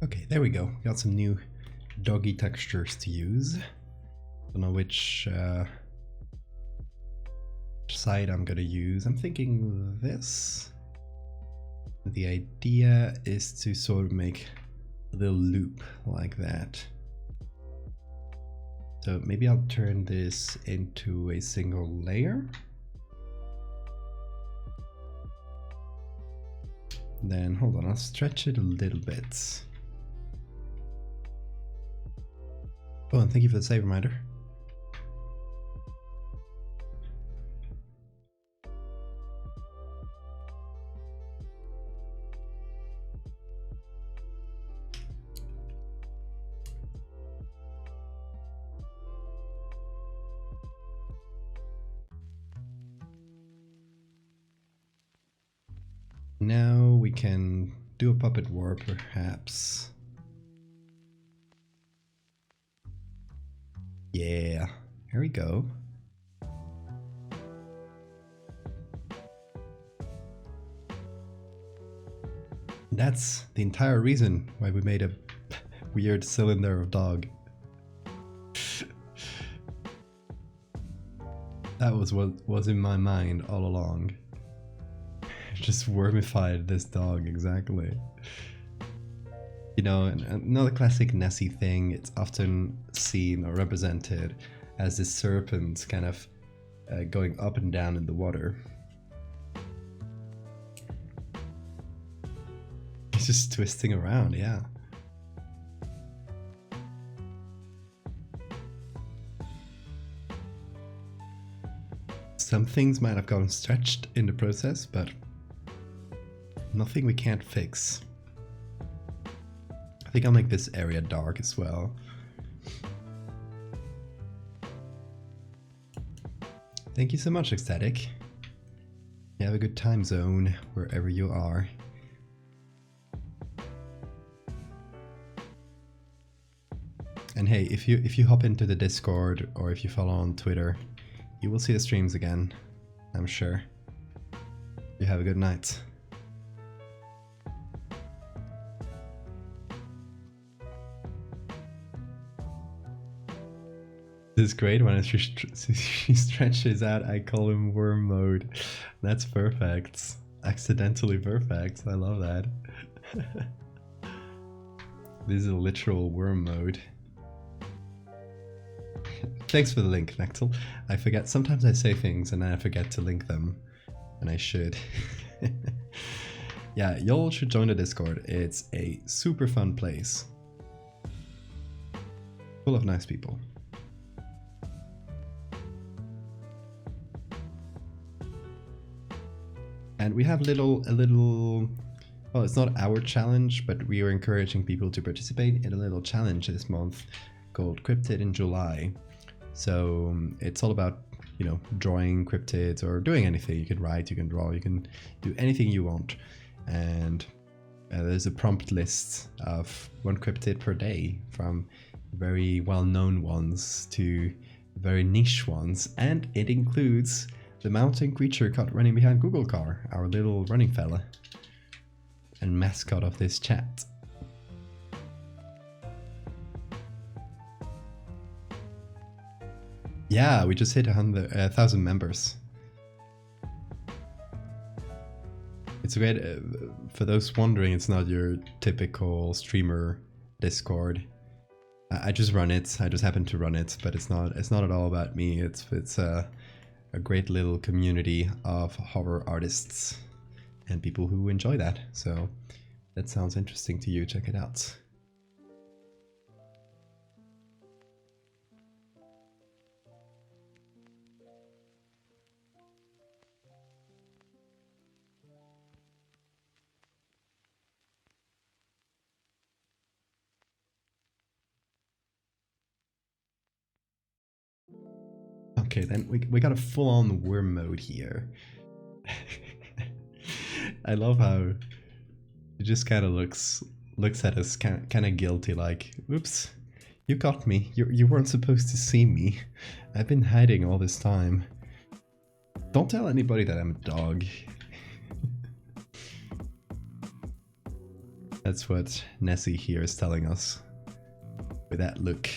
Okay, there we go. Got some new doggy textures to use. Don't know which side I'm gonna use. I'm thinking this. The idea is to sort of make a little loop like that. So maybe I'll turn this into a single layer. Then hold on, I'll stretch it a little bit. Oh, and thank you for the save reminder. Now we can do a puppet war, perhaps. Yeah, here we go. That's the entire reason why we made a weird cylinder of dog. That was what was in my mind all along. Just wormified this dog, exactly. You know, another classic Nessie thing, it's often seen or represented as this serpent kind of going up and down in the water. It's just twisting around, yeah. Some things might have gotten stretched in the process, but nothing we can't fix. I think I'll make this area dark as well. Thank you so much, Ecstatic. You have a good time zone wherever you are. And hey, if you hop into the Discord or if you follow on Twitter, you will see the streams again, I'm sure. You have a good night. This is great. When she stretches out, I call him worm mode. That's perfect. Accidentally perfect. I love that. This is a literal worm mode. Thanks for the link, Nextel. I forget, sometimes I say things and then I forget to link them, and I should. Yeah, y'all should join the Discord. It's a super fun place. Full of nice people. And we have a little, well, it's not our challenge, but we are encouraging people to participate in a little challenge this month called Cryptid in July. So it's all about, you know, drawing cryptids or doing anything. You can write, you can draw, you can do anything you want. And there's a prompt list of 1 cryptid per day, from very well-known ones to very niche ones. And it includes the mountain creature caught running behind Google Car, our little running fella and mascot of this chat. Yeah, we just hit 1,000 members. It's great. For those wondering, it's not your typical streamer Discord. I just run it. I just happen to run it, but it's not at all about me. It's a great little community of horror artists and people who enjoy that. So that sounds interesting to you. Check it out. Okay, then we got a full-on worm mode here. I love how it just kind of looks at us kind of guilty, like, oops, you got me. You weren't supposed to see me. I've been hiding all this time. Don't tell anybody that I'm a dog. That's what Nessie here is telling us with that look.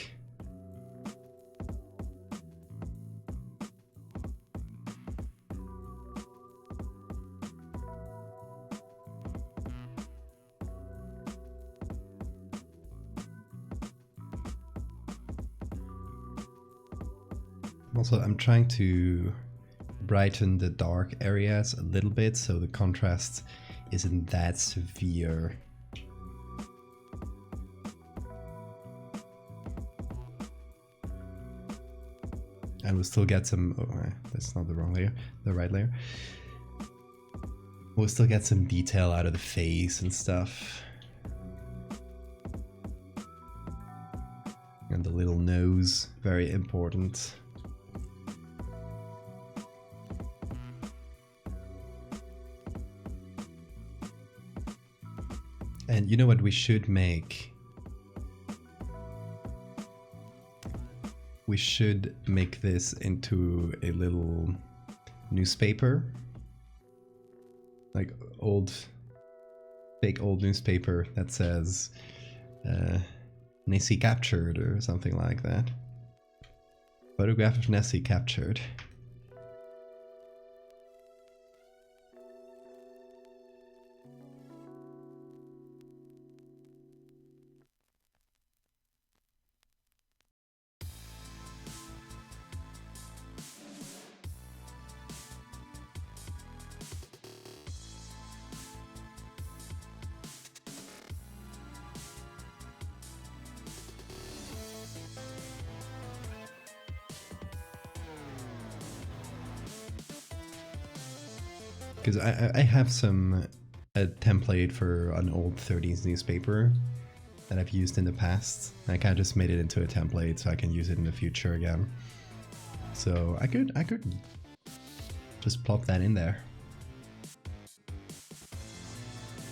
Also, I'm trying to brighten the dark areas a little bit so the contrast isn't that severe. And we'll still get some, oh, that's not the wrong layer, the right layer. We'll still get some detail out of the face and stuff. And the little nose, very important. And you know what we should make? We should make this into a little newspaper. Like fake old newspaper that says Nessie captured or something like that. Photograph of Nessie captured. Because I have a template for an old 30s newspaper that I've used in the past. I kind of just made it into a template so I can use it in the future again. So I could just plop that in there.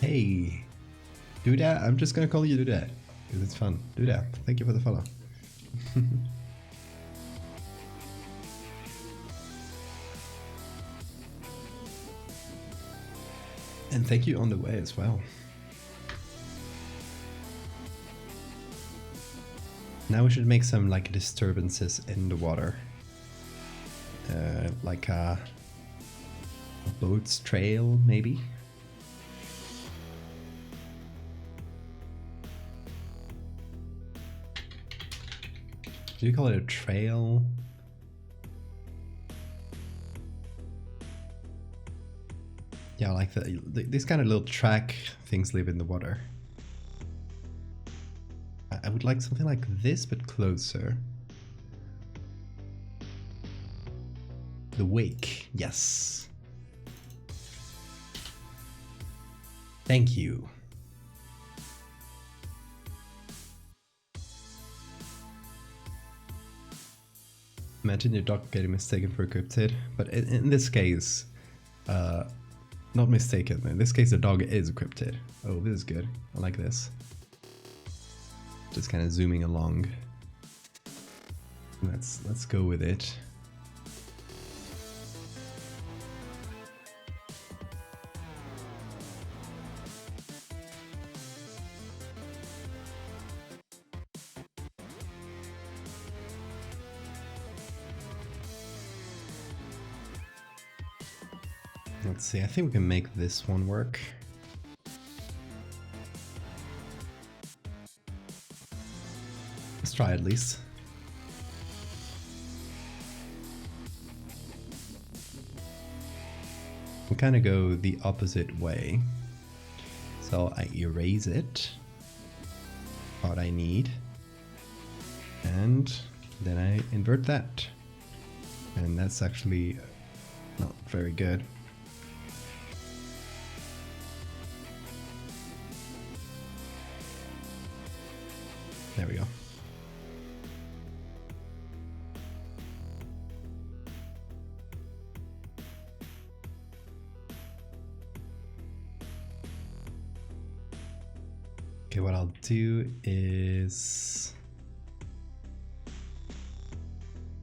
Hey, do that. I'm just gonna call you do that because it's fun. Do that. Thank you for the follow. And thank you on the way as well. Now we should make some like disturbances in the water. Like a boat's trail, maybe? Do you call it a trail? Yeah, like these kind of little track things live in the water. I would like something like this, but closer. The wake, yes. Thank you. Imagine your dog getting mistaken for a cryptid, but in this case, not mistaken. In this case, the dog is a cryptid. Oh, this is good. I like this. Just kind of zooming along. Let's go with it. Let's see, I think we can make this one work. Let's try at least. We kind of go the opposite way. So I erase it, what I need, and then I invert that. And that's actually not very good. There we go. Okay, what I'll do is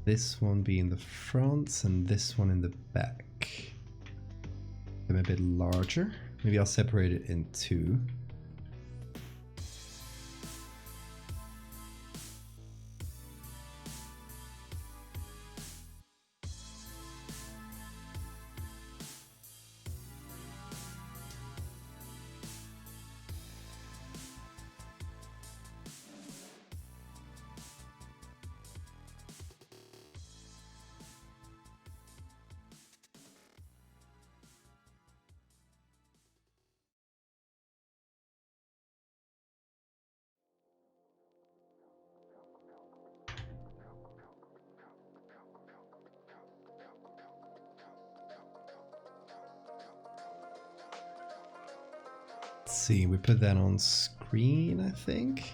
this one be in the front and this one in the back. Them a bit larger. Maybe I'll separate it in two. Let's see, we put that on screen, I think.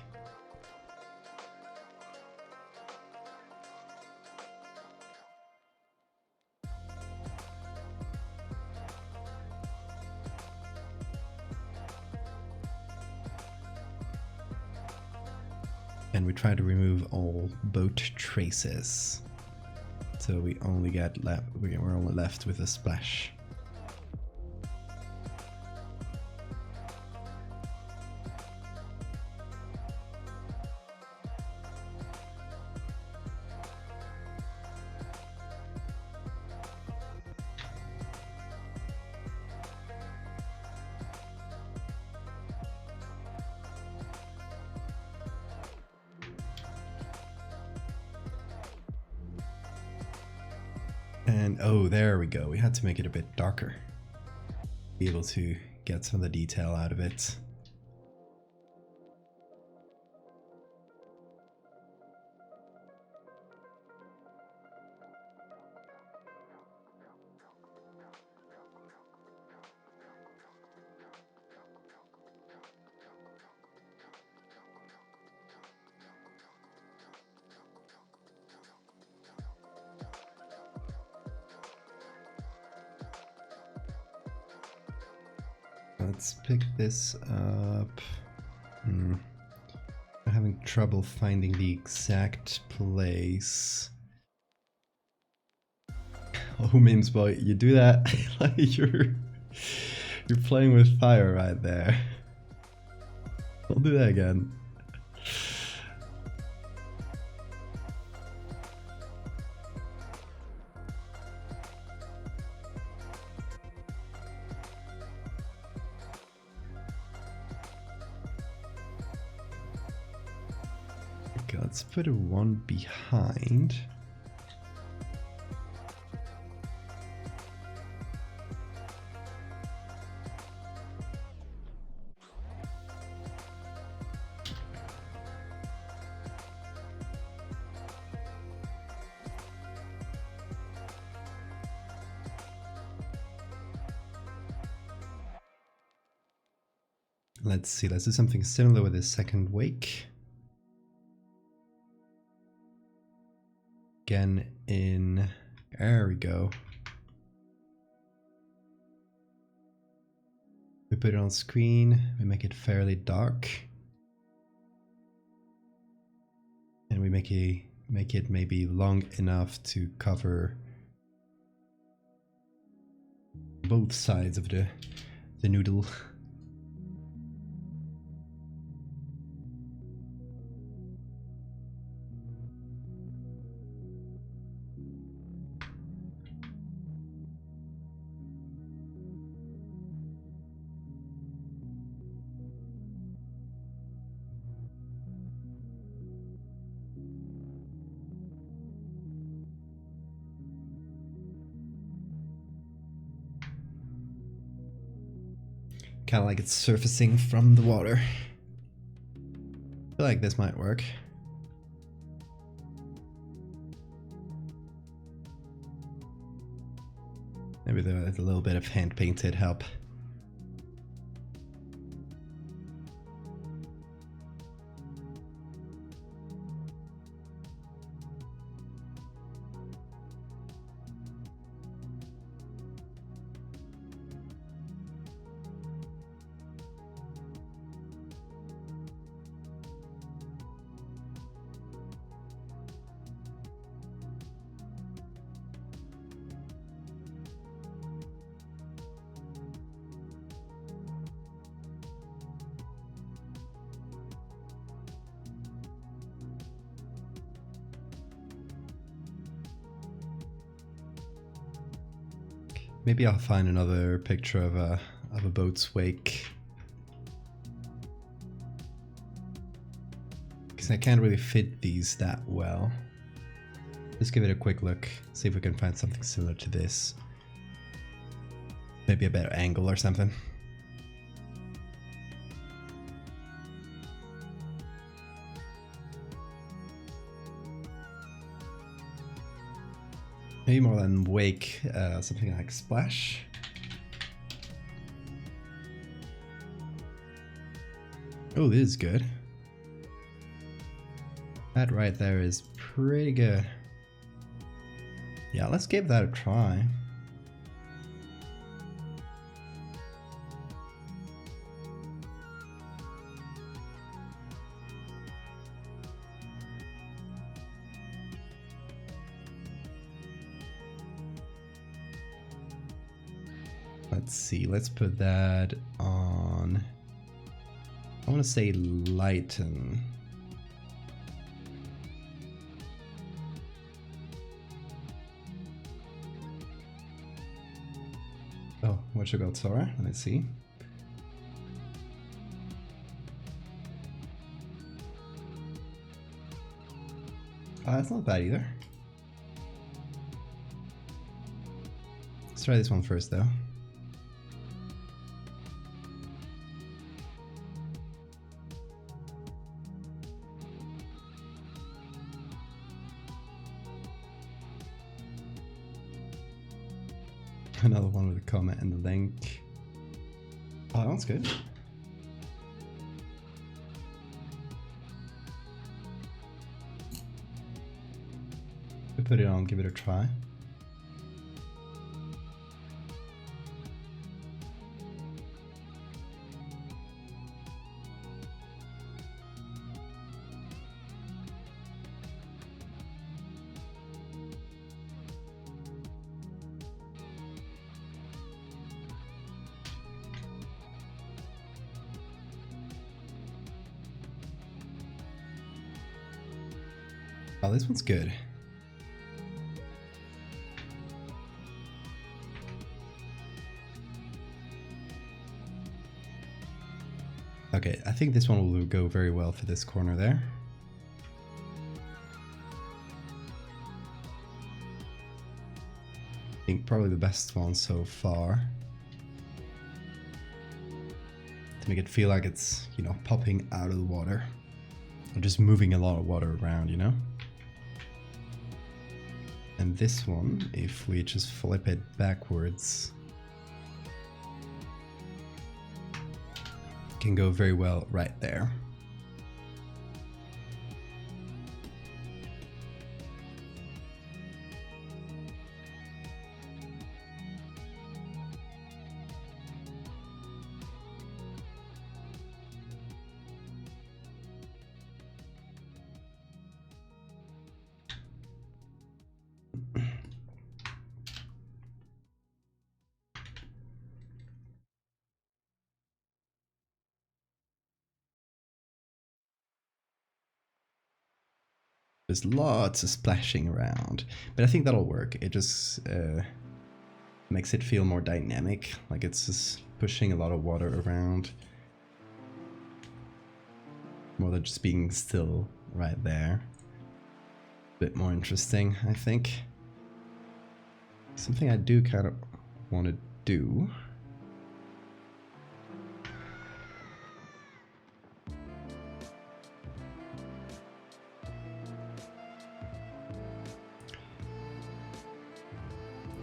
And we try to remove all boat traces. So we only get we're only left with a splash. And oh, there we go. We had to make it a bit darker. Be able to get some of the detail out of it. Let's pick this up. I'm having trouble finding the exact place. Oh, Mims boy, you do that like you're playing with fire right there. I'll do that again. Okay, let's put a one behind. Let's see, let's do something similar with the second wake. Again there we go. We put it on screen, we make it fairly dark. And we make it maybe long enough to cover both sides of the noodle. Kind of like it's surfacing from the water. I feel like this might work. Maybe there's a little bit of hand painted help. Maybe I'll find another picture of a boat's wake. Because I can't really fit these that well. Let's give it a quick look, see if we can find something similar to this. Maybe a better angle or something. Maybe more than wake, something like splash. Oh, this is good. That right there is pretty good. Yeah, let's give that a try. Let's see, let's put that on, I want to say lighten. Oh, what you got, Sora? Let's see. That's not bad either. Let's try this one first though. Another one with a comment and the link. Oh, that one's good. We put it on, give it a try. Oh, this one's good. Okay, I think this one will go very well for this corner there. I think probably the best one so far. To make it feel like it's, you know, popping out of the water. Or just moving a lot of water around, you know? And this one, if we just flip it backwards, can go very well right there. There's lots of splashing around, but I think that'll work. It just makes it feel more dynamic, like it's just pushing a lot of water around. More than just being still right there. A bit more interesting, I think. Something I do kind of want to do.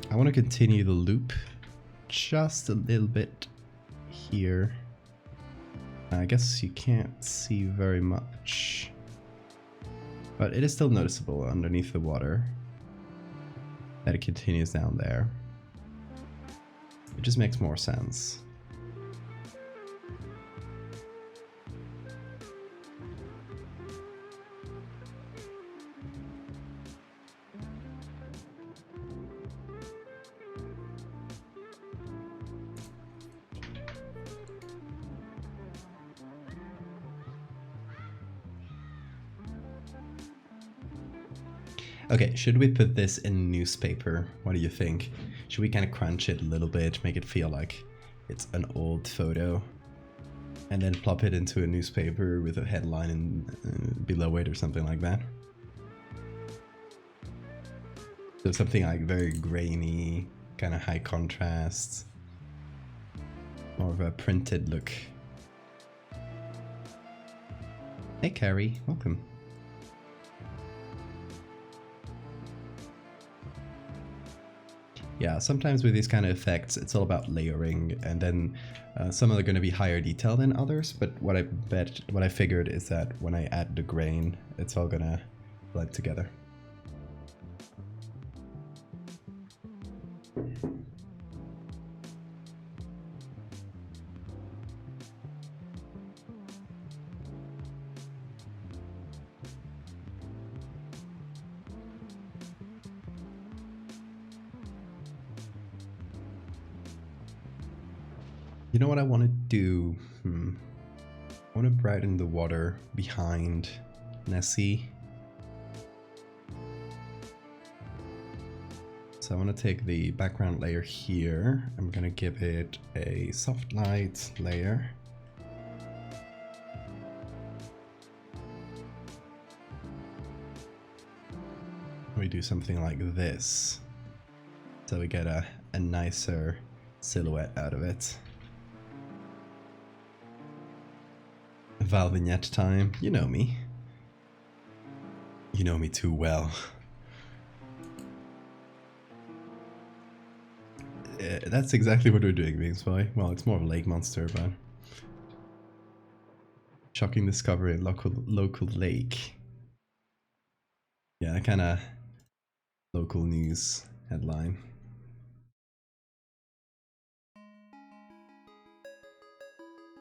I want to continue the loop just a little bit here. I guess you can't see very much, but it is still noticeable underneath the water that it continues down there. It just makes more sense. Okay, should we put this in newspaper? What do you think? Should we kind of crunch it a little bit, make it feel like it's an old photo, and then plop it into a newspaper with a headline below it or something like that? So something like very grainy, kind of high contrast, more of a printed look. Hey Carrie, welcome. Yeah, sometimes with these kind of effects, it's all about layering, and then some are going to be higher detail than others. But what I figured is that when I add the grain, it's all gonna blend together. You know what I want to do? I want to brighten the water behind Nessie. So I want to take the background layer here. I'm going to give it a soft light layer. We do something like this. So we get a nicer silhouette out of it. Val vignette time. You know me. You know me too well. That's exactly what we're doing, Beamspy. Well, it's more of a lake monster, but shocking discovery in local lake. Yeah, kind of local news headline.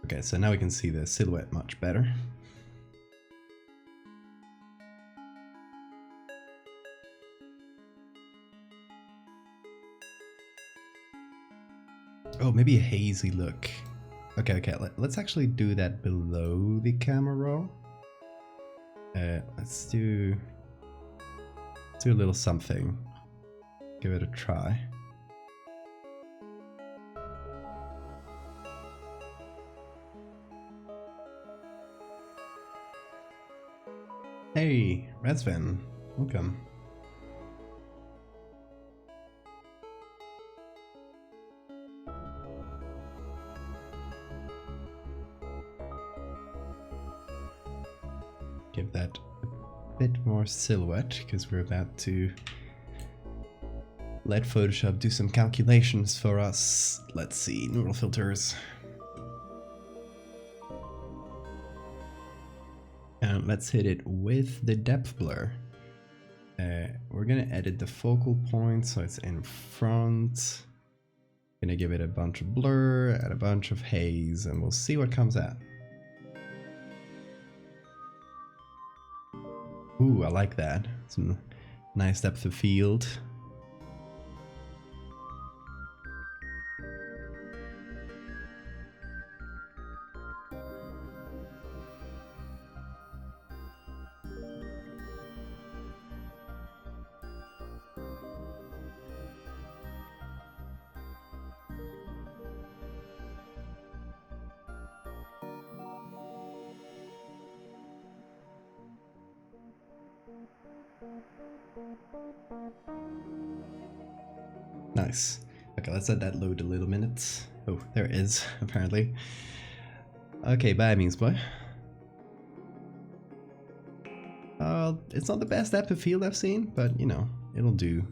Okay, so now we can see the silhouette much better. Oh, maybe a hazy look. Okay, let's actually do that below the camera roll. Let's do a little something. Give it a try. Hey, Razvan, welcome. Give that a bit more silhouette, because we're about to let Photoshop do some calculations for us. Let's see, neural filters. And let's hit it with the depth blur. We're gonna edit the focal point so it's in front. Gonna give it a bunch of blur and a bunch of haze, and we'll see what comes out. Ooh, I like that. Some nice depth of field. Nice. Okay, let's let that load a little minute. Oh, there it is, apparently. Okay, bye, Beamspy. It's not the best depth of field I've seen, but you know, it'll do.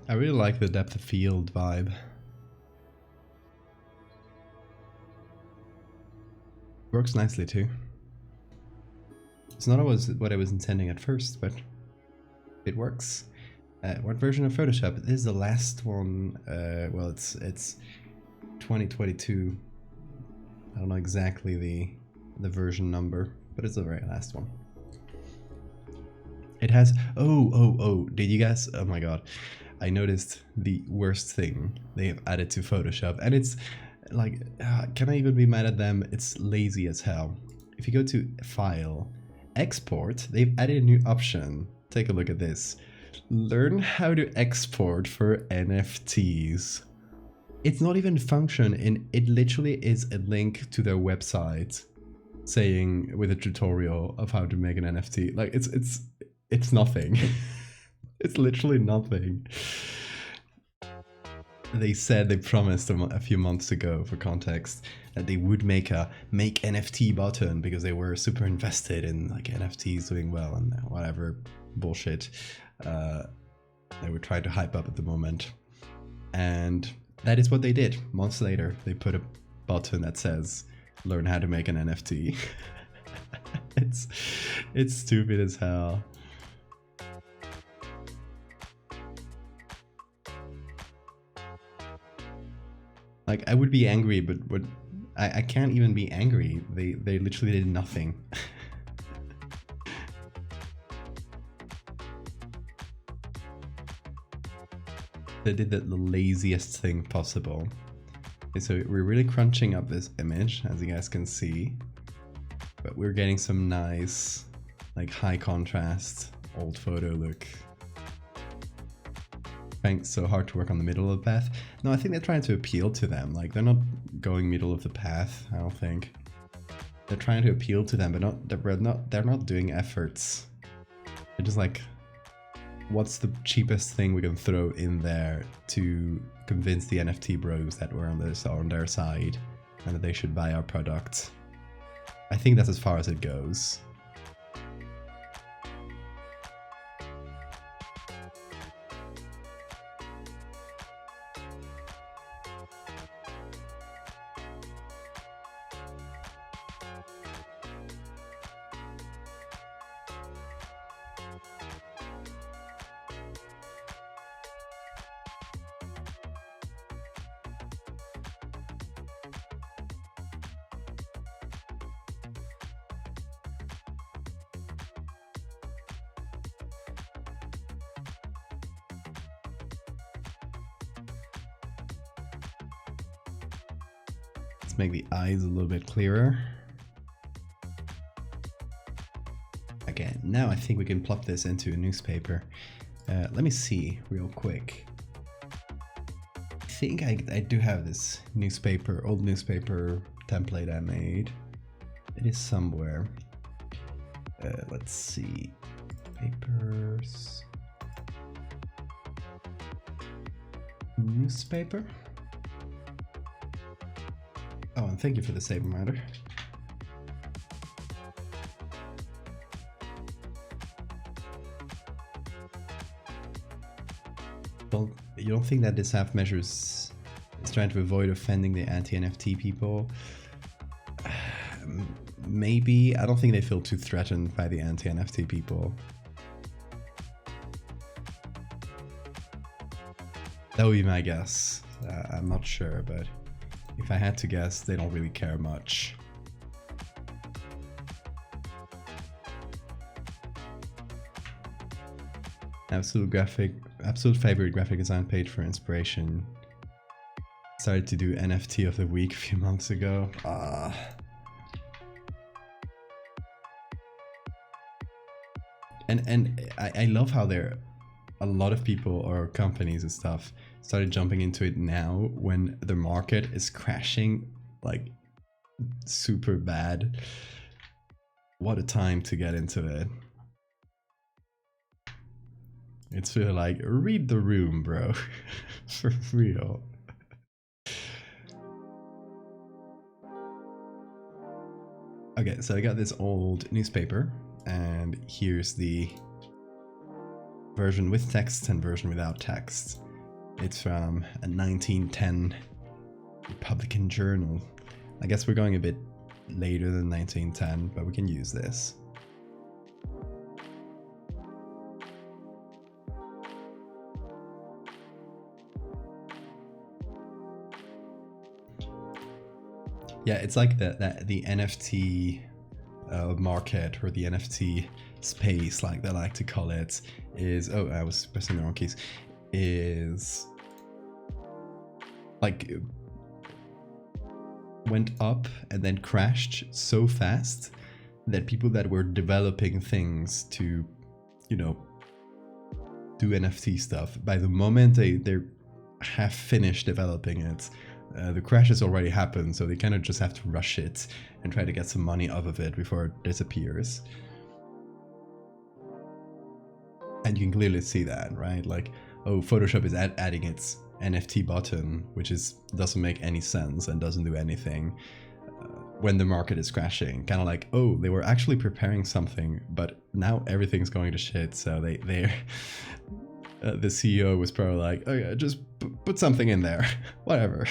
I really like the depth of field vibe. Works nicely too. It's not always what I was intending at first, but it works. What version of Photoshop? This is the last one. Well, it's 2022. I don't know exactly the version number, but it's the very last one. It has. Oh! Did you guys? Oh my god! I noticed the worst thing they have added to Photoshop, and it's like, can I even be mad at them? It's lazy as hell. If you go to File, Export, they've added a new option. Take a look at this. Learn how to export for NFTs. It's not even function, and it literally is a link to their website saying with a tutorial of how to make an NFT. Like it's nothing. It's literally nothing. They said, they promised a few months ago, for context, that they would make a make NFT button because they were super invested in like NFTs doing well and whatever bullshit. they were trying to hype up at the moment. And that is what they did. Months later, they put a button that says, learn how to make an NFT. It's stupid as hell. Like, I would be angry, but I can't even be angry. They literally did nothing. They did the laziest thing possible. Okay, so we're really crunching up this image, as you guys can see. But we're getting some nice, like, high contrast, old photo look. Trying so hard to work on the middle of the path. No, I think they're trying to appeal to them. Like, they're not going middle of the path, I don't think. They're trying to appeal to them, but they're not doing efforts. They're just like, what's the cheapest thing we can throw in there to convince the NFT bros that we're on their side and that they should buy our product? I think that's as far as it goes. Let's make the eyes a little bit clearer. Okay, now I think we can plop this into a newspaper. Let me see real quick. I think I do have this newspaper, old newspaper template I made. It is somewhere. Let's see. Papers. Newspaper? Oh, and thank you for the save reminder. Well, you don't think that this half measures is trying to avoid offending the anti-NFT people? Maybe. I don't think they feel too threatened by the anti-NFT people. That would be my guess. I'm not sure, but if I had to guess, they don't really care much. Absolute favorite graphic design page for inspiration. Started to do NFT of the week a few months ago. And I love how a lot of people or companies and stuff started jumping into it now when the market is crashing like super bad. What a time to get into it. It's really like, read the room, bro. For real. Okay, so I got this old newspaper, and here's the version with text and version without text. It's from a 1910 Republican journal. I guess we're going a bit later than 1910, but we can use this. Yeah, it's like the NFT market, or the NFT space, like they like to call it, is, oh, I was pressing the wrong keys, is like went up and then crashed so fast that people that were developing things to, you know, do NFT stuff, by the moment they have finished developing it, the crash has already happened, so they kind of just have to rush it and try to get some money off of it before it disappears. And you can clearly see that, right? Like, oh, Photoshop is adding its NFT button, which doesn't make any sense and doesn't do anything when the market is crashing. Kind of like, oh, they were actually preparing something, but now everything's going to shit, so The CEO was probably like, oh yeah, just put something in there, whatever.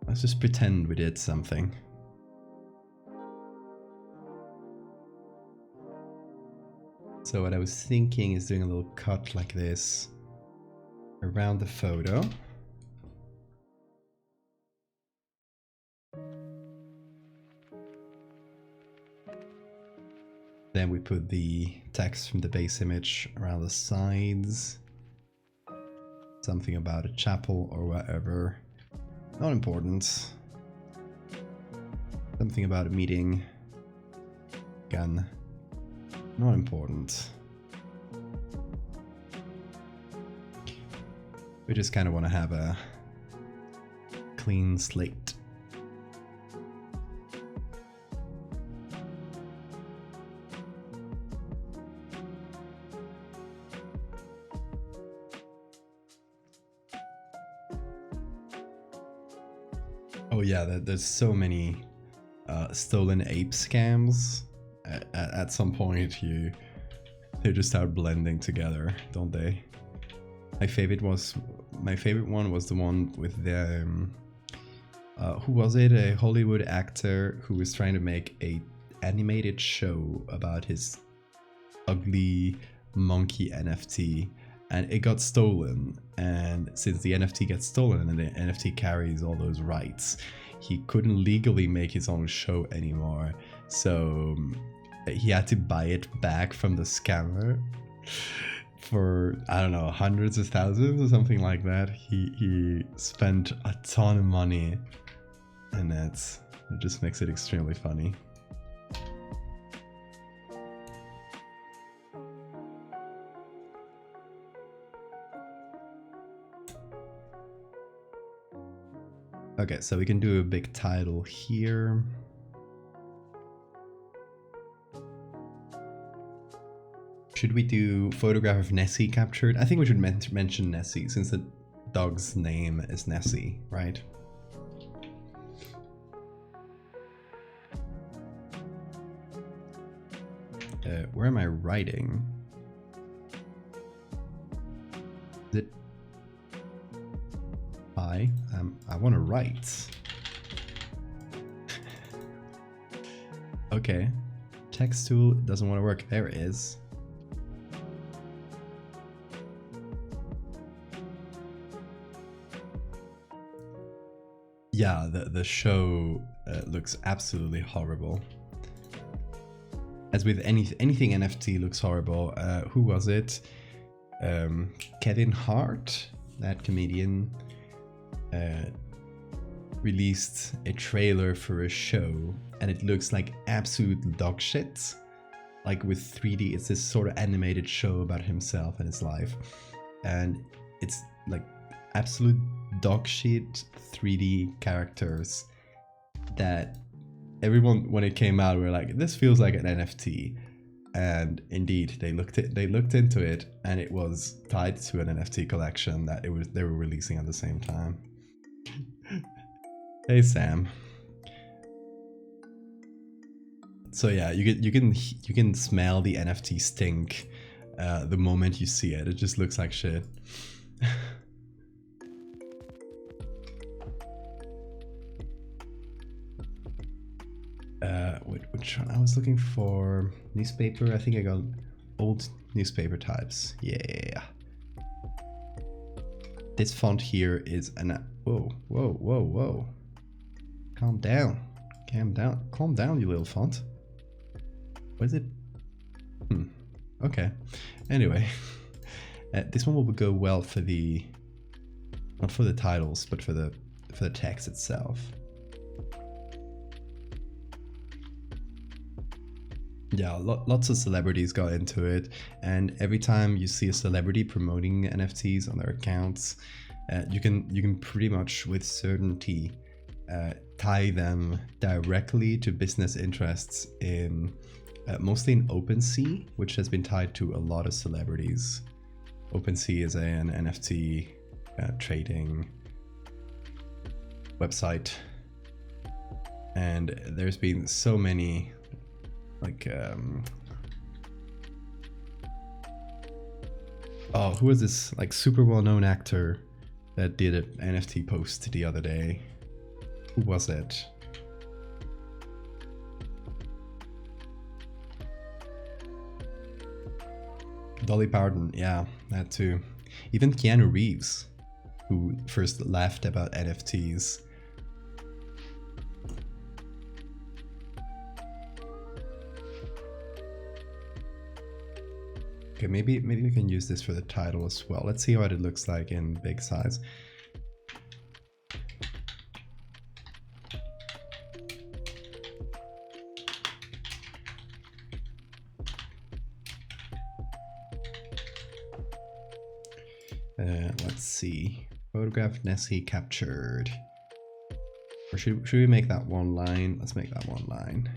Let's just pretend we did something. So what I was thinking is doing a little cut like this around the photo. Then we put the text from the base image around the sides. Something about a chapel or whatever. Not important. Something about a meeting. Again, not important. We just kind of want to have a clean slate. Oh yeah, there's so many stolen ape scams. At some point, they just start blending together, don't they? My favorite one was the one with the who was it? A Hollywood actor who was trying to make a animated show about his ugly monkey NFT. And it got stolen, and since the NFT gets stolen and the NFT carries all those rights, he couldn't legally make his own show anymore. So he had to buy it back from the scammer for, I don't know, hundreds of thousands or something like that. He spent a ton of money, and it just makes it extremely funny. Okay, so we can do a big title here. Should we do photograph of Nessie captured? I think we should mention Nessie, since the dog's name is Nessie, right? Where am I writing? Is it? I want to write. Okay. Text tool doesn't want to work. There it is. Yeah, the show looks absolutely horrible. As with anything NFT looks horrible. Who was it? Kevin Hart, that comedian, released a trailer for a show, and it looks like absolute dog shit. Like with 3D, it's this sort of animated show about himself and his life, and it's like absolute dog shit 3D characters that everyone, when it came out, were like, this feels like an NFT. And indeed, they looked into it, and it was tied to an NFT collection that they were releasing at the same time. Hey Sam. So yeah, you can smell the NFT stink the moment you see it. It just looks like shit. Which one? I was looking for newspaper. I think I got old newspaper types. Yeah. This font here is an whoa. Calm down, you little font. What is it? Okay. Anyway, this one will go well for the, not for the titles, but for the text itself. Yeah, lots of celebrities got into it, and every time you see a celebrity promoting NFTs on their accounts, you can pretty much with certainty tie them directly to business interests in mostly in OpenSea, which has been tied to a lot of celebrities. OpenSea is an NFT trading website, and there's been so many like oh, who was this like super well-known actor that did an NFT post the other day? Who was it? Dolly Parton, yeah, that too. Even Keanu Reeves, who first laughed about NFTs. Okay, maybe we can use this for the title as well. Let's see what it looks like in big size. Let's see. Photograph Nessie captured. Or should we make that one line? Let's make that one line.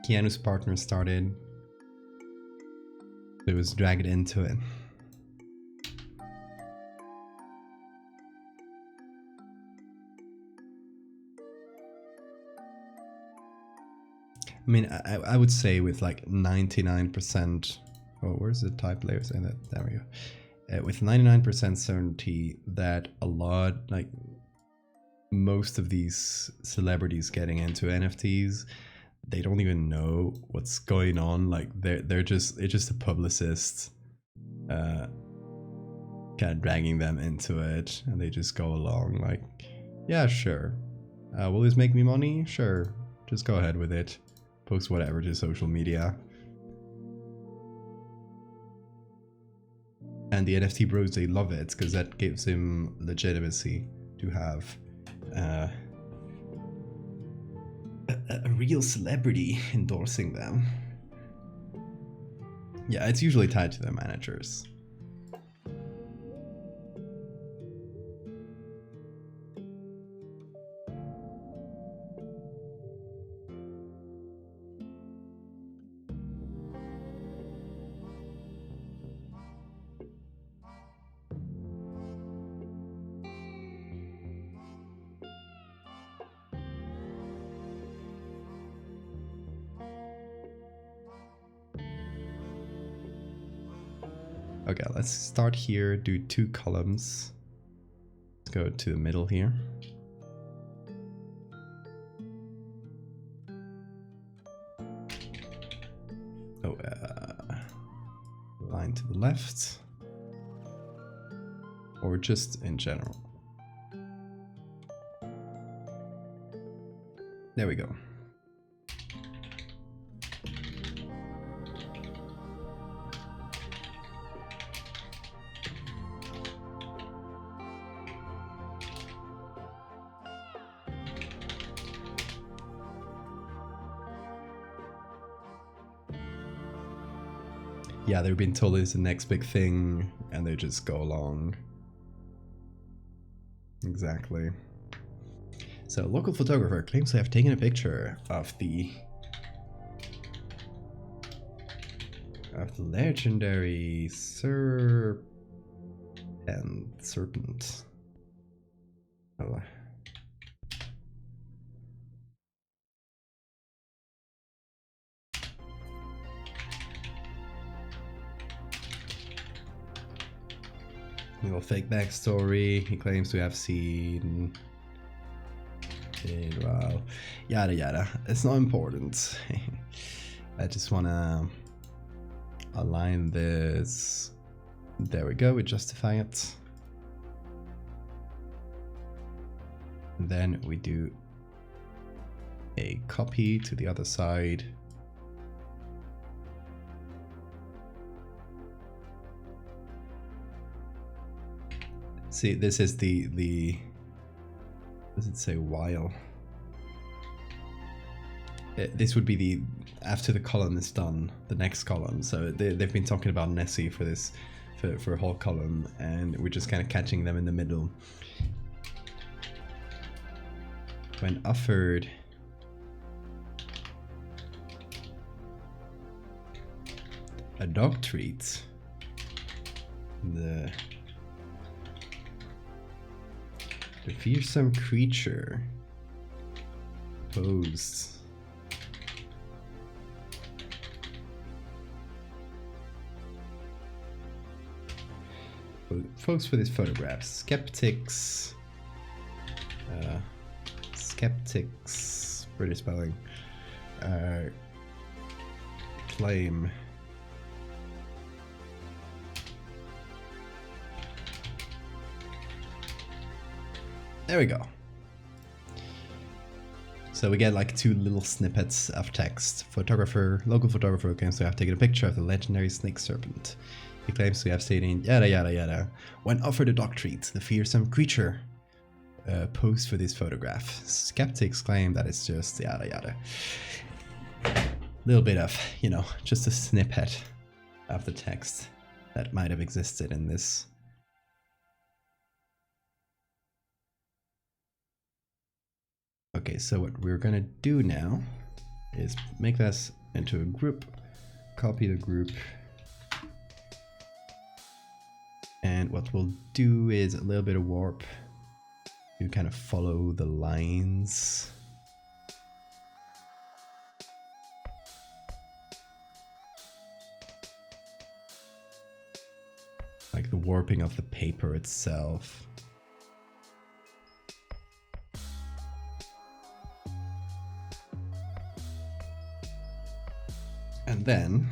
Keanu's partner started. It was dragged into it. I mean, I would say with like 99%. Oh, where's the type layers in it? There we go. With 99% certainty that a lot, like most of these celebrities getting into NFTs, they don't even know what's going on. Like it's just a publicist kind of dragging them into it, and they just go along like, yeah, sure, will this make me money? Sure, just go ahead with it, post whatever to social media. And the NFT bros, they love it because that gives him legitimacy to have a real celebrity endorsing them. Yeah, it's usually tied to their managers. Okay, let's start here, do 2 columns. Let's go to the middle here. Oh, line to the left. Or just in general. There we go. Yeah, they're being told it's the next big thing, and they just go along. Exactly. So, local photographer claims to have taken a picture of the legendary serpent. Oh. Little fake backstory. He claims to have seen it. Wow, yada yada. It's not important. I just wanna align this. There we go. We justify it. And then we do a copy to the other side. See, this is the does it say while? this would be the after the column is done, the next column. So they've been talking about Nessie for this for a whole column, and we're just kind of catching them in the middle. When offered a dog treat, the fearsome creature posed folks for this photograph. Skeptics, British spelling, claim there we go. So we get like 2 little snippets of text. Photographer, local photographer claims to have taken a picture of the legendary snake serpent. He claims to have stated yada yada yada. When offered a dog treat, the fearsome creature posed for this photograph. Skeptics claim that it's just yada yada. Little bit of, you know, just a snippet of the text that might have existed in this. Okay, so what we're gonna do now is make this into a group, copy the group, and what we'll do is a little bit of warp. You kind of follow the lines. Like the warping of the paper itself. And then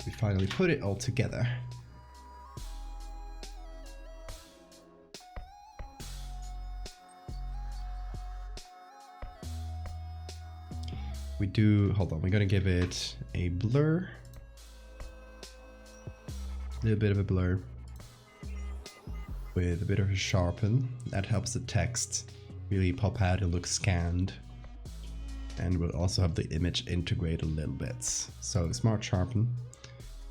we finally put it all together. We do, hold on, we're gonna give it a blur. A little bit of a blur with a bit of a sharpen. That helps the text really pop out and look scanned. And we'll also have the image integrate a little bit. So smart sharpen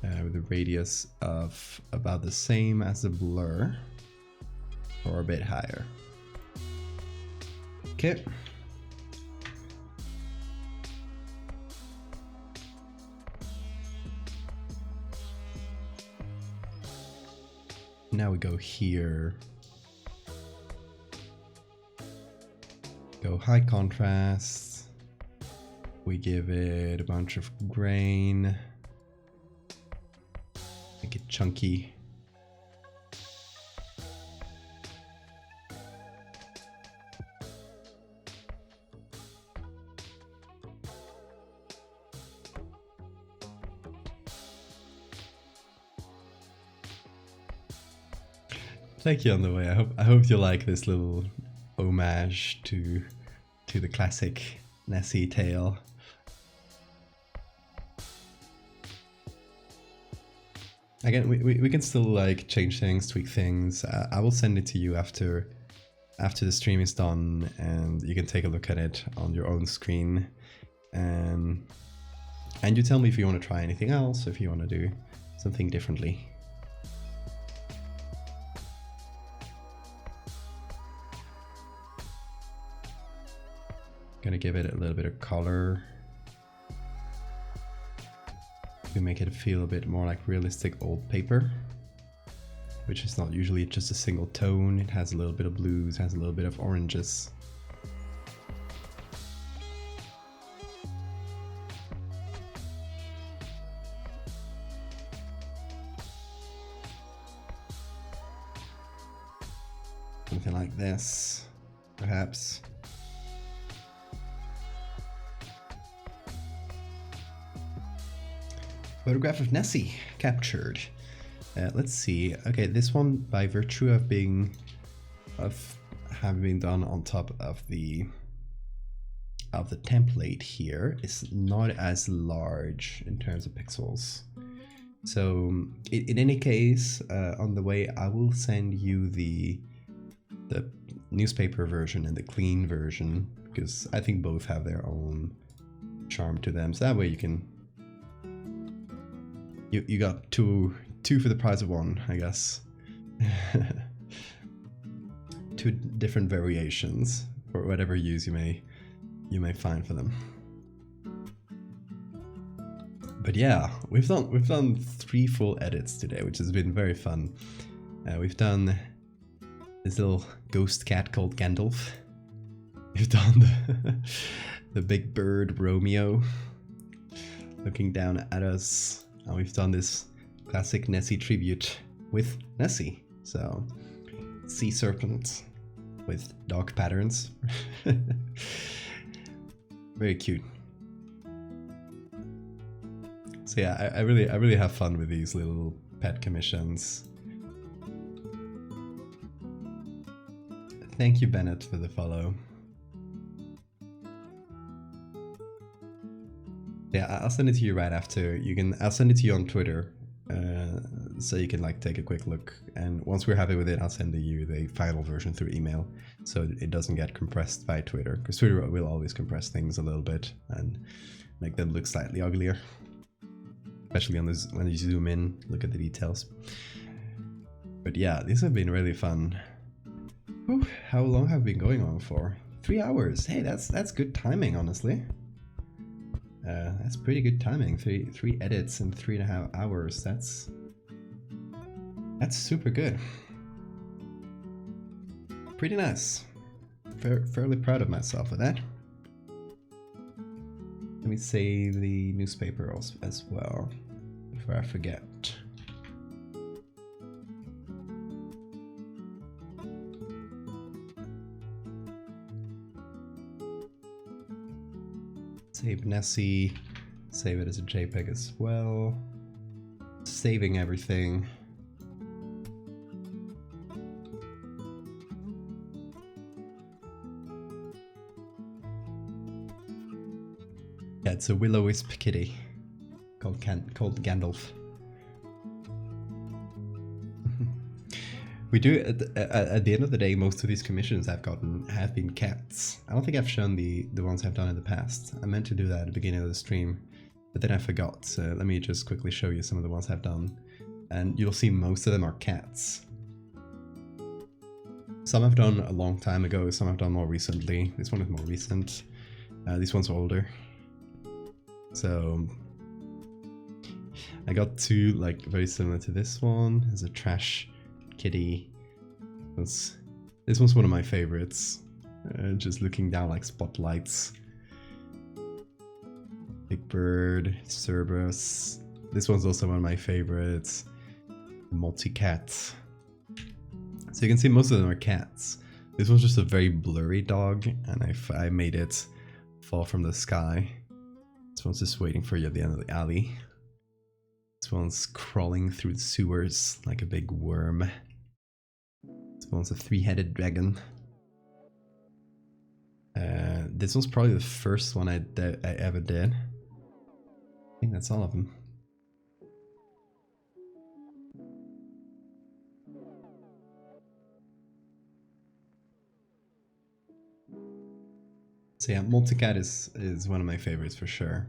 with a radius of about the same as the blur or a bit higher. Okay. Now we go here. Go high contrast. We give it a bunch of grain, make it chunky. Thank you on the way. I hope you like this little homage to the classic Nessie tale. Again, we can still like change things, tweak things. I will send it to you after the stream is done, and you can take a look at it on your own screen. And you tell me if you want to try anything else, if you want to do something differently. Gonna give it a little bit of color. We make it feel a bit more like realistic old paper, which is not usually just a single tone. It has a little bit of blues, has a little bit of oranges. Something like this, perhaps. Photograph of Nessie captured. Let's see. Okay, this one, by virtue of having been done on top of the template here, is not as large in terms of pixels. So in any case, on the way, I will send you the newspaper version and the clean version, because I think both have their own charm to them. So that way you can you got two for the price of one, I guess. Two different variations for whatever use you may find for them. But yeah, we've done 3 full edits today, which has been very fun. We've done this little ghost cat called Gandalf. We've done the big bird Romeo looking down at us, and we've done this classic Nessie tribute with Nessie. So, sea serpent with dog patterns. Very cute. So yeah, I really have fun with these little pet commissions. Thank you, Bennett, for the follow. Yeah, I'll send it to you right after. I'll send it to you on Twitter, so you can like take a quick look. And once we're happy with it, I'll send you the final version through email, so it doesn't get compressed by Twitter. Because Twitter will always compress things a little bit and make them look slightly uglier, especially on this when you zoom in, look at the details. But yeah, these have been really fun. Whew, how long have we been going on for? 3 hours. Hey, that's good timing, honestly. That's pretty good timing. Three edits in 3.5 hours. That's super good. Pretty nice. Fairly proud of myself for that. Let me save the newspaper as well before I forget. Save Nessie, save it as a JPEG as well. Saving everything. Yeah, it's a will-o-wisp kitty called Gandalf. We do at the end of the day, most of these commissions I've gotten have been cats. I don't think I've shown the ones I've done in the past. I meant to do that at the beginning of the stream, but then I forgot. So let me just quickly show you some of the ones I've done, and you'll see most of them are cats. Some I've done a long time ago, some I've done more recently. This one is more recent. This one's older. So I got 2 like very similar to this one. There's a trash kitty. This one's one of my favorites. Just looking down like spotlights. Big bird, Cerberus. This one's also one of my favorites. Multi-cat. So you can see most of them are cats. This one's just a very blurry dog, and I made it fall from the sky. This one's just waiting for you at the end of the alley. This one's crawling through the sewers like a big worm. This one's a 3-headed dragon. This one's probably the first one I ever did. I think that's all of them. So yeah, Multicat is one of my favorites for sure.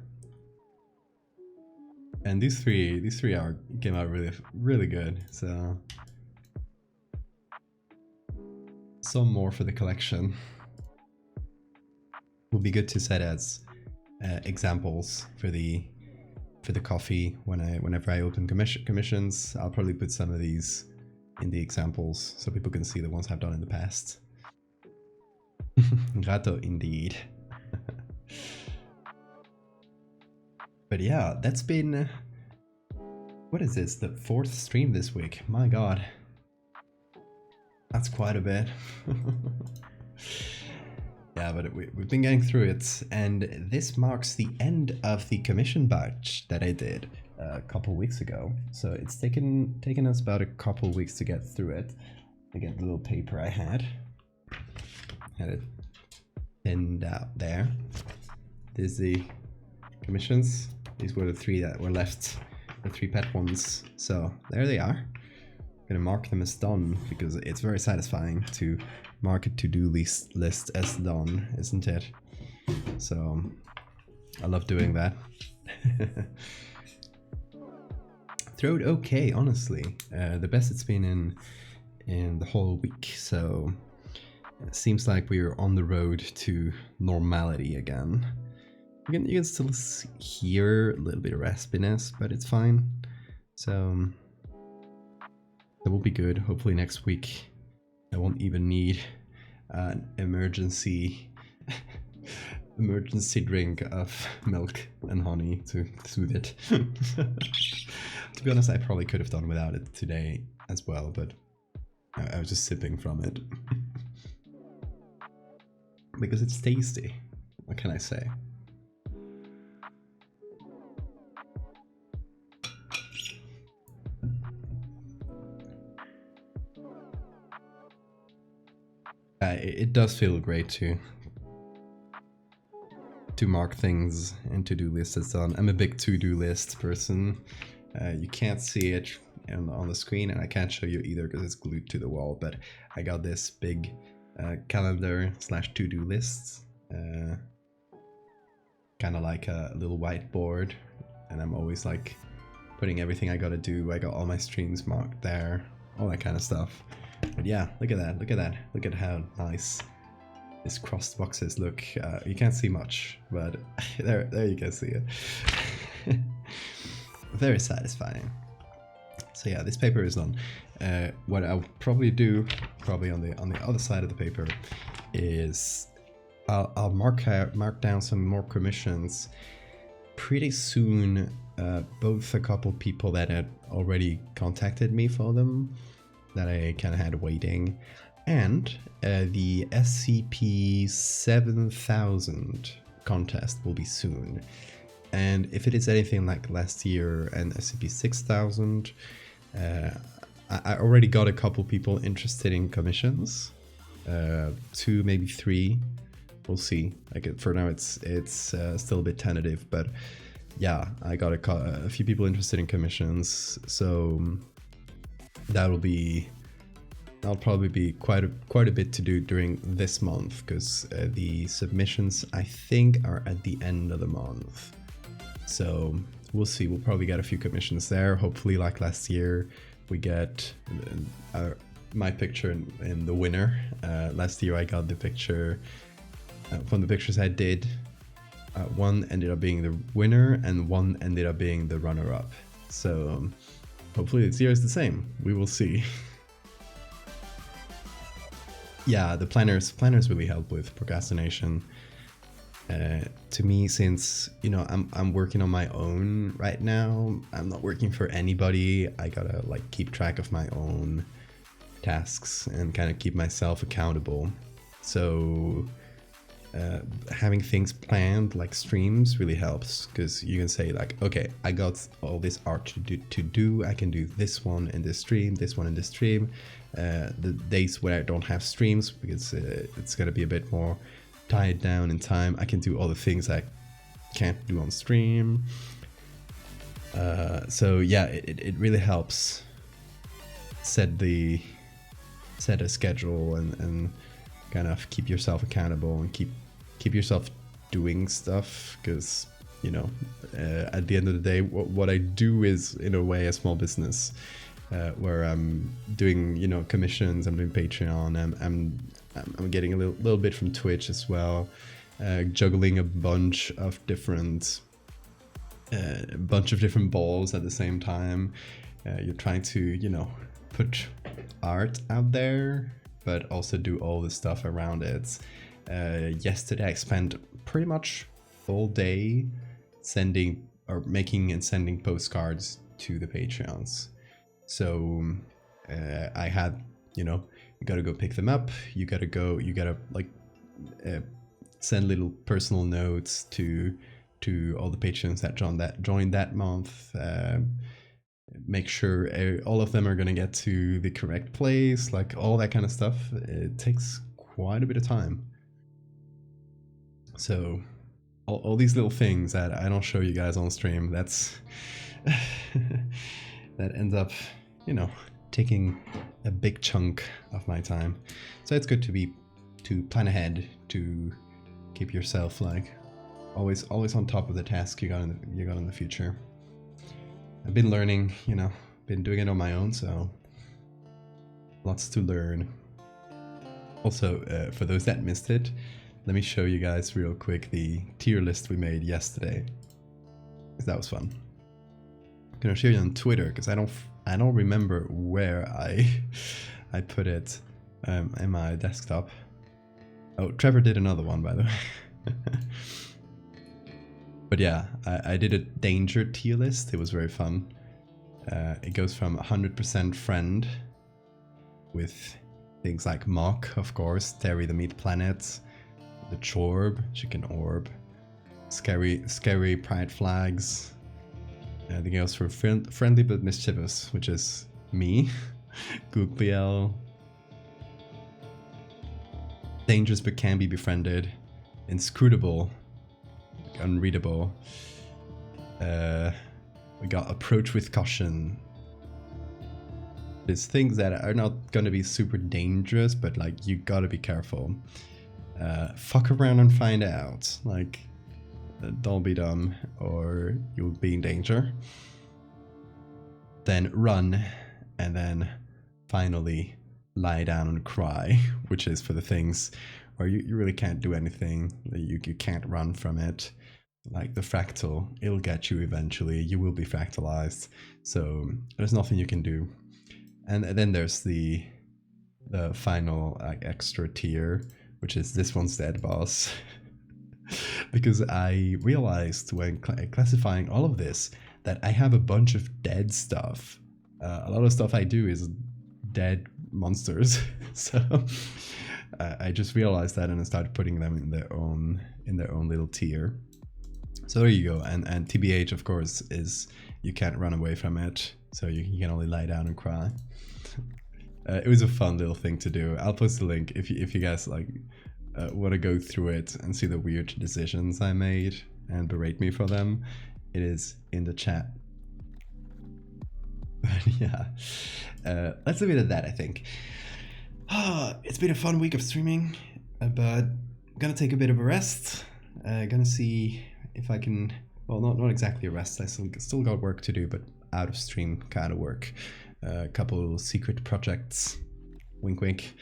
And these three came out really good. So some more for the collection. Will be good to set as examples for the coffee whenever I open commissions. I'll probably put some of these in the examples so people can see the ones I've done in the past. Gato indeed. But yeah, that's been, what is this, the 4th stream this week? My god, that's quite a bit. Yeah, but we've been getting through it, and this marks the end of the commission batch that I did a couple weeks ago. So it's taken us about a couple weeks to get through it. To get the little paper I had it pinned out there. There's the commissions. These were the 3 that were left, the 3 pet ones. So there they are. I'm gonna mark them as done because it's very satisfying to mark a to-do list as done, isn't it? So I love doing that. Throat okay, honestly. The best it's been in the whole week, so it seems like we're on the road to normality again. You can still hear a little bit of raspiness, but it's fine. So that will be good. Hopefully next week I won't even need an emergency drink of milk and honey to soothe it. To be honest, I probably could have done without it today as well, but I was just sipping from it. Because it's tasty. What can I say? It does feel great to mark things and to-do lists as done. I'm a big to-do list person. You can't see it on the screen, and I can't show you either because it's glued to the wall, but I got this big calendar / to-do list, kind of like a little whiteboard, and I'm always like putting everything I gotta do. I got all my streams marked there, all that kind of stuff. But yeah, look at that, look at how nice these crossed boxes look. You can't see much, but there you can see it. Very satisfying. So yeah, this paper is done. What I'll probably do, on the other side of the paper, is I'll mark down some more commissions pretty soon. Both a couple people that had already contacted me for them, that I kind of had waiting, and the SCP 7000 contest will be soon. And if it is anything like last year and SCP 6000, I already got a couple people interested in commissions, 2 maybe 3. We'll see. Like for now, it's still a bit tentative, but yeah, I got a few people interested in commissions, so that'll probably be quite a bit to do during this month, because the submissions I think are at the end of the month. So we'll see. We'll probably get a few commissions there. Hopefully, like last year, we get my picture in the winner. Last year I got the picture from the pictures I did. One ended up being the winner and one ended up being the runner-up. So hopefully this year is the same. We will see. Yeah, the planners really help with procrastination. To me, since I'm working on my own right now, I'm not working for anybody. I gotta like keep track of my own tasks and kind of keep myself accountable. So having things planned like streams really helps, because you can say like, okay, I got all this art to do. I can do this one in this stream, this one in this stream. The days where I don't have streams, because it's gonna be a bit more tied down in time, I can do all the things I can't do on stream. So yeah, it really helps set a schedule and kind of keep yourself accountable and keep yourself doing stuff, because at the end of the day, what I do is in a way a small business, where I'm doing commissions, I'm doing Patreon, I'm getting a little bit from Twitch as well, juggling a bunch of different balls at the same time. You're trying to put art out there, but also do all the stuff around it. Yesterday I spent pretty much all day making and sending postcards to the Patreons. So I had, you gotta go pick them up. You gotta like send little personal notes to all the patrons that joined that month. Make sure all of them are gonna get to the correct place, like all that kind of stuff. It takes quite a bit of time. So all these little things that I don't show you guys on stream, that's that ends up, taking a big chunk of my time. So it's good to plan ahead, to keep yourself like always on top of the task you got in the future. I've been learning, been doing it on my own, so lots to learn. Also, for those that missed it, let me show you guys real quick the tier list we made yesterday. That was fun. I'm gonna share it on Twitter because I don't remember where I put it in my desktop. Oh, Trevor did another one, by the way. But yeah, I did a danger tier list. It was very fun. It goes from 100% friend with things like Mock, of course, Terry the Meat Planet, the Chorb, Chicken Orb, scary pride flags. The goes for friendly but mischievous, which is me, Googliel, dangerous but can be befriended, inscrutable, unreadable. We got approach with caution. There's things that are not gonna be super dangerous, but like you gotta be careful. Fuck around and find out. Like, don't be dumb or you'll be in danger. Then run, and then finally lie down and cry, which is for the things where you really can't do anything. You can't run from it. Like the fractal, it'll get you eventually. You will be fractalized, so there's nothing you can do. And then there's the final extra tier, which is this one's dead boss. Because I realized when classifying all of this that I have a bunch of dead stuff. A lot of stuff I do is dead monsters. So I just realized that and I started putting them in their own little tier. So there you go. And TBH, of course, is you can't run away from it. So you can only lie down and cry. It was a fun little thing to do. I'll post the link if you guys like want to go through it and see the weird decisions I made and berate me for them. It is in the chat. But yeah, let's leave it at that, I think. It's been a fun week of streaming, but I'm gonna take a bit of a rest. Gonna see if I can, well, not exactly a rest. I still got work to do, but out of stream kind of work. A couple secret projects, wink wink.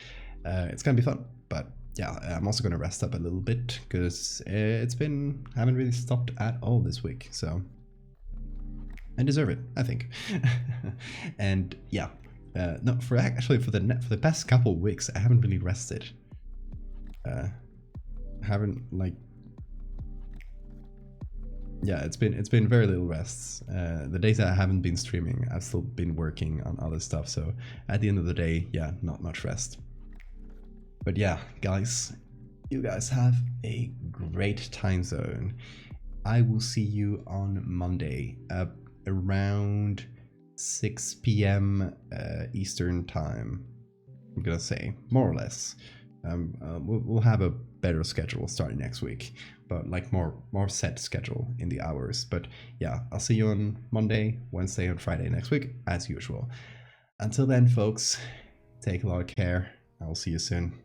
It's gonna be fun, but yeah, I'm also gonna rest up a little bit because I haven't really stopped at all this week, so I deserve it, I think. And yeah, no, for the past couple weeks I haven't really rested. Yeah, it's been very little rests. The days that I haven't been streaming, I've still been working on other stuff. So at the end of the day, yeah, not much rest. But yeah, guys, you guys have a great time zone. I will see you on Monday around 6 p.m. Eastern time. I'm gonna say more or less. We'll have a better schedule starting next week, but like more set schedule in the hours. But yeah, I'll see you on Monday, Wednesday, and Friday next week as usual. Until then, folks, take a lot of care. I will see you soon.